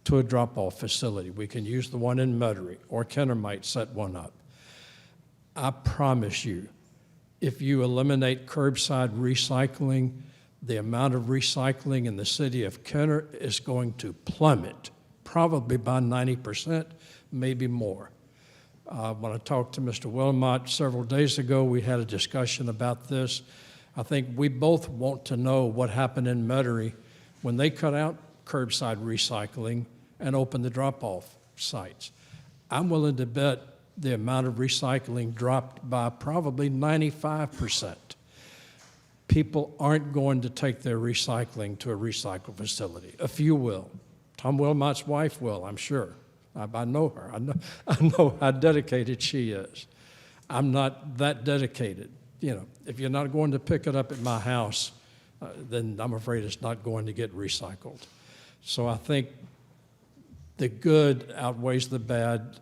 to a drop-off facility. We can use the one in Metairie, or Kenner might set one up. I promise you, if you eliminate curbside recycling, the amount of recycling in the city of Kenner is going to plummet, probably by 90%, maybe more. When I talked to Mr. Wilmot several days ago, we had a discussion about this. I think we both want to know what happened in Metairie when they cut out curbside recycling and opened the drop-off sites. I'm willing to bet the amount of recycling dropped by probably 95%. People aren't going to take their recycling to a recycle facility. A few will. Tom Wilmot's wife will, I'm sure. I know her. I know how dedicated she is. I'm not that dedicated. You know, if you're not going to pick it up at my house, then I'm afraid it's not going to get recycled. So I think the good outweighs the bad.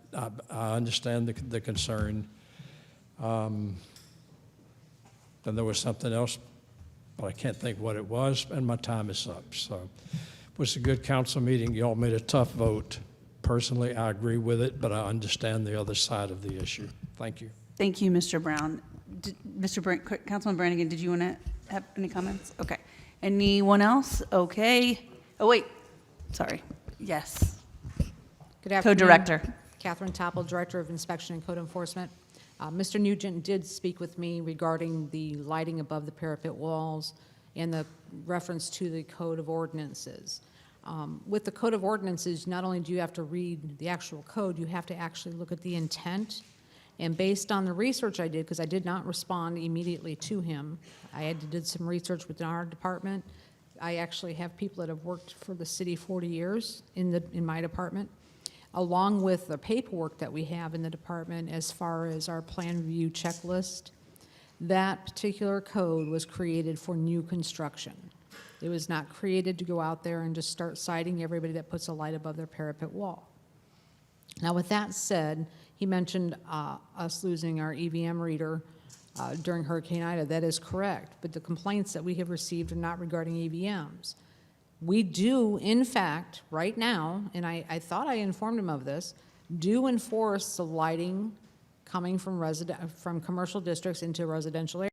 I understand the concern. And there was something else, but I can't think what it was, and my time is up. So it was a good council meeting. You all made a tough vote. Personally, I agree with it, but I understand the other side of the issue. Thank you. Thank you, Mr. Brown. Councilman Brannigan, did you want to have any comments? Okay. Anyone else? Okay. Oh, wait. Sorry. Yes. Good afternoon. Co-Director. Catherine Topple, Director of Inspection and Code Enforcement. Mr. Nugent did speak with me regarding the lighting above the parapet walls and the reference to the Code of Ordinances. With the Code of Ordinances, not only do you have to read the actual code, you have to actually look at the intent. And based on the research I did, because I did not respond immediately to him, I did some research within our department. I actually have people that have worked for the city 40 years in my department, along with the paperwork that we have in the department as far as our plan review checklist. That particular code was created for new construction. It was not created to go out there and just start citing everybody that puts a light above their parapet wall. Now, with that said, he mentioned us losing our EVM reader during Hurricane Ida. That is correct, but the complaints that we have received are not regarding EVMs. We do, in fact, right now, and I thought I informed him of this, do enforce the lighting coming from commercial districts into residential areas.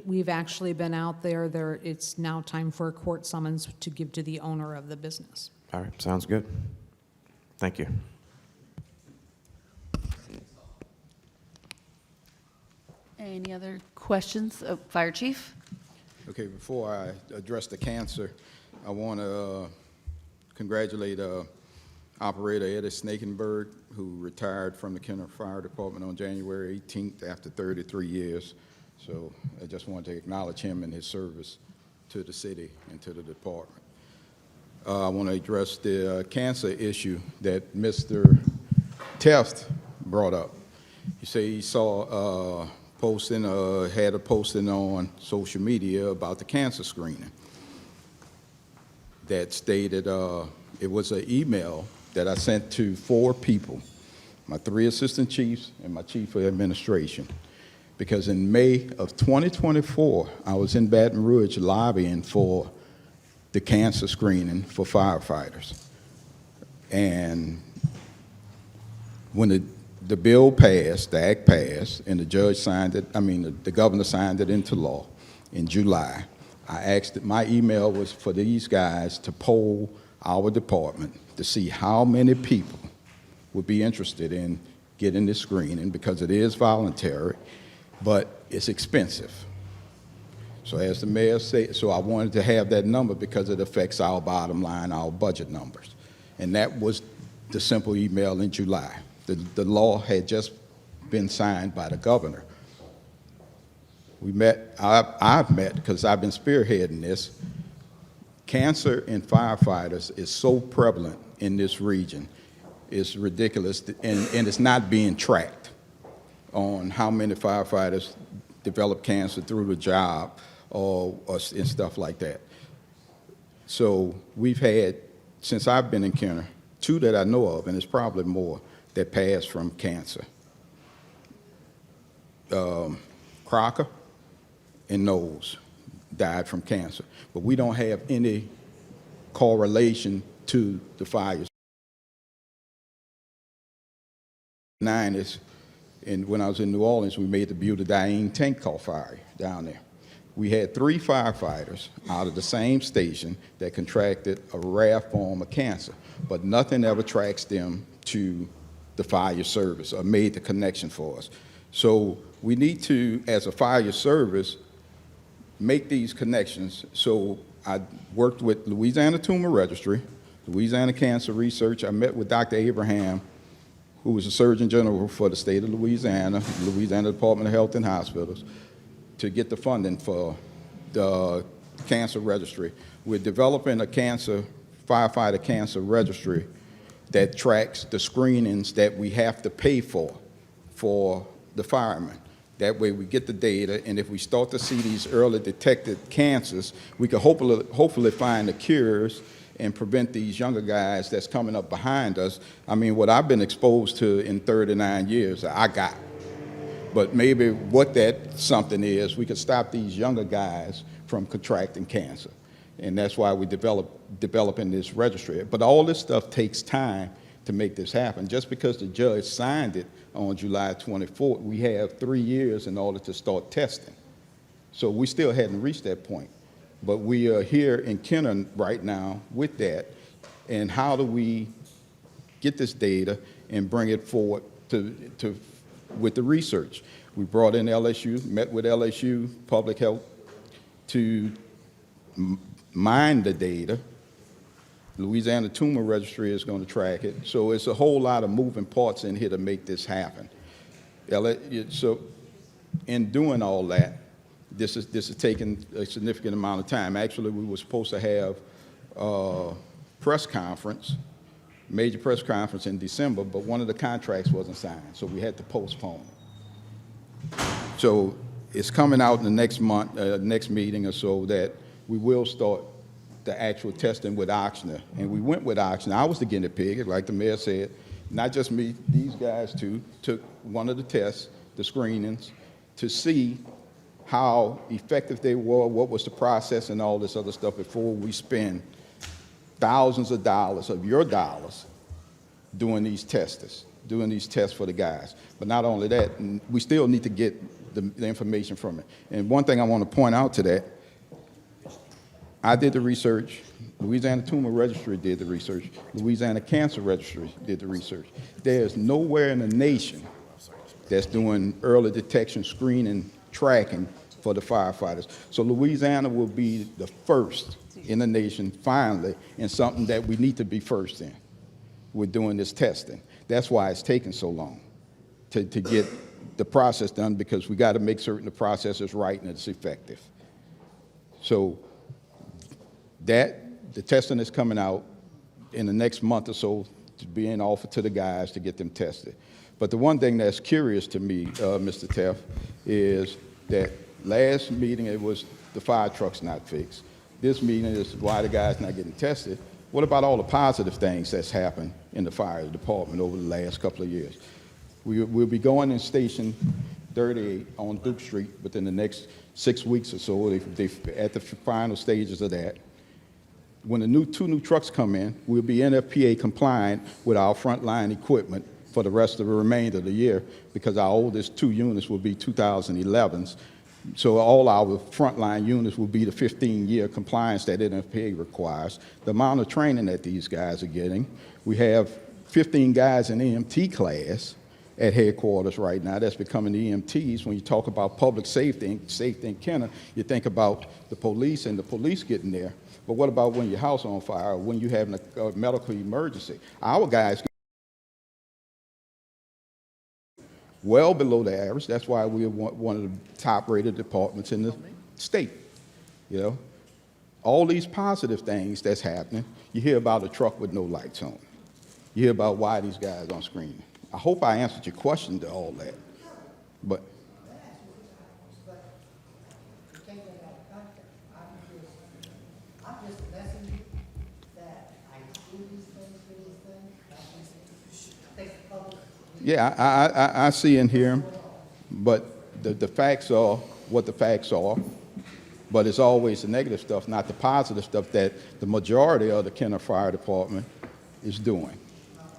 We've actually been out there. It's now time for a court summons to give to the owner of the business. All right, sounds good. Thank you. Any other questions? Fire Chief? Okay, before I address the cancer, I want to congratulate Operator Eddie Snakenberg, who retired from the Kenner Fire Department on January 18th after 33 years. So I just want to acknowledge him and his service to the city and to the department. I want to address the cancer issue that Mr. Teft brought up. He said he saw had a posting on social media about the cancer screening that stated it was an email that I sent to 4 people, my 3 assistant chiefs and my chief of administration, because in May of 2024, I was in Baton Rouge lobbying for the cancer screening for firefighters. And when the bill passed, the act passed, and the judge signed it, the governor signed it into law in July, I asked, my email was for these guys to poll our department to see how many people would be interested in getting this screening, because it is voluntary, but it's expensive. So as the mayor said, so I wanted to have that number because it affects our bottom line, our budget numbers. And that was the simple email in July. The law had just been signed by the governor. We met, I've met, because I've been spearheading this. Cancer in firefighters is so prevalent in this region. It's ridiculous, and it's not being tracked on how many firefighters develop cancer through the job and stuff like that. So we've had, since I've been in Kenner, 2 that I know of, and it's probably more, that passed from cancer. Crocker and Knowles died from cancer, but we don't have any correlation to the fires. 90s, and when I was in New Orleans, we made the butadiene tank call fire down there. We had 3 firefighters out of the same station that contracted a rare form of cancer, but nothing ever tracks them to the fire service or made the connection for us. So we need to, as a fire service, make these connections. So I worked with Louisiana Tumor Registry, Louisiana Cancer Research. I met with Dr. Abraham, who was the Surgeon General for the state of Louisiana, Louisiana Department of Health and Hospitals, to get the funding for the cancer registry. We're developing a firefighter cancer registry that tracks the screenings that we have to pay for the firemen. That way we get the data, and if we start to see these early detected cancers, we can hopefully find the cures and prevent these younger guys that's coming up behind us. I mean, what I've been exposed to in 39 years, I got. But maybe what that something is, we could stop these younger guys from contracting cancer. And that's why we developing this registry. But all this stuff takes time to make this happen. Just because the judge signed it on July 24th, we have 3 years in order to start testing. So we still hadn't reached that point. But we are here in Kenner right now with that. And how do we get this data and bring it forward with the research? We brought in LSU, met with LSU Public Health to mine the data Louisiana Tumor Registry is going to track it. So it's a whole lot of moving parts in here to make this happen. So in doing all that, this is taking a significant amount of time. Actually, we were supposed to have a press conference, major press conference in December, but one of the contracts wasn't signed, so we had to postpone it. So it's coming out in the next month, next meeting or so, that we will start the actual testing with Ochsner. And we went with Ochsner. I was the guinea pig, like the mayor said. Not just me, these guys too, took one of the tests, the screenings, to see how effective they were, what was the process and all this other stuff before we spend thousands of dollars of your dollars doing these tests for the guys. But not only that, we still need to get the information from it. And one thing I want to point out to that, I did the research, Louisiana Tumor Registry did the research, Louisiana Cancer Registry did the research. There's nowhere in the nation that's doing early detection, screening, tracking for the firefighters. So Louisiana will be the first in the nation, finally, in something that we need to be first in. We're doing this testing. That's why it's taking so long to get the process done, because we got to make certain the process is right and it's effective. So the testing is coming out in the next month or so, to being offered to the guys to get them tested. But the one thing that's curious to me, Mr. Teff, is that last meeting it was the fire truck's not fixed. This meeting is why the guy's not getting tested. What about all the positive things that's happened in the fire department over the last couple of years? We'll be going in Station 38 on Duke Street within the next 6 weeks or so. They're at the final stages of that. When the two new trucks come in, we'll be NFPA compliant with our frontline equipment for the rest of the remainder of the year, because our oldest 2 units will be 2011s. So all our frontline units will be the 15-year compliance that NFPA requires. The amount of training that these guys are getting, we have 15 guys in EMT class at headquarters right now that's becoming EMTs. When you talk about public safety in Kenner, you think about the police and the police getting there. But what about when your house on fire, or when you're having a medical emergency? Our guys well below the average. That's why we're one of the top-rated departments in the state. You know, all these positive things that's happening. You hear about a truck with no lights on. You hear about why these guys aren't screening. I hope I answered your question to all that. But yeah, I see and hear them, but the facts are what the facts are. But it's always the negative stuff, not the positive stuff that the majority of the Kenner Fire Department is doing.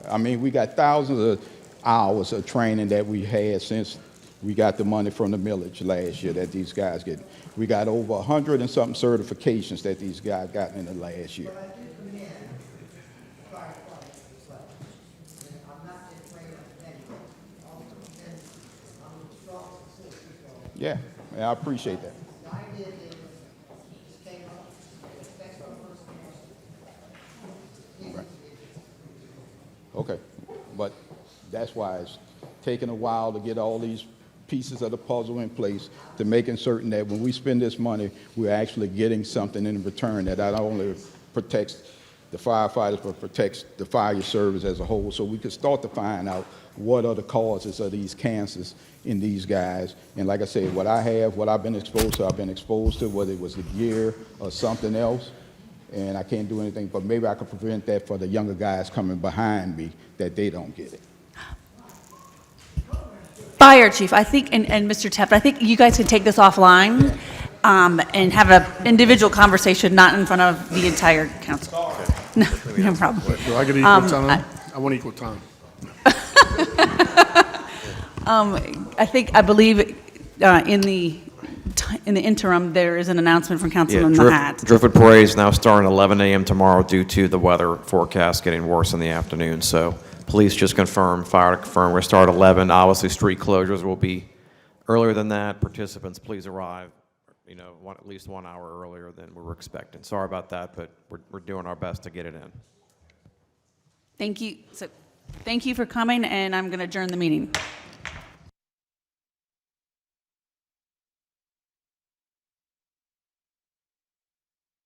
I mean, we got thousands of hours of training that we had since we got the money from the millage last year that these guys get. We got over 100 and something certifications that these guys got in the last year. Yeah, I appreciate that. Right. Okay, but that's why it's taking a while to get all these pieces of the puzzle in place, to making certain that when we spend this money, we're actually getting something in return that not only protects the firefighters, but protects the fire service as a whole, so we can start to find out what are the causes of these cancers in these guys. And like I said, what I've been exposed to, whether it was the gear or something else, and I can't do anything, but maybe I could prevent that for the younger guys coming behind me, that they don't get it. Fire Chief, I think, and Mr. Teff, I think you guys can take this offline and have an individual conversation, not in front of the entire council. No, no problem. Do I get equal time? I want equal time. I believe in the interim, there is an announcement from Councilman Mahat. Driftwood Parade is now starting at 11 a.m. tomorrow due to the weather forecast getting worse in the afternoon. So police just confirmed, fire to confirm, we're starting at 11. Obviously, street closures will be earlier than that. Participants, please arrive you know, at least 1 hour earlier than we were expecting. Sorry about that, but we're doing our best to get it in. Thank you. So, thank you for coming, and I'm going to adjourn the meeting.